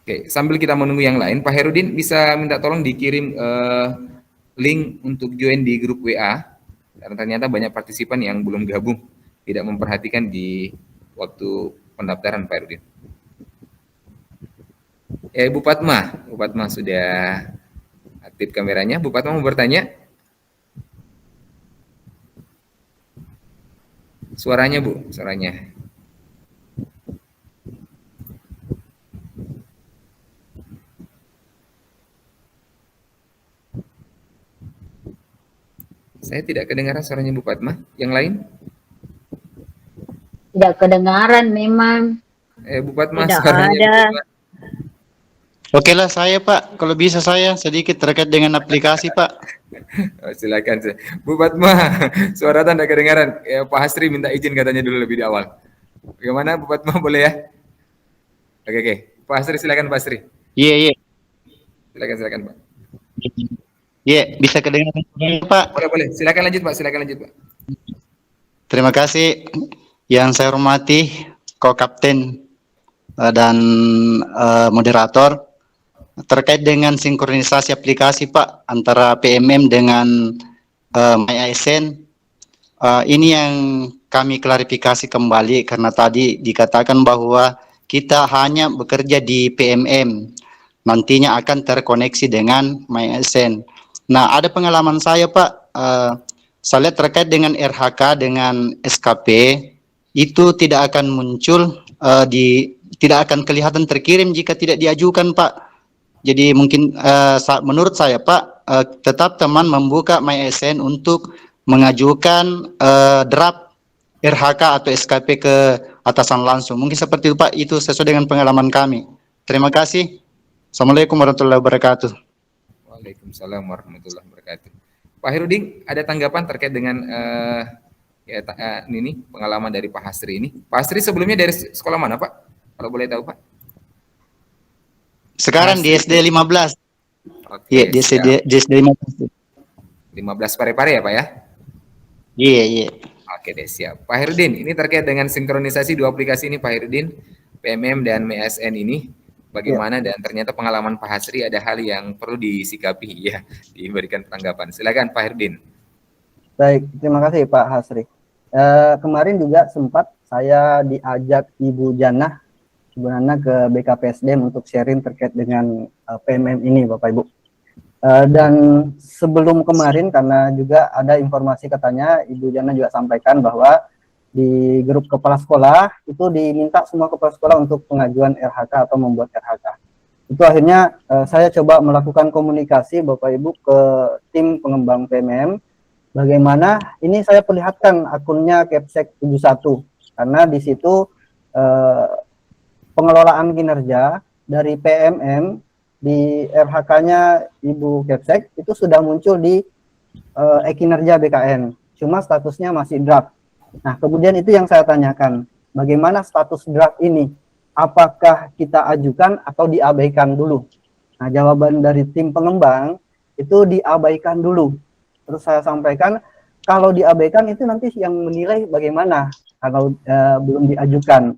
Oke, sambil kita menunggu yang lain, Pak Herudin bisa minta tolong dikirim link untuk join di grup WA, karena ternyata banyak partisipan yang belum gabung, tidak memperhatikan di waktu pendaftaran Pak Herudin. Ya, Bu Fatma sudah aktif kameranya. Bu Fatma mau bertanya? Suaranya Bu, suaranya. Saya tidak kedengaran suaranya Bu Fatma. Yang lain? Tidak kedengaran memang. Bu Fatma, Tidak suaranya ada. Bu Fatma. Oke lah saya Pak, kalau bisa saya sedikit terkait dengan aplikasi Pak. Oh, silakan. Bu Fatma, suara Anda kedengaran. Ya, Pak Hasri minta izin katanya dulu lebih di awal. Bagaimana Bu Fatma, boleh ya? Oke. Pak Hasri, silakan Pak Hasri. Iya. Silakan Pak. Iya, bisa kedengaran Pak. Boleh. Silakan lanjut Pak. Terima kasih yang saya hormati Ko-Kapten dan moderator terkait dengan sinkronisasi aplikasi Pak antara PMM dengan MyASN. Ini yang kami klarifikasi kembali karena tadi dikatakan bahwa kita hanya bekerja di PMM, nantinya akan terkoneksi dengan MyASN. Nah, ada pengalaman saya Pak, saya lihat terkait dengan RHK dengan SKP itu tidak akan muncul, tidak akan kelihatan terkirim jika tidak diajukan Pak. Jadi mungkin menurut saya Pak, tetap teman membuka MyASN untuk mengajukan draft RHK atau SKP ke atasan langsung. Mungkin seperti itu Pak, itu sesuai dengan pengalaman kami. Terima kasih. Assalamualaikum warahmatullahi wabarakatuh. Waalaikumsalam warahmatullahi wabarakatuh. Pak Herudin, ada tanggapan terkait dengan ini pengalaman dari Pak Hasri ini? Pak Hasri sebelumnya dari sekolah mana Pak? Kalau boleh tahu Pak? Sekarang di SD 15. Oke, Iya, di SD 15. 15 Parepare ya Pak ya? Iya. Oke deh, siap. Pak Herudin, ini terkait dengan sinkronisasi dua aplikasi ini Pak Herudin, PMM dan MyASN ini, bagaimana dan ternyata pengalaman Pak Hasri ada hal yang perlu disikapi ya, diberikan tanggapan. Silakan Pak Herudin. Baik, terima kasih Pak Hasri. Kemarin juga sempat saya diajak Ibu Jannah sebenarnya ke BKPSDM untuk sharing terkait dengan PMM ini Bapak Ibu. Dan sebelum kemarin karena juga ada informasi katanya Ibu Jannah juga sampaikan bahwa di grup kepala sekolah itu diminta semua kepala sekolah untuk pengajuan RHK atau membuat RHK. Itu akhirnya saya coba melakukan komunikasi Bapak Ibu ke tim pengembang PMM. Bagaimana ini saya perlihatkan akunnya Kepsek 71 karena di situ pengelolaan kinerja dari PMM di RHK-nya Ibu Kepsek itu sudah muncul di e-kinerja BKN. Cuma statusnya masih draft. Nah, kemudian itu yang saya tanyakan, bagaimana status draft ini? Apakah kita ajukan atau diabaikan dulu? Nah, jawaban dari tim pengembang itu diabaikan dulu. Terus saya sampaikan, kalau diabaikan itu nanti yang menilai bagaimana kalau belum diajukan.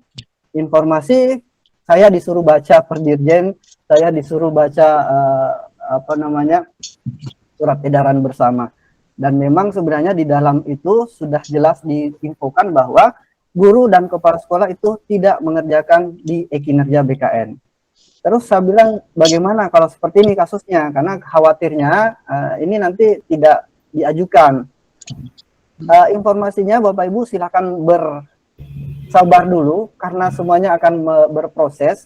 Informasi saya disuruh baca per dirjen, saya disuruh baca surat edaran bersama. Dan memang sebenarnya di dalam itu sudah jelas diinfokan bahwa guru dan kepala sekolah itu tidak mengerjakan di e-kinerja BKN. Terus saya bilang bagaimana kalau seperti ini kasusnya, karena khawatirnya ini nanti tidak diajukan. Informasinya Bapak Ibu silakan bersabar dulu karena semuanya akan berproses.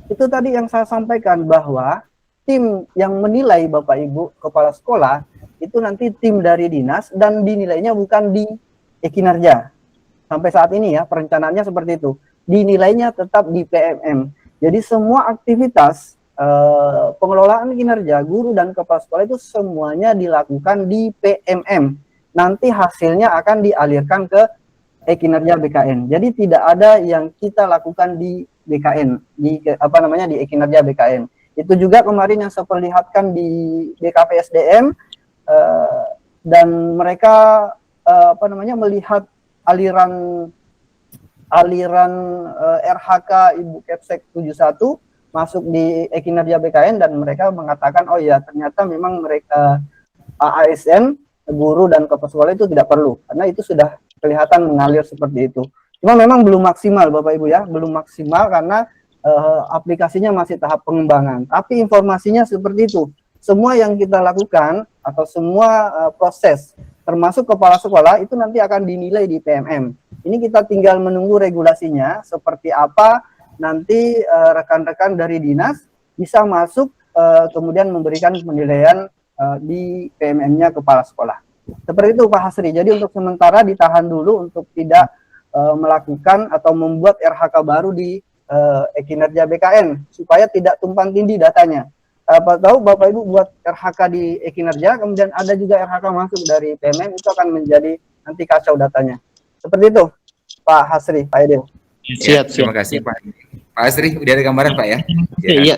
Itu tadi yang saya sampaikan bahwa tim yang menilai Bapak Ibu kepala sekolah itu nanti tim dari dinas dan dinilainya bukan di e-kinerja. Sampai saat ini ya perencanaannya seperti itu. Dinilainya tetap di PMM. Jadi semua aktivitas pengelolaan kinerja guru dan kepala sekolah itu semuanya dilakukan di PMM. Nanti hasilnya akan dialirkan ke e-kinerja BKN. Jadi tidak ada yang kita lakukan di BKN, di e-kinerja BKN. Itu juga kemarin yang saya perlihatkan di BKPSDM dan mereka melihat aliran RHK Ibu Kepsek 71 masuk di e-kinerja BKN dan mereka mengatakan oh ya ternyata memang mereka ASN guru dan kepala sekolah itu tidak perlu karena itu sudah kelihatan mengalir seperti itu. Cuma memang belum maksimal Bapak Ibu ya, belum maksimal karena aplikasinya masih tahap pengembangan. Tapi informasinya seperti itu. Semua yang kita lakukan atau semua proses termasuk kepala sekolah itu nanti akan dinilai di PMM. Ini kita tinggal menunggu regulasinya seperti apa nanti rekan-rekan dari dinas bisa masuk kemudian memberikan penilaian di PMM-nya kepala sekolah. Seperti itu Pak Hasri. Jadi untuk sementara ditahan dulu untuk tidak melakukan atau membuat RHK baru di e-kinerja BKN supaya tidak tumpang tindih datanya. Tahu Bapak Ibu buat RHK di e-kinerja kemudian ada juga RHK masuk dari PMM itu akan menjadi nanti kacau datanya. Seperti itu Pak Hasri, Pak Edil. Siap. Terima kasih Pak. Pak Asri, udah ada gambaran Pak ya? Iya.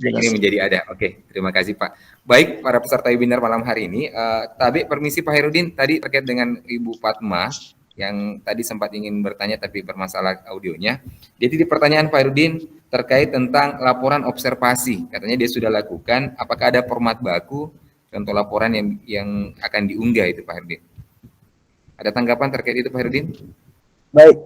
Ini menjadi ada. Oke, terima kasih Pak. Baik, para peserta webinar malam hari ini. Tadi permisi Pak Herudin, tadi terkait dengan Ibu Fatma yang tadi sempat ingin bertanya tapi bermasalah audionya. Jadi di pertanyaan Pak Herudin terkait tentang laporan observasi, katanya dia sudah lakukan. Apakah ada format baku contoh laporan yang akan diunggah itu Pak Herudin? Ada tanggapan terkait itu Pak Herudin? Baik.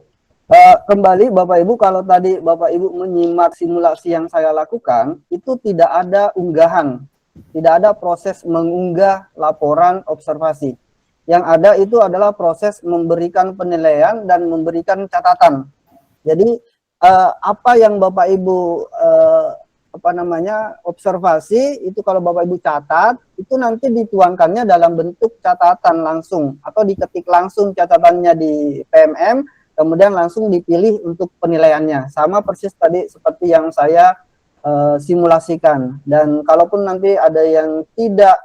Kembali Bapak Ibu, kalau tadi Bapak Ibu menyimak simulasi yang saya lakukan, itu tidak ada unggahan, tidak ada proses mengunggah laporan observasi. Yang ada itu adalah proses memberikan penilaian dan memberikan catatan. Jadi apa yang Bapak Ibu observasi itu kalau Bapak Ibu catat, itu nanti dituangkannya dalam bentuk catatan langsung atau diketik langsung catatannya di PMM. Kemudian langsung dipilih untuk penilaiannya. Sama persis tadi seperti yang saya simulasikan. Dan kalaupun nanti ada yang tidak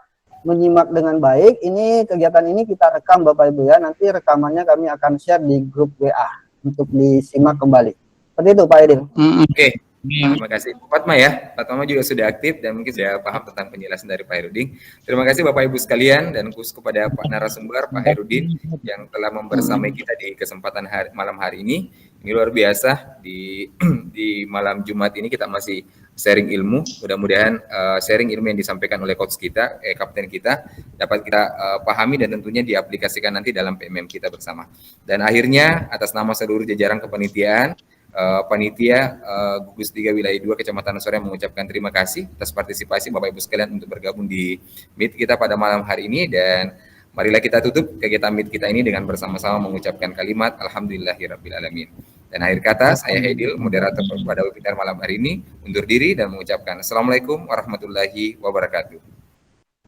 menyimak dengan baik, ini kegiatan ini kita rekam Bapak Ibu ya. Nanti rekamannya kami akan share di grup WA untuk disimak kembali. Seperti itu Pak Edil. Oke. Terima kasih. Fatma ya, Fatma juga sudah aktif dan mungkin sudah paham tentang penjelasan dari Pak Herudin. Terima kasih Bapak Ibu sekalian dan khusus kepada Pak narasumber Pak Herudin yang telah membersamai kita di kesempatan malam hari ini. Ini luar biasa di malam Jumat ini kita masih sharing ilmu. Mudah-mudahan sharing ilmu yang disampaikan oleh coach kita, kapten kita dapat kita pahami dan tentunya diaplikasikan nanti dalam PMM kita bersama. Dan akhirnya atas nama seluruh jajaran kepanitiaan panitia gugus 3 wilayah 2 Kecamatan Soreang mengucapkan terima kasih atas partisipasi Bapak Ibu sekalian untuk bergabung di meet kita pada malam hari ini dan marilah kita tutup kegiatan meet kita ini dengan bersama-sama mengucapkan kalimat alhamdulillahirabbil alamin. Dan akhir kata, saya Hedil, moderator pada webinar malam hari ini, undur diri dan mengucapkan Assalamualaikum warahmatullahi wabarakatuh.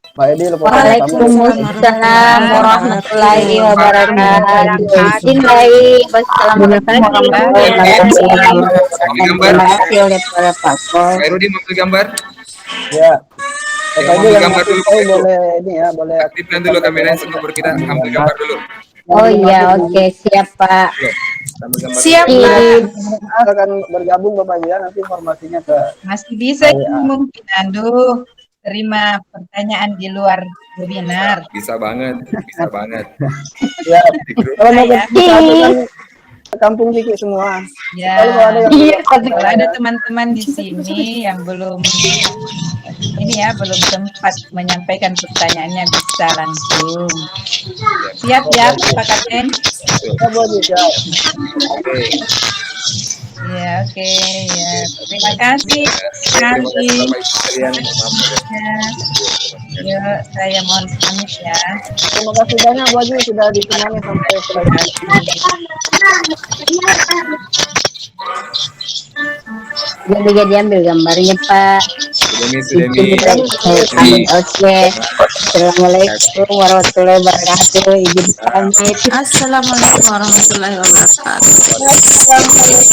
Pak Edil, Waalaikumsalam warahmatullahi wabarakatuh. Izin baik. Wassalamualaikum warahmatullahi wabarakatuh. Terima kasih oleh para pakar. Khairudin ambil gambar. Ya. Pak Yang Edil ambil yang gambar masih dulu, tahu Pak. boleh ini ya, boleh Aktifkan dulu kameranya sebelum kita ambil gambar dulu. Oh iya, oke, siap Pak. Ambil gambar Siap, dulu. Pak. akan bergabung Bapak Ibu ya, nanti informasinya ke Masih bisa Iya. mungkin Ando terima pertanyaan di luar webinar. Bisa banget, bisa banget. ya. Di grup. Kalau mau Ya. ke kan ke kampung Kiki semua. Ya, Kalau ada yang Iya, kalau ada teman-teman di sini yang belum belum sempat menyampaikan pertanyaannya bisa langsung. Siap ya, Pak Kapten? Ya, Bu Haji, ya. Oke. Ya, oke. Ya, terima kasih Terima kasih sekali. Bapak Ibu sekalian. Maaf, Ya, saya mohon pamit ya. Terima kasih banyak Bu Haji sudah ditemani sampai selesai. Jadi diambil gambarnya Pak. Sudemi. Oke. Assalamualaikum warahmatullahi wabarakatuh. Izin pamit. Assalamualaikum warahmatullahi wabarakatuh. Assalamualaikum.